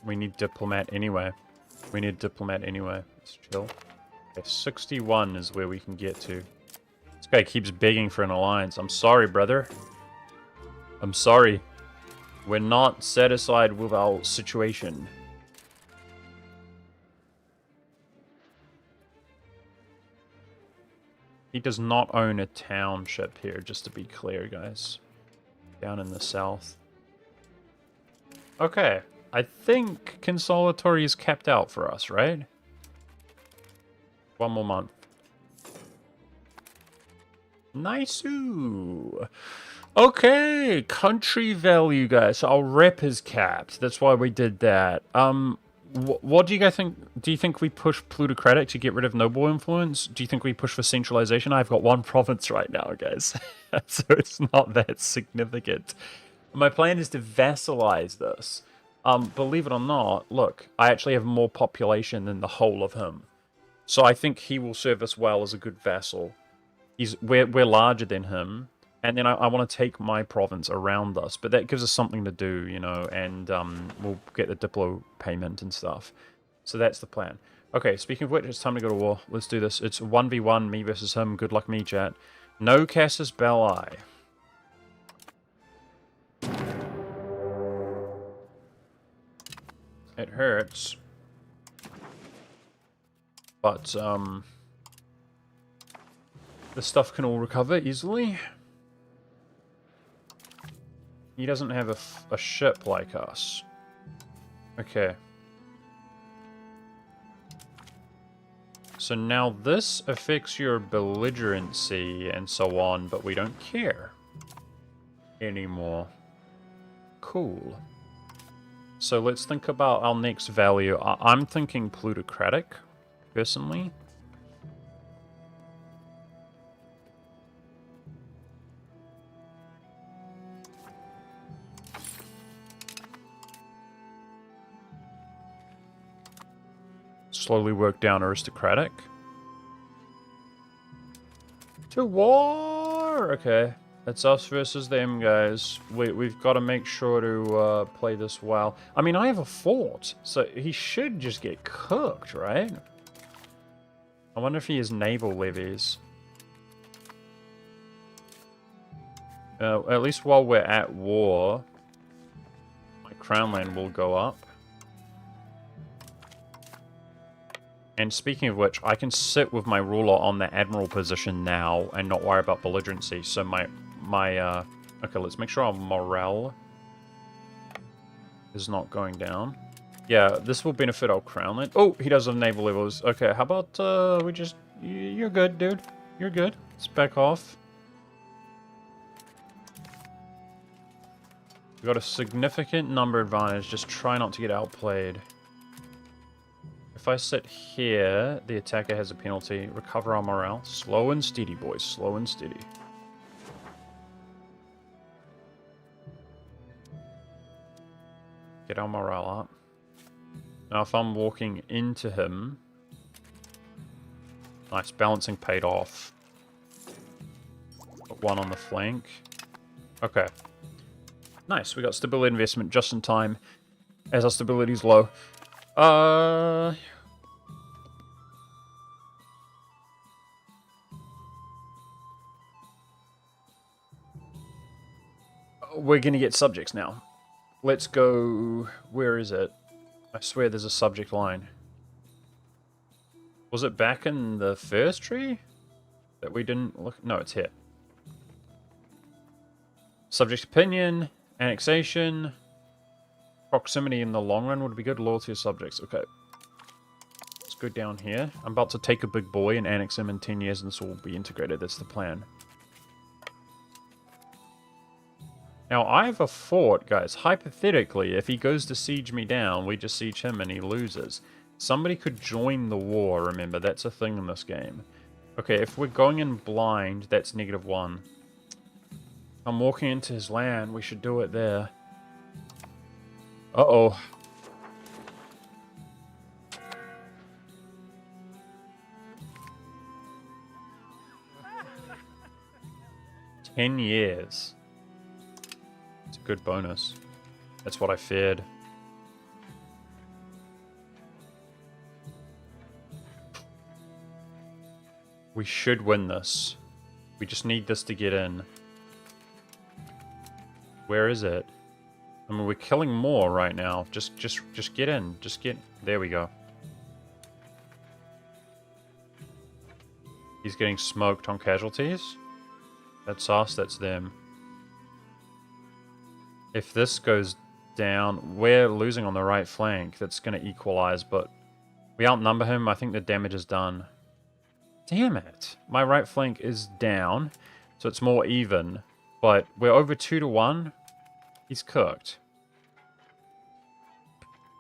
We need diplomat anyway. We need diplomat anyway. Let's chill. Okay, 61 is where we can get to. This guy keeps begging for an alliance. I'm sorry, brother. I'm sorry. We're not satisfied with our situation. He does not own a township here, just to be clear, guys. Down in the south. Okay. I think consolidatory is capped out for us, right? 1 more month. Nice-oo. Okay, country value, guys. So our rep is capped. That's why we did that. What do you guys think? Do you think we push plutocratic to get rid of noble influence? Do you think we push for centralization? I've got 1 province right now, guys. So it's not that significant. My plan is to vassalize this. Believe it or not, look, I actually have more population than the whole of him. So I think he will serve us well as a good vassal. We're larger than him, and then I want to take my province around us, but that gives us something to do, you know, and we'll get the Diplo payment and stuff. So that's the plan. Okay, speaking of which, it's time to go to war. Let's do this. It's 1v1, me versus him. Good luck, me, chat. No Casus Belli. It hurts. But, the stuff can all recover easily. He doesn't have a ship like us. Okay. So now this affects your belligerency and so on, but we don't care anymore. Cool. So let's think about our next value. I'm thinking plutocratic, personally. Slowly work down aristocratic. To war! Okay. It's us versus them, guys. We've got to make sure to play this well. I mean, I have a fort, so he should just get cooked, right? I wonder if he has naval levies. At least while we're at war, my crown land will go up. And speaking of which, I can sit with my ruler on the admiral position now and not worry about belligerency. So okay, let's make sure our morale is not going down. Yeah, this will benefit our crown land. Oh, he does have naval levels. Okay, how about we just... You're good, dude. You're good. Let's back off. We got a significant number advantage. Just try not to get outplayed. If I sit here, the attacker has a penalty. Recover our morale. Slow and steady, boys. Slow and steady. Get our morale up. Now, if I'm walking into him... Nice, balancing paid off. Put 1 on the flank. Okay. Nice, we got stability investment just in time. As our stability's low. We're gonna get subjects now. Let's go... Where is it? I swear there's a subject line. Was it back in the first tree? That we didn't look... No, it's here. Subject opinion, annexation, proximity in the long run would be good. Loyalty of subjects. Okay. Let's go down here. I'm about to take a big boy and annex him in 10 years and this will all be integrated. That's the plan. Now, I have a fort, guys. Hypothetically, if he goes to siege me down, we just siege him and he loses. Somebody could join the war, remember. That's a thing in this game. Okay, if we're going in blind, that's -1. I'm walking into his land. We should do it there. Uh-oh. "10 years. It's a good bonus. That's what I feared. We should win this. We just need this to get in. Where is it? I mean, we're killing more right now. Just get in. Just get... There we go. He's getting smoked on casualties. That's us, that's them. If this goes down, we're losing on the right flank. That's going to equalize, but we outnumber him. I think the damage is done. Damn it. My right flank is down, so it's more even. But we're over 2-1. He's cooked.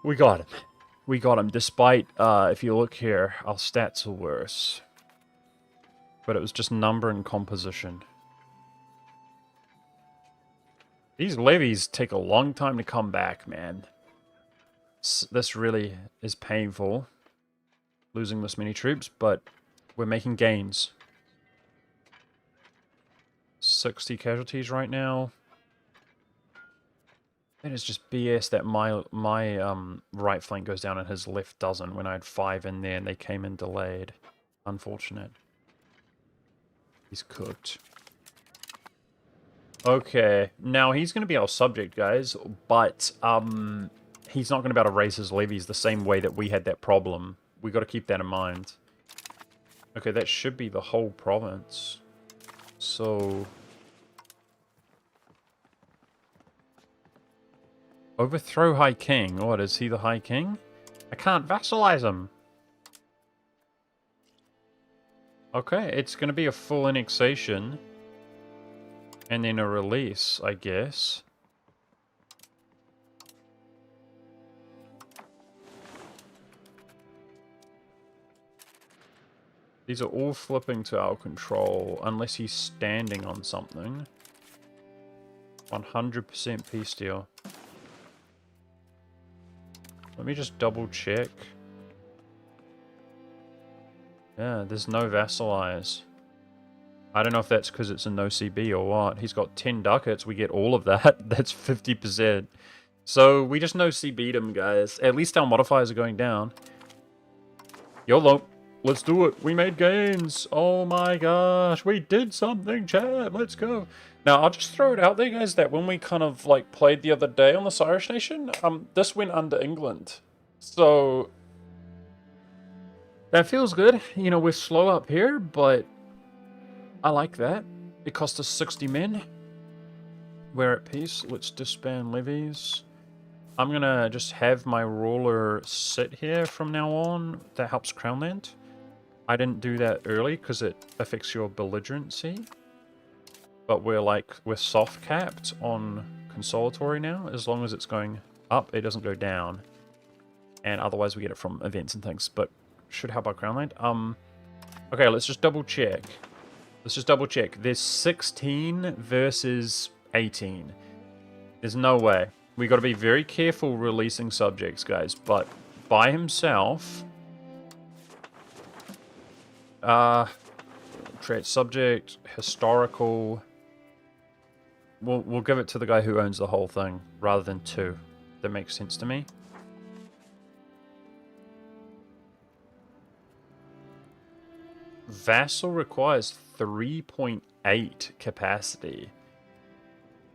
We got him. We got him, despite, if you look here, our stats are worse. But it was just number and composition. These levies take a long time to come back, man. This really is painful, losing this many troops, but we're making gains. 60 casualties right now. That is just BS that my right flank goes down and his left doesn't when I had 5 in there and they came in delayed. Unfortunate. He's cooked. Okay, now he's going to be our subject, guys, but he's not going to be able to raise his levies the same way that we had that problem. We got to keep that in mind. Okay, that should be the whole province. So... Overthrow High King. What, is he the High King? I can't vassalize him. Okay, it's going to be a full annexation. And then a release, I guess. These are all flipping to our control, unless he's standing on something. 100% peace deal. Let me just double check. Yeah, there's no vassalize. I don't know if that's because it's a no CB or what. He's got 10 ducats. We get all of that. That's 50%. So we just no CB'd him, guys. At least our modifiers are going down. YOLO. Let's do it. We made gains. Oh my gosh. We did something, chat. Let's go. Now, I'll just throw it out there, guys, that when we kind of like played the other day on this Irish nation, this went under England. So that feels good. You know, we're slow up here, but I like that. It cost us 60 men. We're at peace. Let's disband levies. I'm going to just have my ruler sit here from now on. That helps Crownland. I didn't do that early because it affects your belligerency. But we're soft capped on consolatory now. As long as it's going up, it doesn't go down. And otherwise we get it from events and things. But should help our Crownland. Okay, let's just double check. Let's just double check. There's 16 versus 18. There's no way. We got to be very careful releasing subjects, guys. But by himself, create subject, historical. We'll give it to the guy who owns the whole thing rather than 2. That makes sense to me. Vassal requires 3.8 capacity.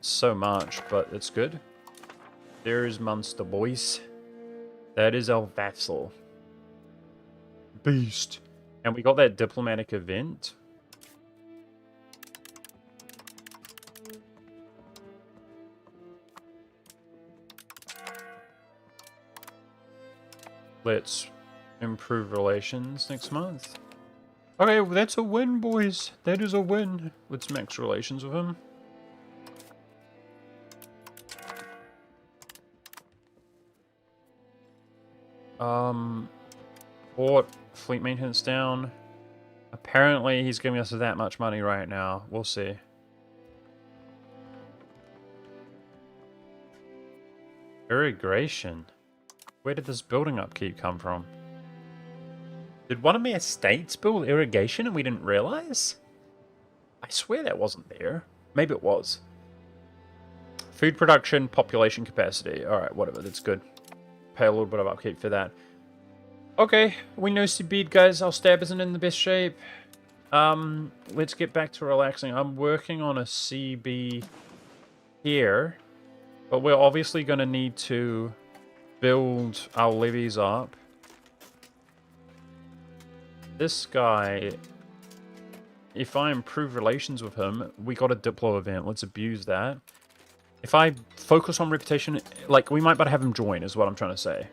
So much, but it's good. There's Munster, boys. That is our vassal. Beast. And we got that diplomatic event. Let's improve relations next month. Okay, well, that's a win, boys. That is a win. Let's max relations with him. Port, fleet maintenance down. Apparently, he's giving us that much money right now. We'll see. Irrigation. Where did this building upkeep come from? Did one of my estates build irrigation and we didn't realize? I swear that wasn't there. Maybe it was. Food production, population capacity. Alright, whatever, that's good. Pay a little bit of upkeep for that. Okay, we know Subid, guys. Our stab isn't in the best shape. Let's get back to relaxing. I'm working on a CB here. But we're obviously going to need to build our levies up. This guy, if I improve relations with him, we got a Diplo event. Let's abuse that. If I focus on reputation, like, we might better have him join, is what I'm trying to say.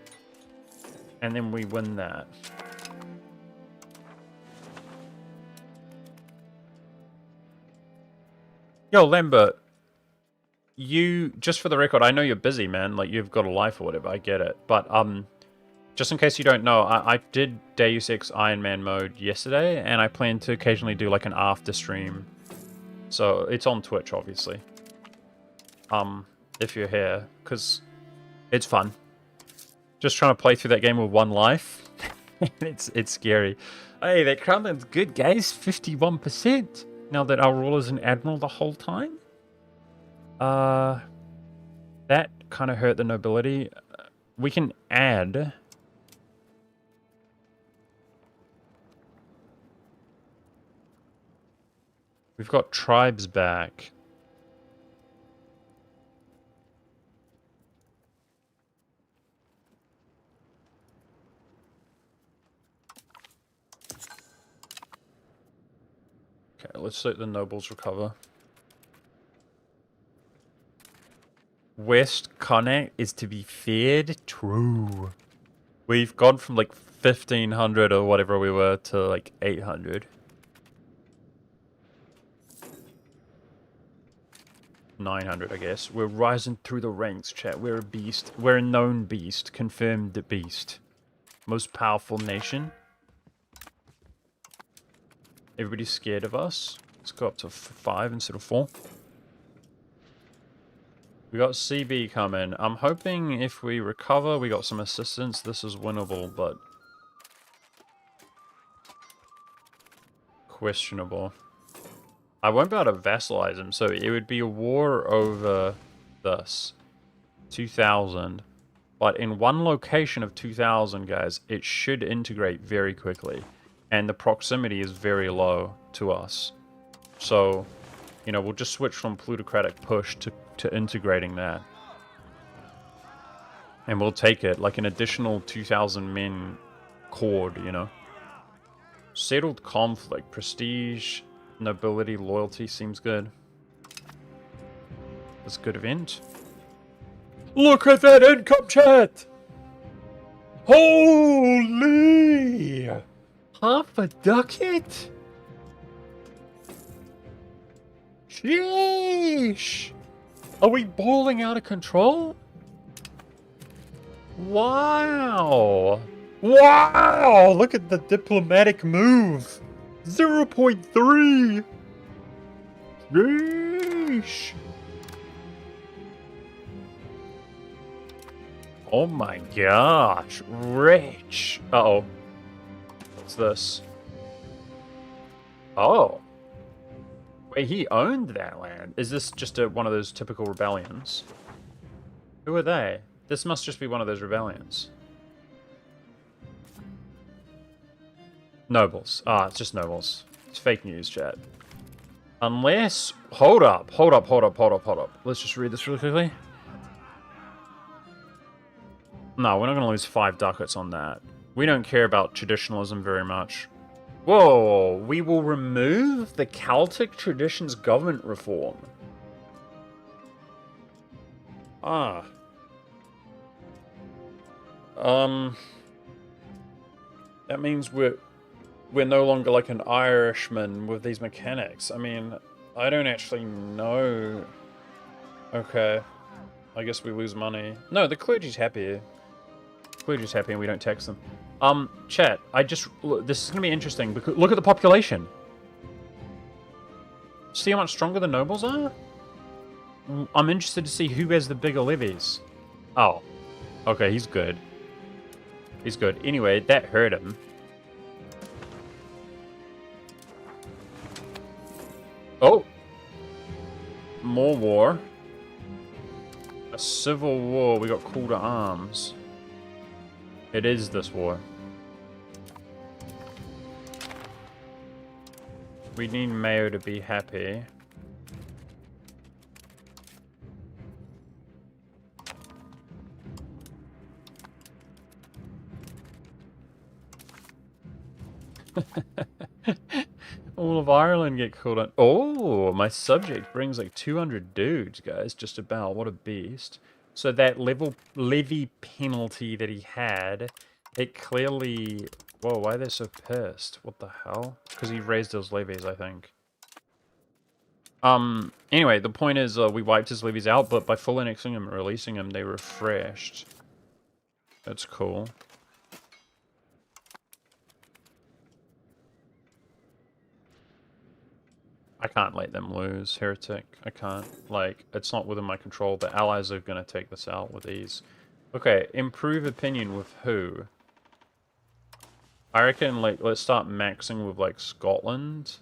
And then we win that. Yo, Lambert. You, just for the record, I know you're busy, man. Like, you've got a life or whatever. I get it. But, just in case you don't know, I did Deus Ex Iron Man mode yesterday, and I plan to occasionally do, like, an after stream. So, it's on Twitch, obviously. If you're here, because it's fun. Just trying to play through that game with one life. it's scary. Hey, that Crownland's good, guys. 51%. Now that our ruler's an admiral the whole time. That kind of hurt the nobility. We can add... We've got tribes back. Okay, let's let the nobles recover. West Connacht is to be feared? True. We've gone from like 1500 or whatever we were to like 800. 900, I guess. We're rising through the ranks, chat. We're a beast. We're a known beast. Confirmed beast. Most powerful nation. Everybody's scared of us. Let's go up to 5 instead of 4. We got CB coming. I'm hoping if we recover, we got some assistance. This is winnable, but questionable. I won't be able to vassalize him, so it would be a war over this. 2,000. But in one location of 2,000, guys, it should integrate very quickly. And the proximity is very low to us. So, you know, we'll just switch from plutocratic push to integrating that. And we'll take it, like an additional 2,000 men cord, you know. Settled conflict, prestige, nobility, loyalty seems good. That's a good event. Look at that income, chat! Holy! Half a ducat? Sheesh! Are we balling out of control? Wow! Wow! Look at the diplomatic move! 0.3! Sheesh! Oh my gosh! Rich! Uh-oh. What's this? Oh. Wait, he owned that land. Is this just one of those typical rebellions? Who are they? This must just be one of those rebellions. Nobles. Ah, it's just nobles. It's fake news, chat. Unless... Hold up. Let's just read this really quickly. No, we're not going to lose 5 ducats on that. We don't care about traditionalism very much. Whoa, we will remove the Celtic traditions government reform. Ah. That means we're no longer like an Irishman with these mechanics. I mean, I don't actually know. Okay. I guess we lose money. No, the clergy's happy. Clergy's happy and we don't tax them. Chat, this is gonna be interesting because look at the population. See how much stronger the nobles are? I'm interested to see who has the bigger levies. Oh. Okay, he's good. He's good. Anyway, that hurt him. Oh! More war. A civil war. We got call to arms. It is this war. We need Mayo to be happy. All of Ireland get called on. Oh, my subject brings like 200 dudes, guys. Just about. What a beast. So that levy penalty that he had, it clearly... Whoa, why are they so pissed? What the hell? Because he raised those levies, I think. Anyway, the point is we wiped his levies out, but by full annexing him and releasing him, they refreshed. That's cool. I can't let them lose, heretic. I can't. Like, it's not within my control. The allies are going to take this out with ease. Okay, improve opinion with who? I reckon, like, let's start maxing with, like, Scotland.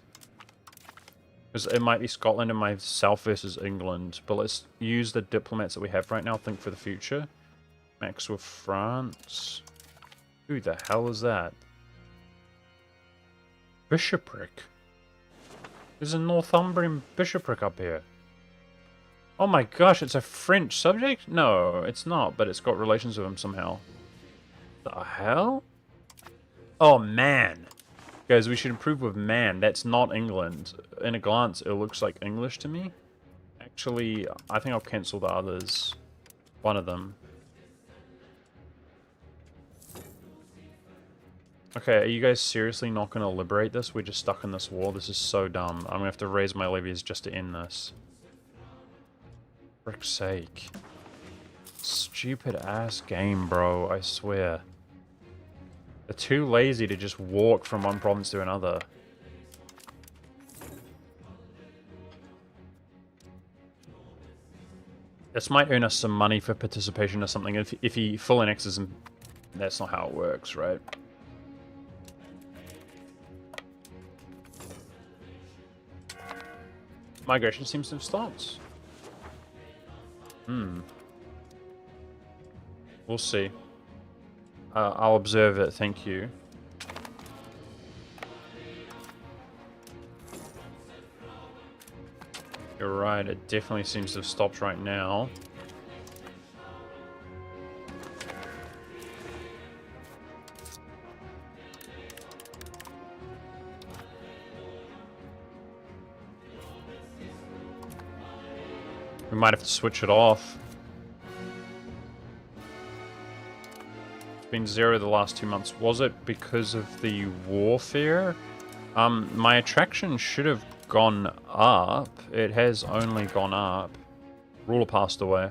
Because it might be Scotland and myself versus England. But let's use the diplomats that we have right now. Think for the future. Max with France. Who the hell is that? Bishopric. There's a Northumbrian bishopric up here. Oh my gosh, it's a French subject? No, it's not, but it's got relations with him somehow. The hell? Oh, man. Guys, we should improve with man. That's not England. In a glance, it looks like English to me. Actually, I think I'll cancel the others. One of them. Okay, are you guys seriously not going to liberate this? We're just stuck in this war. This is so dumb. I'm going to have to raise my levies just to end this. For frick's sake. Stupid ass game, bro. I swear. They're too lazy to just walk from one province to another. This might earn us some money for participation or something if he full annexes him. That's not how it works, right? Migration seems to have stopped. We'll see. I'll observe it, thank you. You're right, it definitely seems to have stopped right now. We might have to switch it off. It's been 0 the last 2 months. Was it because of the warfare? My attraction should have gone up. It has only gone up. Ruler passed away.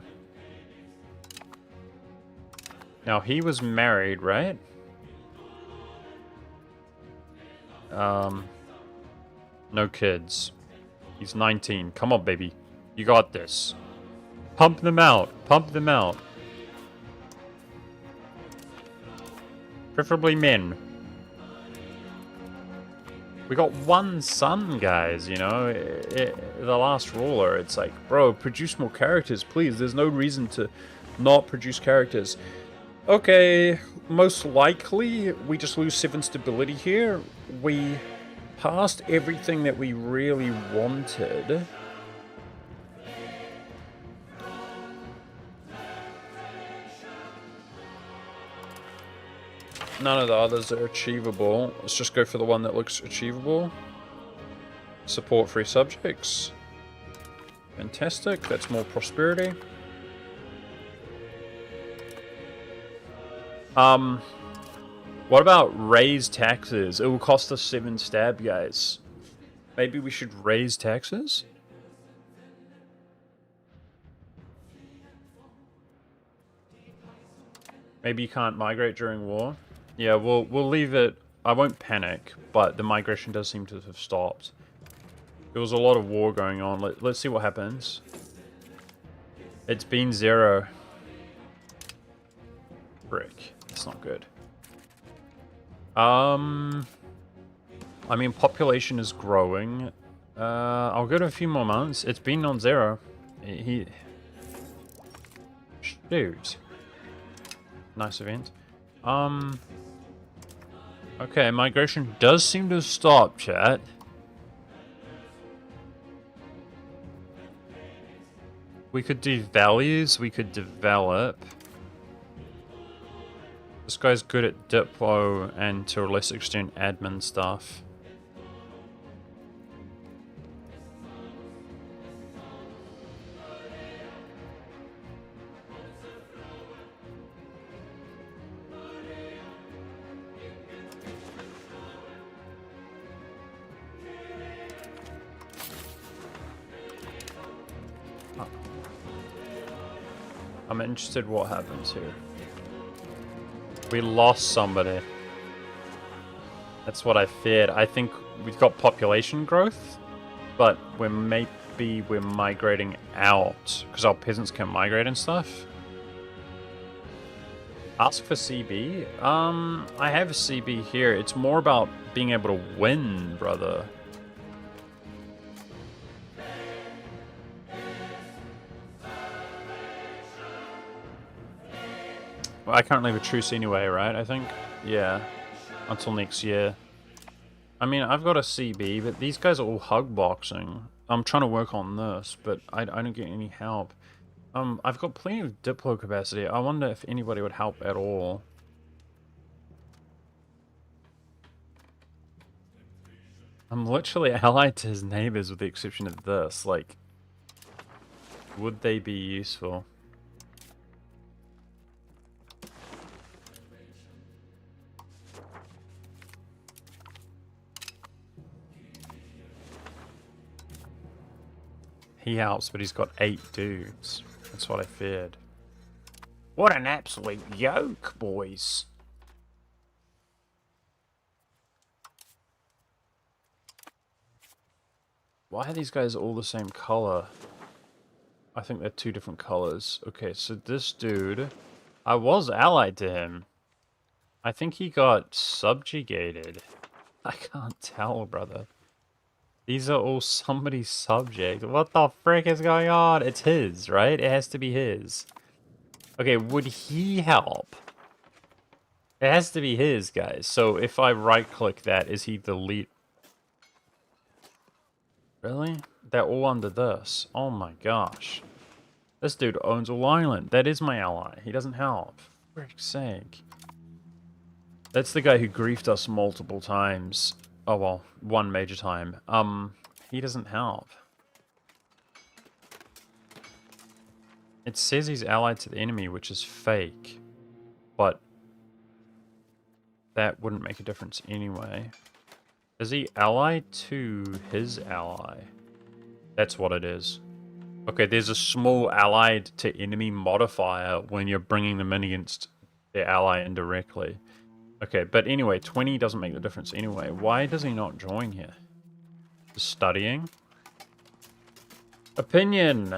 Now, he was married, right? No kids. He's 19. Come on, baby. You got this. Pump them out. Pump them out. Preferably men. We got one son, guys, you know? The last ruler, it's like, bro, produce more characters, please. There's no reason to not produce characters. Okay, most likely, we just lose 7 stability here. We passed everything that we really wanted. None of the others are achievable. Let's just go for the one that looks achievable. Support free subjects. Fantastic. That's more prosperity. What about raise taxes? It will cost us 7 stab, guys. Maybe we should raise taxes? Maybe you can't migrate during war? Yeah, we'll leave it. I won't panic, but the migration does seem to have stopped. There was a lot of war going on. Let's see what happens. It's been 0. Frick. That's not good. I mean, population is growing. I'll go to a few more months. It's been on 0. Shoot. Nice event. Okay, migration does seem to have stopped, chat. We could do values, we could develop. This guy's good at Diplo and to a lesser extent admin stuff. I'm interested what happens here. We lost somebody. That's what I feared. I think we've got population growth, but maybe we're migrating out because our peasants can migrate and stuff. Ask for CB. I have a CB here. It's more about being able to win, brother. Well, I can't leave a truce anyway, right? I think? Yeah. Until next year. I mean, I've got a CB, but these guys are all hug boxing. I'm trying to work on this, but I don't get any help. I've got plenty of Diplo capacity. I wonder if anybody would help at all. I'm literally allied to his neighbors with the exception of this. Like, would they be useful? He helps, but he's got 8 dudes. That's what I feared. What an absolute yoke, boys. Why are these guys all the same color? I think they're 2 different colors. Okay, so this dude, I was allied to him. I think he got subjugated. I can't tell, brother. These are all somebody's subject. What the frick is going on? It's his, right? It has to be his. Okay, would he help? It has to be his, guys. So if I right-click that, is he the lead? Really? They're all under this. Oh my gosh. This dude owns all island. That is my ally. He doesn't help. For frick's sake. That's the guy who griefed us multiple times. Oh well, 1 major time. He doesn't help. It says he's allied to the enemy, which is fake. But that wouldn't make a difference anyway. Is he allied to his ally? That's what it is. Okay, there's a small allied to enemy modifier when you're bringing them in against their ally indirectly. Okay, but anyway, 20 doesn't make the difference anyway. Why does he not join here? Studying? Opinion!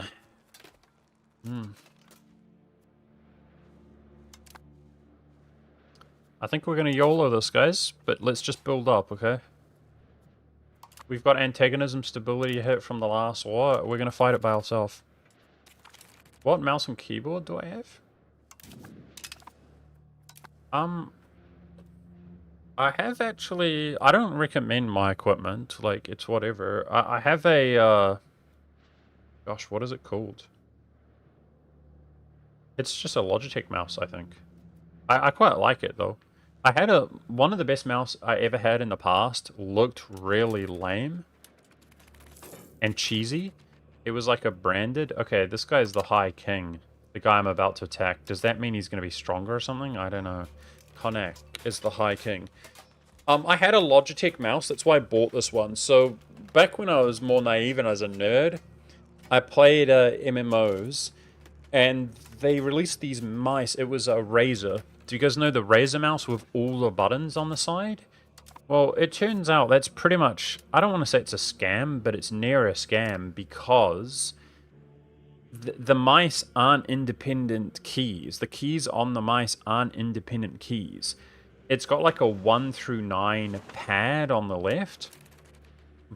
I think we're going to YOLO this, guys, but let's just build up, okay? We've got antagonism stability hit from the last war. We're going to fight it by ourselves. What mouse and keyboard do I have? I have actually... I don't recommend my equipment. Like, it's whatever. I have a... Gosh, what is it called? It's just a Logitech mouse, I think. I quite like it, though. I had one of the best mouse I ever had in the past. Looked really lame. And cheesy. It was like a branded... Okay, this guy is the High King. The guy I'm about to attack. Does that mean he's going to be stronger or something? I don't know. Connacht is the High King. I had a Logitech mouse, that's why I bought this one. So, back when I was more naive and as a nerd, I played MMOs, and they released these mice. It was a Razer. Do you guys know the Razer mouse with all the buttons on the side? Well, it turns out that's pretty much... I don't want to say it's a scam, but it's near a scam because the mice aren't independent keys. The keys on the mice aren't independent keys. It's got like a 1 through 9 pad on the left,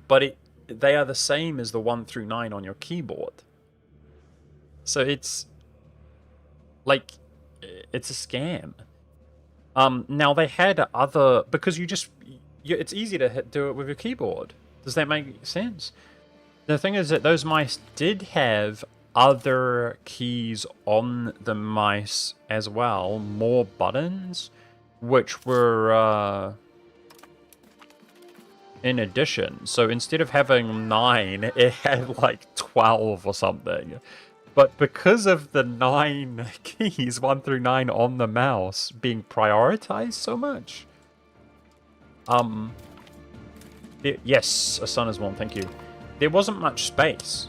but they are the same as the 1 through 9 on your keyboard. So it's like, it's a scam. Now they had other, because it's easy to do it with your keyboard. Does that make sense? The thing is that those mice did have other keys on the mice as well, more buttons, which were in addition. So instead of having 9, it had like 12 or something. But because of the 9 keys, 1 through 9 on the mouse being prioritized so much. Yes, a son is born, thank you. There wasn't much space.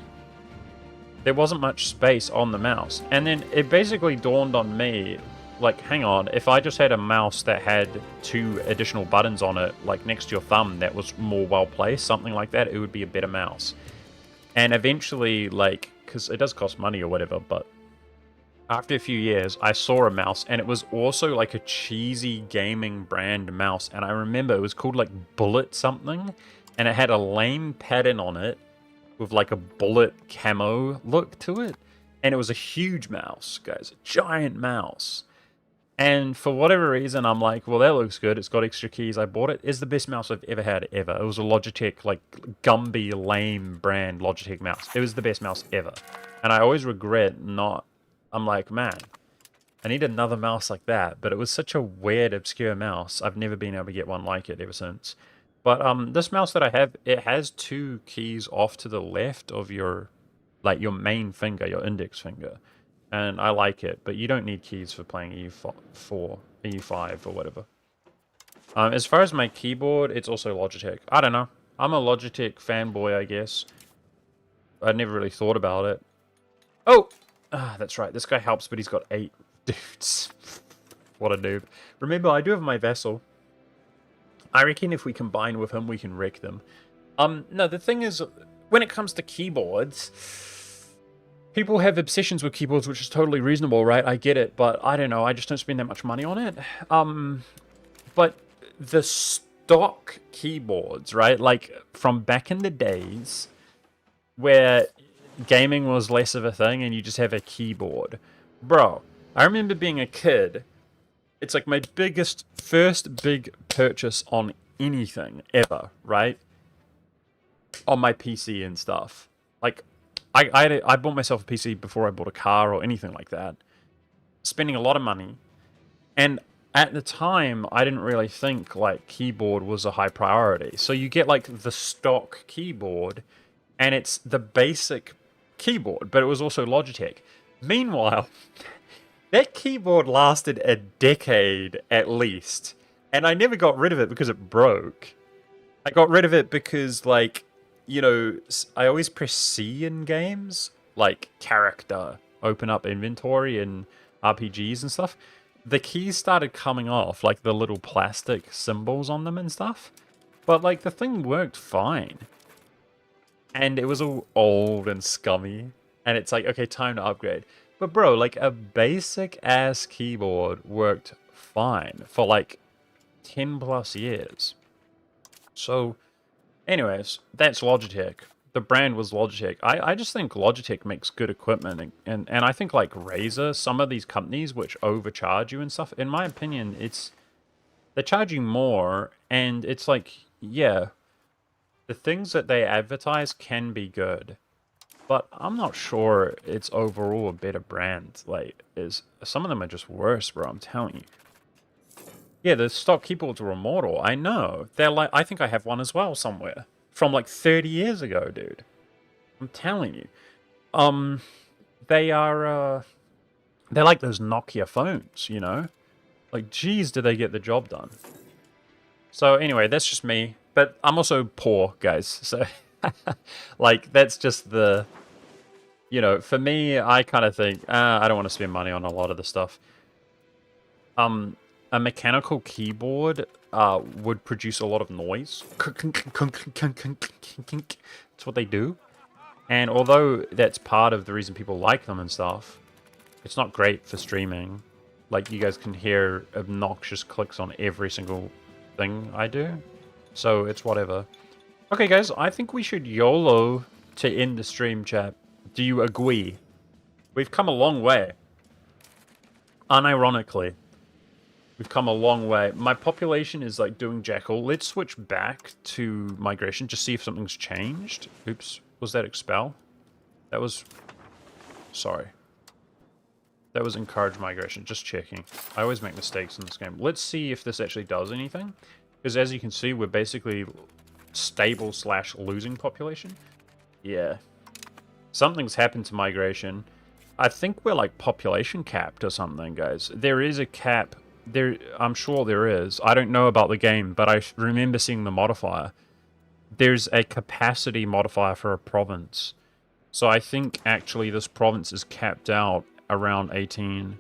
There wasn't much space on the mouse. And then it basically dawned on me, like, hang on, if I just had a mouse that had 2 additional buttons on it, like next to your thumb, that was more well placed, something like that, it would be a better mouse. And eventually, like, because it does cost money or whatever, but after a few years, I saw a mouse, and it was also like a cheesy gaming brand mouse, and I remember it was called like Bullet something, and it had a lame pattern on it with like a bullet camo look to it, and it was a huge mouse, guys, a giant mouse. And for whatever reason, I'm like, well, that looks good. It's got extra keys. I bought it. It's the best mouse I've ever had, ever. It was a Logitech, like, Gumby, lame brand Logitech mouse. It was the best mouse ever. And I always regret not... I'm like, man, I need another mouse like that. But it was such a weird, obscure mouse. I've never been able to get one like it ever since. But this mouse that I have, it has 2 keys off to the left of your, like, your main finger, your index finger. And I like it, but you don't need keys for playing EU4, EU5 or whatever. As far as my keyboard, it's also Logitech. I don't know. I'm a Logitech fanboy, I guess. I never really thought about it. Oh! Ah, that's right. This guy helps, but he's got 8 dudes. What a noob. Remember, I do have my Vassal. I reckon if we combine with him, we can wreck them. No, the thing is, when it comes to keyboards... People have obsessions with keyboards, which is totally reasonable, right? I get it, but I don't know. I just don't spend that much money on it. But the stock keyboards, right? Like, from back in the days where gaming was less of a thing and you just have a keyboard. Bro, I remember being a kid. It's like my first big purchase on anything ever, right? On my PC and stuff. Like... I bought myself a PC before I bought a car or anything like that. Spending a lot of money. And at the time, I didn't really think, like, keyboard was a high priority. So you get, like, the stock keyboard, and it's the basic keyboard, but it was also Logitech. Meanwhile, that keyboard lasted a decade at least. And I never got rid of it because it broke. I got rid of it because, like... You know, I always press C in games, like character, open up inventory and RPGs and stuff. The keys started coming off, like the little plastic symbols on them and stuff. But, like, the thing worked fine. And it was all old and scummy. And it's like, okay, time to upgrade. But, bro, like, a basic-ass keyboard worked fine for, like, 10 plus years. So... Anyways, that's Logitech. The brand was Logitech. I just think Logitech makes good equipment. And I think, like, Razer, some of these companies which overcharge you and stuff, in my opinion, they're charging more. And it's like, yeah, the things that they advertise can be good. But I'm not sure it's overall a better brand. Like, some of them are just worse, bro, I'm telling you. Yeah, the stock keyboards are immortal. I know. They're like, I think I have one as well somewhere. From like 30 years ago, dude. I'm telling you. They are, they're like those Nokia phones, you know? Like, geez, did they get the job done? So anyway, that's just me. But I'm also poor, guys. So, like, that's just the... You know, for me, I kind of think, I don't want to spend money on a lot of the stuff. A mechanical keyboard would produce a lot of noise. That's what they do. And although that's part of the reason people like them and stuff, it's not great for streaming. Like, you guys can hear obnoxious clicks on every single thing I do. So it's whatever. Okay, guys, I think we should YOLO to end the stream, chat. Do you agree? We've come a long way. Unironically. We've come a long way. My population is, like, doing jackal. Let's switch back to migration. Just see if something's changed. Oops. Was that expel? That was... Sorry. That was encourage migration. Just checking. I always make mistakes in this game. Let's see if this actually does anything. Because as you can see, we're basically stable / losing population. Yeah. Something's happened to migration. I think we're, like, population capped or something, guys. There is a cap... I'm sure there is. I don't know about the game, but I remember seeing the modifier. There's a capacity modifier for a province. So I think actually this province is capped out around 18.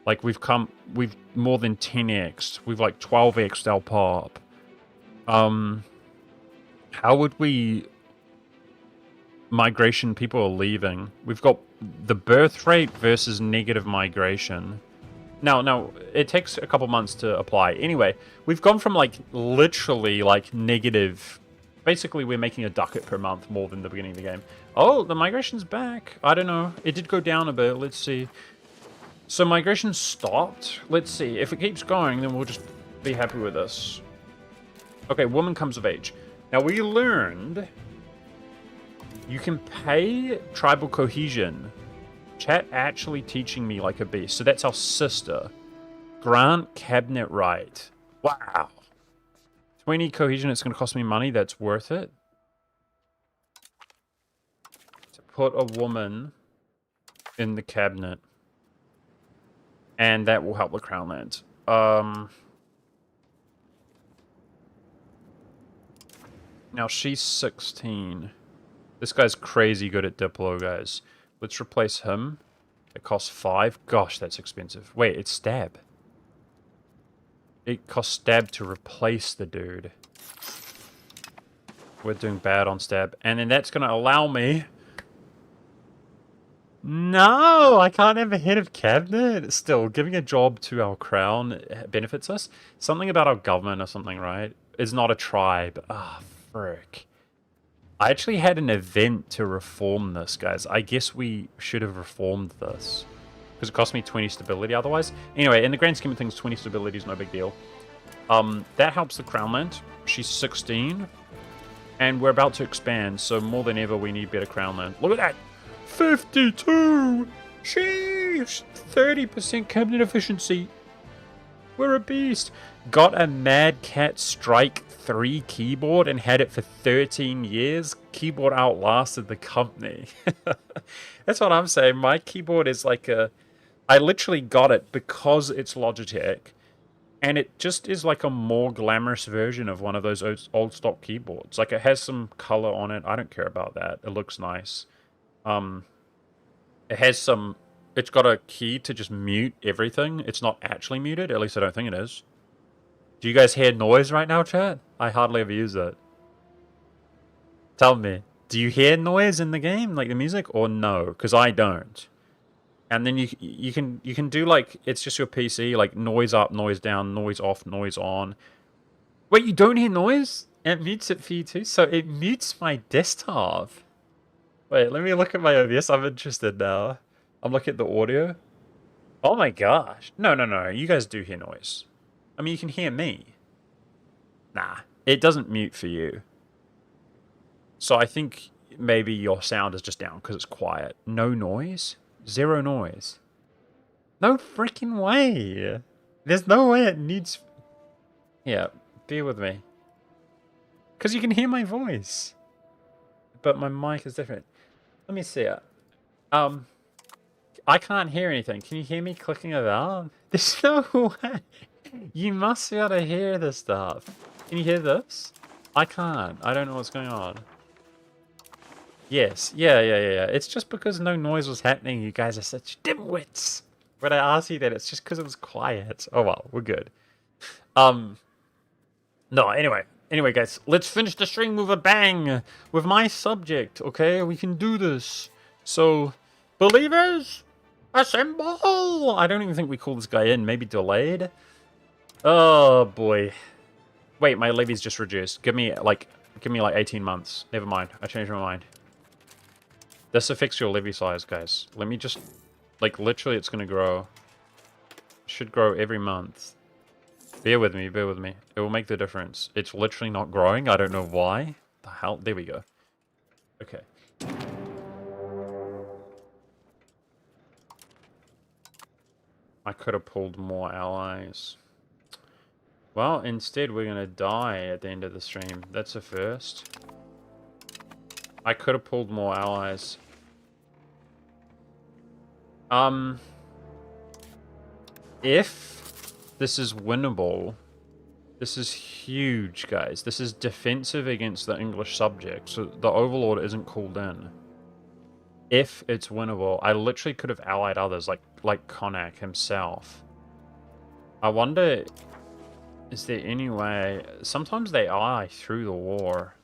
Like, we've more than 10x'd. We've, like, 12x'd our pop. How would we... Migration, people are leaving. We've got the birth rate versus negative migration. Now, it takes a couple months to apply. Anyway, we've gone from, like, literally, like, negative... Basically, we're making a ducat per month more than the beginning of the game. Oh, the migration's back. I don't know. It did go down a bit. Let's see. So migration stopped. Let's see. If it keeps going, then we'll just be happy with this. Okay, woman comes of age. Now, we learned you can pay tribal cohesion. Chat actually teaching me like a beast. So that's our sister. Grant cabinet right. Wow. 20 cohesion, it's going to cost me money. That's worth it. To put a woman in the cabinet. And that will help the crown land. Now she's 16. This guy's crazy good at Diplo, guys. Let's replace him. It costs 5. Gosh, that's expensive. Wait, it's stab. It costs stab to replace the dude. We're doing bad on stab. And then that's going to allow me... No, I can't have a head of cabinet. Still, giving a job to our crown benefits us. Something about our government or something, right? Is not a tribe. Ah, frick. I actually had an event to reform this, guys. I guess we should have reformed this. Because it cost me 20 stability otherwise. Anyway, in the grand scheme of things, 20 stability is no big deal. That helps the crown land. She's 16. And we're about to expand, so more than ever we need better crown land. Look at that! 52! Sheesh! 30% cabinet efficiency. We're a beast. Got a Mad Cat Strike 3 keyboard and had it for 13 years. Keyboard outlasted the company. That's what I'm saying. My keyboard is like a... I literally got it because it's Logitech. And it just is like a more glamorous version of one of those old stock keyboards. Like, it has some color on it. I don't care about that. It looks nice. It has some... It's got a key to just mute everything. It's not actually muted. At least I don't think it is. Do you guys hear noise right now, chat? I hardly ever use it. Tell me. Do you hear noise in the game? Like the music? Or no? Because I don't. And then you can do, like... It's just your PC. Like, noise up, noise down, noise off, noise on. Wait, you don't hear noise? It mutes it for you too? So it mutes my desktop. Wait, let me look at my OBS. I'm interested now. I'm looking at the audio. Oh my gosh. No. You guys do hear noise. I mean, you can hear me. Nah, it doesn't mute for you. So I think maybe your sound is just down because it's quiet. No noise? Zero noise. No freaking way. There's no way it needs... Yeah, bear with me. Because you can hear my voice. But my mic is different. Let me see it. I can't hear anything. Can you hear me clicking about? There's no way. You must be able to hear this stuff. Can you hear this? I can't. I don't know what's going on. Yes. Yeah. It's just because no noise was happening. You guys are such dimwits. When I asked you that, it's just because it was quiet. Oh well, we're good. No, anyway, guys, let's finish the stream with a bang with my subject, okay? We can do this. So, believers, assemble! I don't even think we call this guy in. Maybe delayed? Oh, boy. Wait, my levy's just reduced. Give me like 18 months. Never mind. I changed my mind. This affects your levy size, guys. Let me just... Like, literally, it's gonna grow. It should grow every month. Bear with me, bear with me. It will make the difference. It's literally not growing. I don't know why. The hell? There we go. Okay. I could have pulled more allies. Well, instead we're going to die at the end of the stream. That's a first. I could have pulled more allies. If this is winnable, this is huge, guys. This is defensive against the English subject, so the Overlord isn't called in. If it's winnable, I literally could have allied others, like Connacht himself. I wonder, is there any way... Sometimes they ally through the war.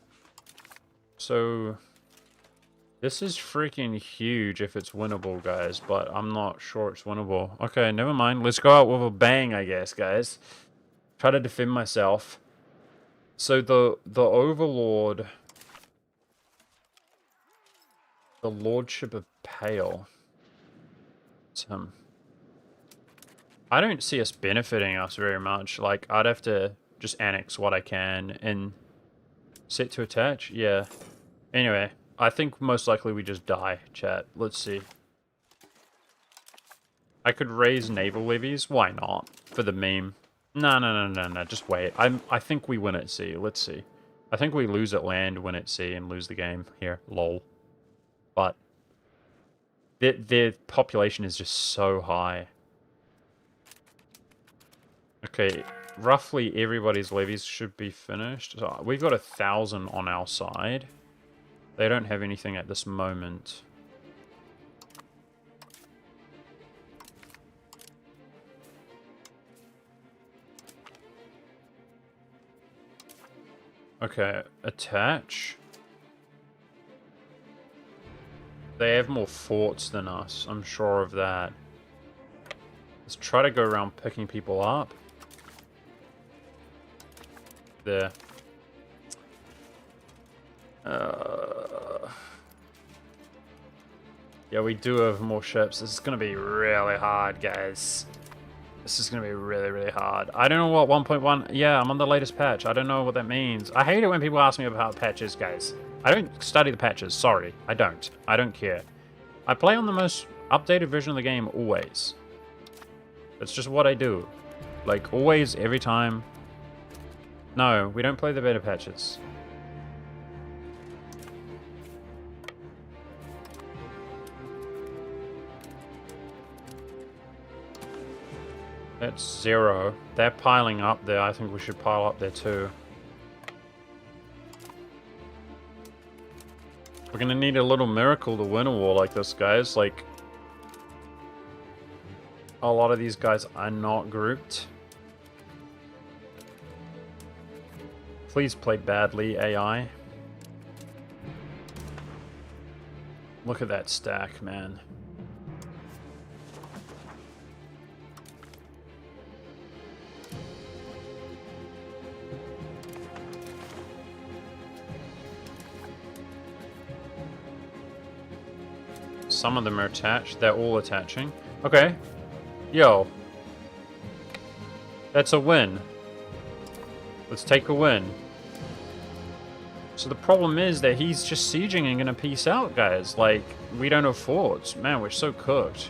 So... This is freaking huge if it's winnable, guys, but I'm not sure it's winnable. Okay, never mind. Let's go out with a bang, I guess, guys. Try to defend myself. So the Overlord... The Lordship of Pale. It's him. I don't see us benefiting us very much. Like, I'd have to just annex what I can and set to attach. Yeah. Anyway, I think most likely we just die, chat. Let's see. I could raise naval levies. Why not? For the meme. No. Just wait. I think we win at sea. Let's see. I think we lose at land, win at sea, and lose the game here. Lol. But their population is just so high. Okay, roughly everybody's levies should be finished. So we've got 1,000 on our side. They don't have anything at this moment. Okay, attach. They have more forts than us, I'm sure of that. Let's try to go around picking people up. There. Yeah, we do have more ships. This is going to be really hard, guys. This is going to be really hard. I don't know what 1.1... Yeah, I'm on the latest patch. I don't know what that means. I hate it when people ask me about patches, guys. I don't study the patches. Sorry. I don't. I don't care. I play on the most updated version of the game always. That's just what I do. Like, always, every time. No, we don't play the beta patches. That's 0. They're piling up there. I think we should pile up there too. We're gonna need a little miracle to win a war like this, guys. Like, a lot of these guys are not grouped. Please play badly, AI. Look at that stack, man. Some of them are attached. They're all attaching. Okay. Yo. That's a win. Let's take a win. So the problem is that he's just sieging and gonna peace out, guys. Like, we don't have forts. Man, we're so cooked.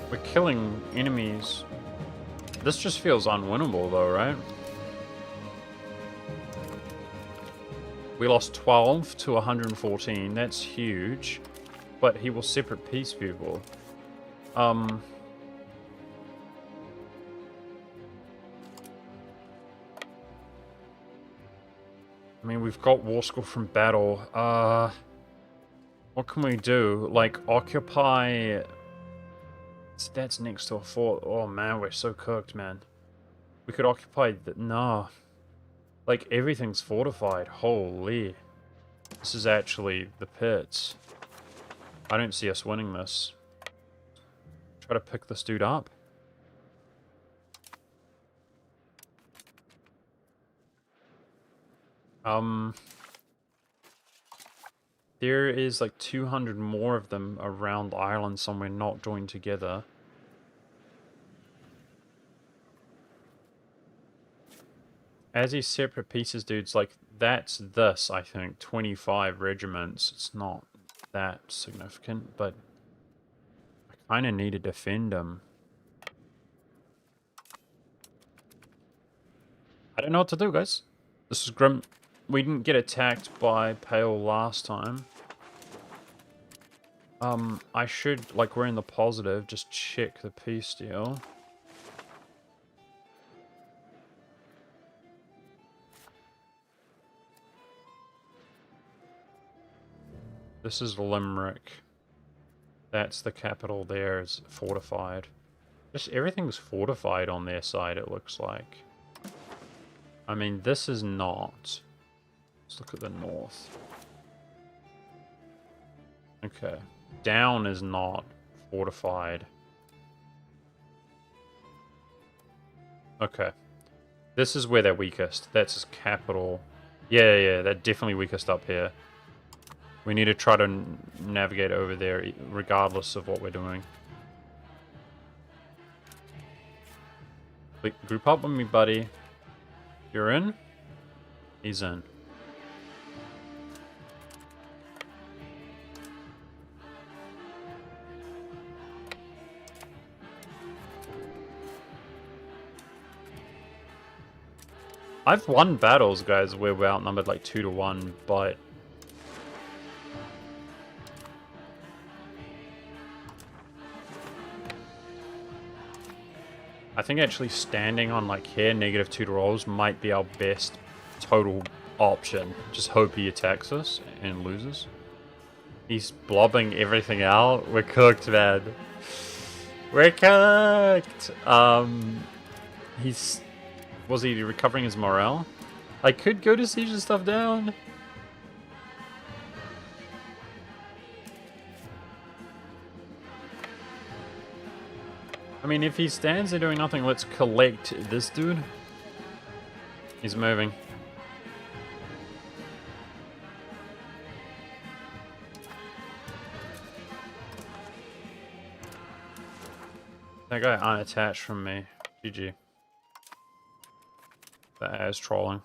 We're killing enemies. This just feels unwinnable though, right? We lost 12 to 114. That's huge. but he will separate peace people. I mean, we've got War School from Battle. What can we do? Like, occupy... That's next to a fort. Oh man, we're so cooked, man. We could occupy... Nah. Like, everything's fortified. Holy. This is actually the pits. I don't see us winning this. Try to pick this dude up. There is like 200 more of them around Ireland somewhere not joined together. As these separate pieces, dudes, like, that's this, I think. 25 regiments. It's not that significant, but I kind of need to defend them. I don't know what to do, guys. This is grim. We didn't get attacked by Pale last time. I should, like, we're in the positive, just check the peace deal. This is Limerick. That's the capital there, is fortified. Just everything's fortified on their side, it looks like. I mean, this is not. Let's look at the north. Okay. Down is not fortified. Okay. This is where they're weakest. That's his capital. Yeah, they're definitely weakest up here. We need to try to navigate over there regardless of what we're doing. Group up with me, buddy. You're in? He's in. I've won battles, guys, where we're outnumbered like 2-1, but... I think actually standing on like here, -2 rolls, might be our best total option. Just hope he attacks us and loses. He's blobbing everything out. We're cooked, man. We're cooked! Was he recovering his morale? I could go to siege and stuff down. I mean, if he stands there doing nothing, let's collect this dude. He's moving. That guy unattached from me. GG. That is trolling.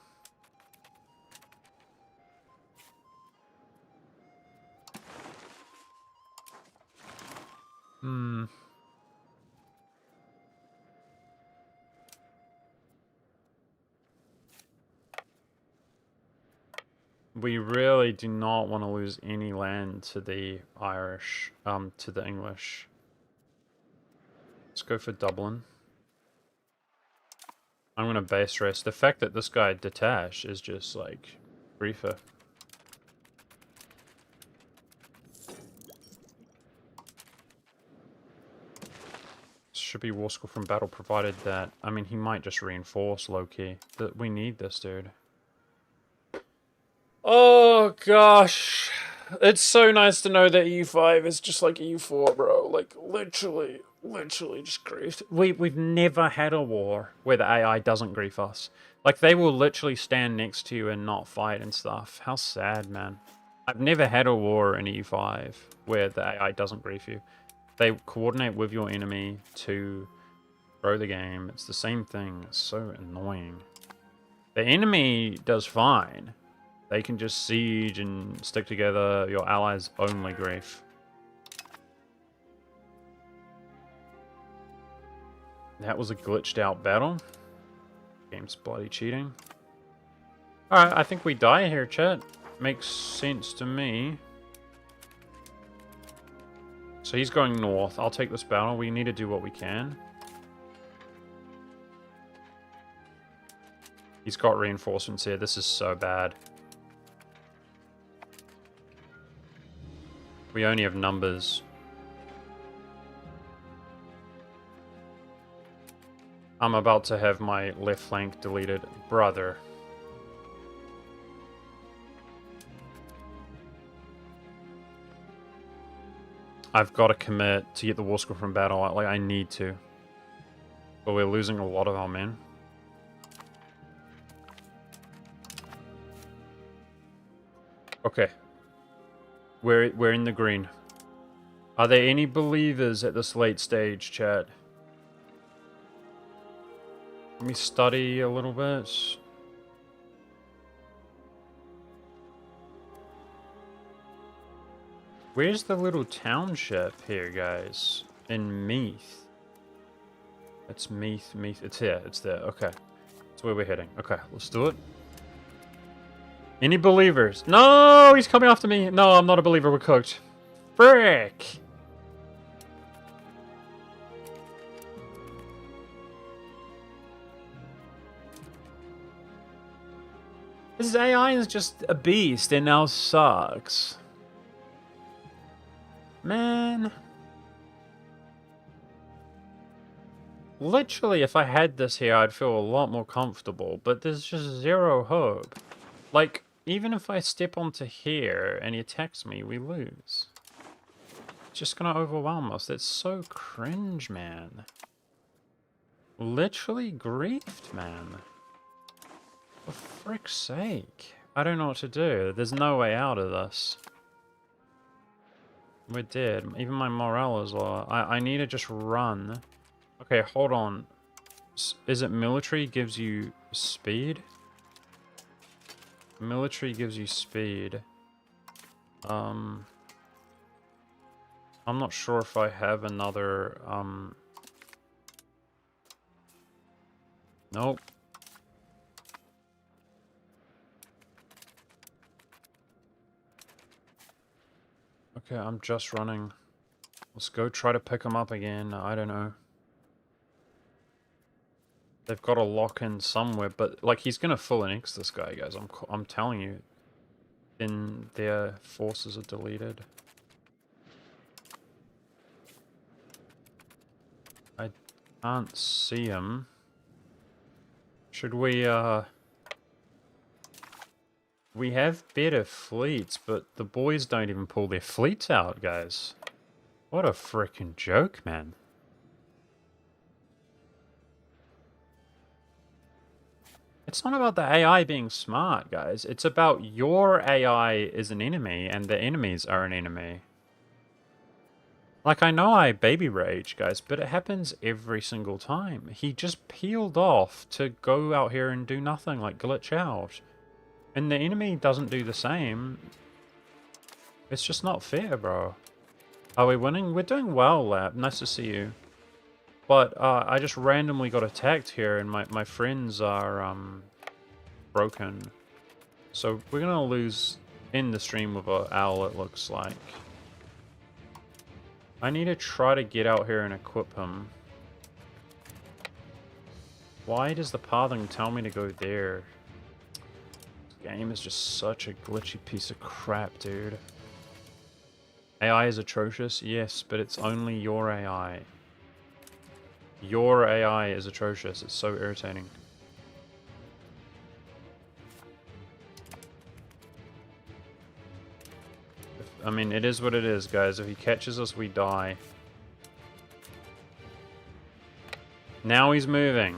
We really do not want to lose any land to the Irish, to the English. Let's go for Dublin. I'm going to base rest. The fact that this guy detached is just, like, briefer. Should be War School from Battle, provided that... I mean, he might just reinforce low-key. That we need this, dude. Oh, gosh. It's so nice to know that EU5 is just like EU4, bro. Like, literally just griefed. We've never had a war where the AI doesn't grief us. Like, they will literally stand next to you and not fight and stuff. How sad, man. I've never had a war in EU5 where the AI doesn't grief you. They coordinate with your enemy to throw the game. It's the same thing. It's so annoying. The enemy does fine. They can just siege and stick together. Your allies only grief. That was a glitched out battle. Game's bloody cheating. Alright, I think we die here, chat. Makes sense to me. So he's going north. I'll take this battle. We need to do what we can. He's got reinforcements here. This is so bad. We only have numbers. I'm about to have my left flank deleted. Brother. I've got to commit to get the war score from battle. Like, I need to. But we're losing a lot of our men. Okay. We're in the green. Are there any believers at this late stage, chat? Let me study a little bit. Where's the little township here, guys? In Meath. It's Meath. It's here. It's there. Okay. That's where we're heading. Okay, let's do it. Any believers? No, he's coming after me. No, I'm not a believer. We're cooked. Frick. His AI is just a beast and now sucks. Man. Literally, if I had this here, I'd feel a lot more comfortable, but there's just zero hope. Like, even if I step onto here and he attacks me, we lose. It's just gonna overwhelm us. That's so cringe, man. Literally griefed, man. For frick's sake. I don't know what to do. There's no way out of this. We're dead. Even my morale is low. I need to just run. Okay, hold on. Is it military gives you speed? Military gives you speed. I'm not sure if I have another, Nope. Okay, I'm just running. Let's go try to pick him up again. I don't know. They've got to lock in somewhere, but like he's gonna full annex this guy, guys. I'm telling you. Then their forces are deleted. I can't see him. Should we we have better fleets, but the boys don't even pull their fleets out, guys. What a freaking joke, man. It's not about the AI being smart, guys. It's about your AI is an enemy and the enemies are an enemy. Like, I know I baby rage, guys, but it happens every single time. He just peeled off to go out here and do nothing, like glitch out. And the enemy doesn't do the same. It's just not fair, bro. Are we winning? We're doing well, Lab. Nice to see you. But I just randomly got attacked here, and my friends are broken. So we're gonna lose in the stream of an owl, it looks like. I need to try to get out here and equip him. Why does the pathing tell me to go there? This game is just such a glitchy piece of crap, dude. AI is atrocious, yes, but it's only your AI. Your AI is atrocious. It's so irritating. I mean, it is what it is, guys. If he catches us, we die. Now he's moving.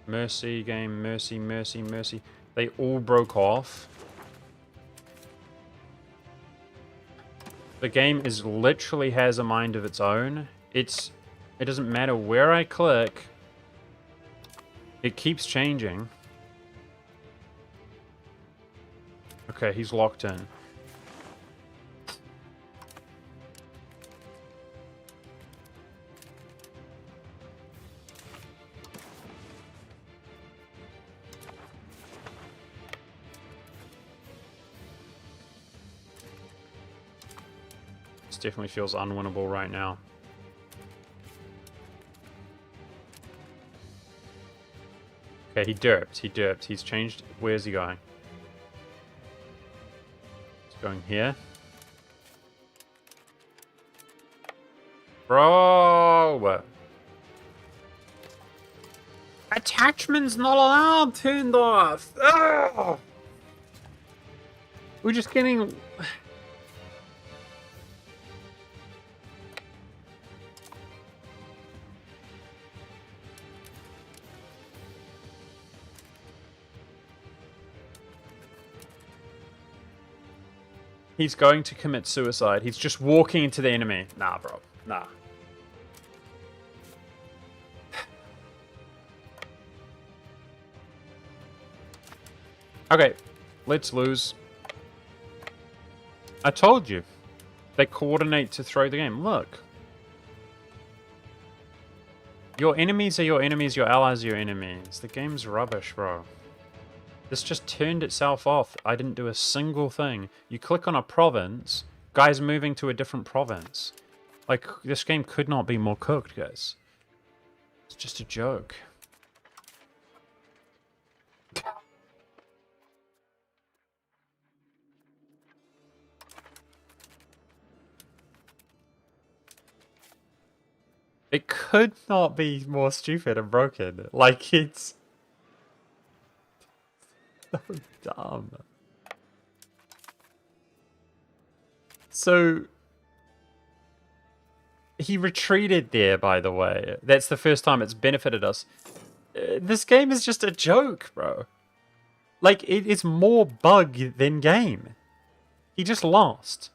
Mercy game, mercy, mercy, mercy. They all broke off. The game is literally has a mind of its own. It doesn't matter where I click. It keeps changing. Okay, he's locked in. definitely feels unwinnable right now. Okay, he derped. He derped. He's changed. Where's he going? He's going here. Bro! Attachment's not allowed! Turned off! Ugh! We're just getting... He's going to commit suicide. He's just walking into the enemy. Nah, bro. Nah. Okay, let's lose. I told you. They coordinate to throw the game. Look. Your enemies are your enemies, your allies are your enemies. The game's rubbish, bro. This just turned itself off. I didn't do a single thing. You click on a province, guys moving to a different province. Like, this game could not be more cooked, guys. It's just a joke. It could not be more stupid and broken. Like, it's so dumb. So, he retreated there, by the way. That's the first time it's benefited us. This game is just a joke, bro. Like, it is more bug than game. He just lost.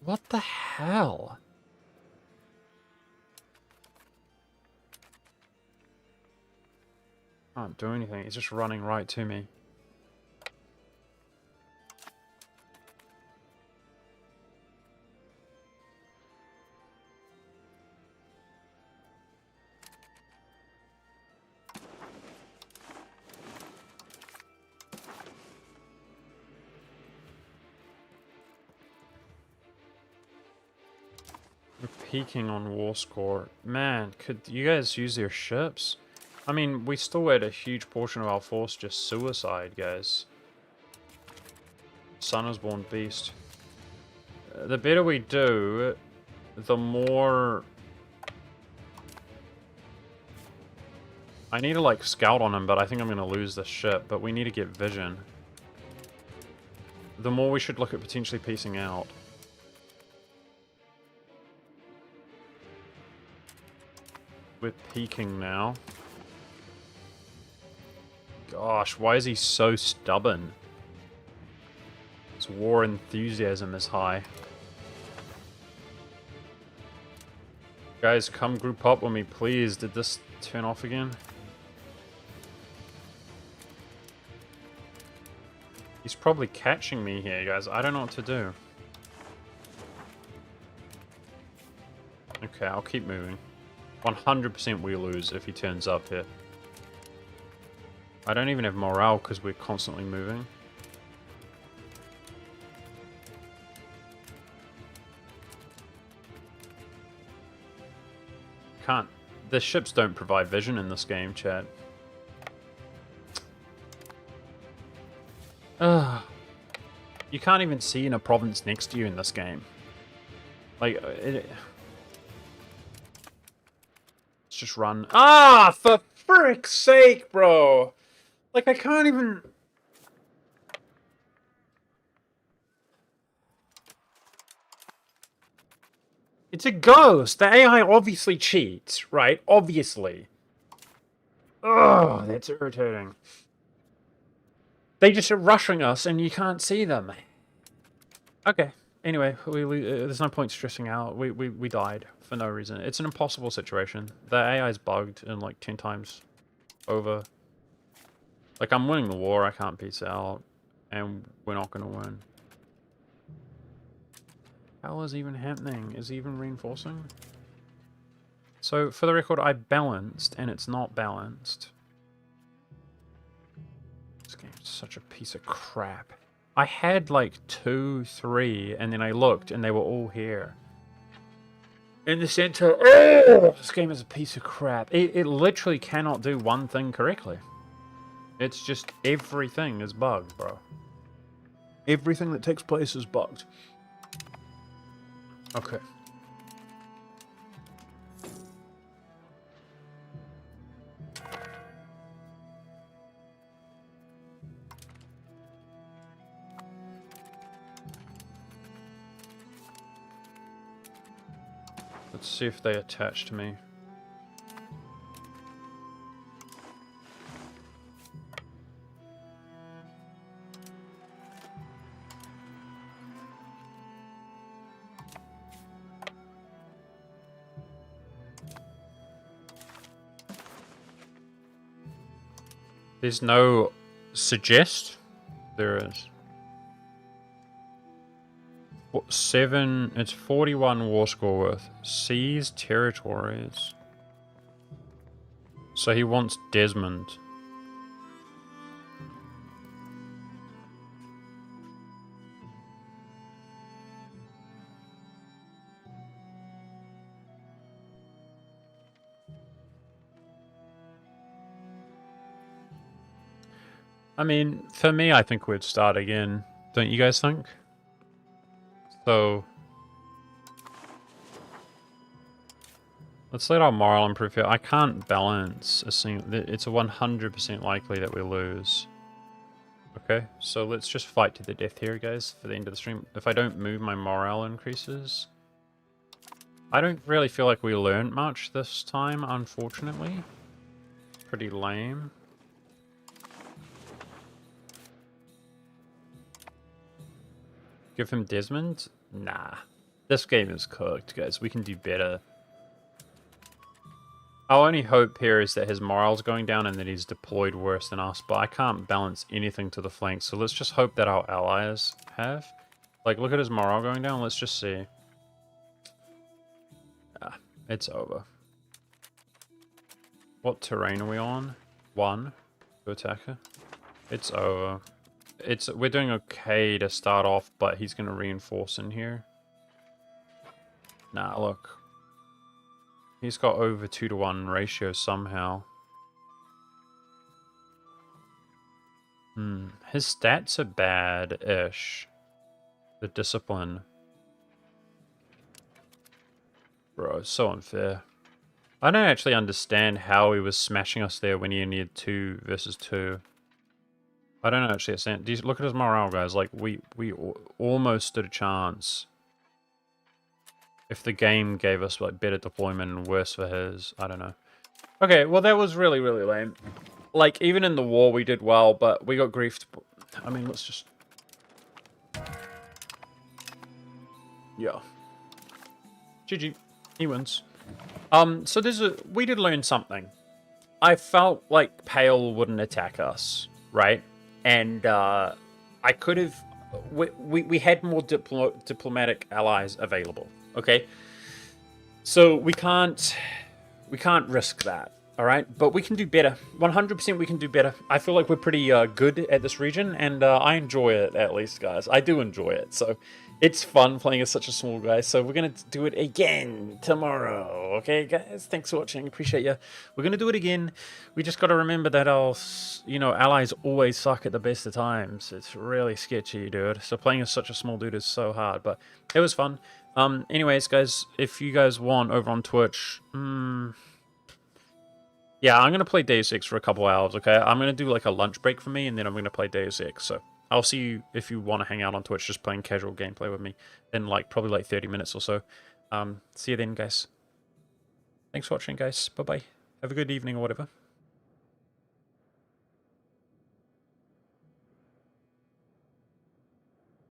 What the hell? Can't do anything. He's just running right to me. We're peaking on war score. Man, could you guys use your ships? I mean, we still had a huge portion of our force just suicide, guys. Sun is born beast. The better we do, the more... I need to, like, scout on him, but I think I'm going to lose this ship. But we need to get vision. The more we should look at potentially piecing out. We're peaking now. Gosh, why is he so stubborn? His war enthusiasm is high. Guys, come group up with me, please. Did this turn off again? He's probably catching me here, guys. I don't know what to do. Okay, I'll keep moving. 100% we lose if he turns up here. I don't even have morale because we're constantly moving. Can't. The ships don't provide vision in this game, chat. Ugh. You can't even see in a province next to you in this game. Like, let's just run. Ah, for frick's sake, bro! Like, I can't even... It's a ghost! The AI obviously cheats, right? Obviously. Ugh, that's irritating. They just are rushing us and you can't see them. Okay. Anyway, there's no point stressing out. We died for no reason. It's an impossible situation. The AI is bugged in like 10 times over. Like, I'm winning the war, I can't peace out, and we're not going to win. Hell is even happening? Is he even reinforcing? So, for the record, I balanced, and it's not balanced. This game Such a piece of crap. I had like 2, 3, and then I looked and they were all here. In the center. Oh, this game is a piece of crap. It literally cannot do one thing correctly. It's just everything is bugged, bro. Everything that takes place is bugged. Okay. Let's see if they attach to me. There's no suggest? There is. 7, it's 41 war score worth. Seize territories. So he wants Desmond. I mean, for me, I think we'd start again. Don't you guys think? So let's let our morale improve here. I can't balance a single... It's a 100% likely that we lose. Okay, so let's just fight to the death here, guys, for the end of the stream. If I don't move, my morale increases. I don't really feel like we learned much this time, unfortunately. Pretty lame. Give him Desmond? Nah. This game is cooked, guys. We can do better. Our only hope here is that his morale's going down and that he's deployed worse than us, but I can't balance anything to the flank, so let's just hope that our allies have. Like, look at his morale going down. Let's just see. Ah, it's over. What terrain are we on? 1 to attacker. It's over. We're doing okay to start off, but he's going to reinforce in here. Nah, look. He's got over 2-to-1 ratio somehow. His stats are bad-ish. The discipline. Bro, it's so unfair. I don't actually understand how he was smashing us there when he needed 2 versus 2. I don't actually understand. Look at his morale, guys. Like, we almost stood a chance. If the game gave us, like, better deployment and worse for his. I don't know. Okay, well, that was really, really lame. Like, even in the war, we did well, but we got griefed. I mean, let's just... Yeah. GG. He wins. So we did learn something. I felt like Pale wouldn't attack us, right? And I could have... We had more diplomatic allies available, okay? So we can't risk that, all right? But we can do better. 100% we can do better. I feel like we're pretty good at this region, and I enjoy it, at least, guys. I do enjoy it, so... It's fun playing as such a small guy, so we're going to do it again tomorrow, okay, guys? Thanks for watching, appreciate you. We're going to do it again. We just got to remember that our, allies always suck at the best of times. It's really sketchy, dude. So playing as such a small dude is so hard, but it was fun. Anyways, guys, if you guys want over on Twitch, yeah, I'm going to play Deus Ex for a couple hours, okay? I'm going to do like a lunch break for me, and then I'm going to play Deus Ex, so... I'll see you if you want to hang out on Twitch, just playing casual gameplay with me in probably like 30 minutes or so. See you then, guys. Thanks for watching, guys. Bye-bye. Have a good evening or whatever.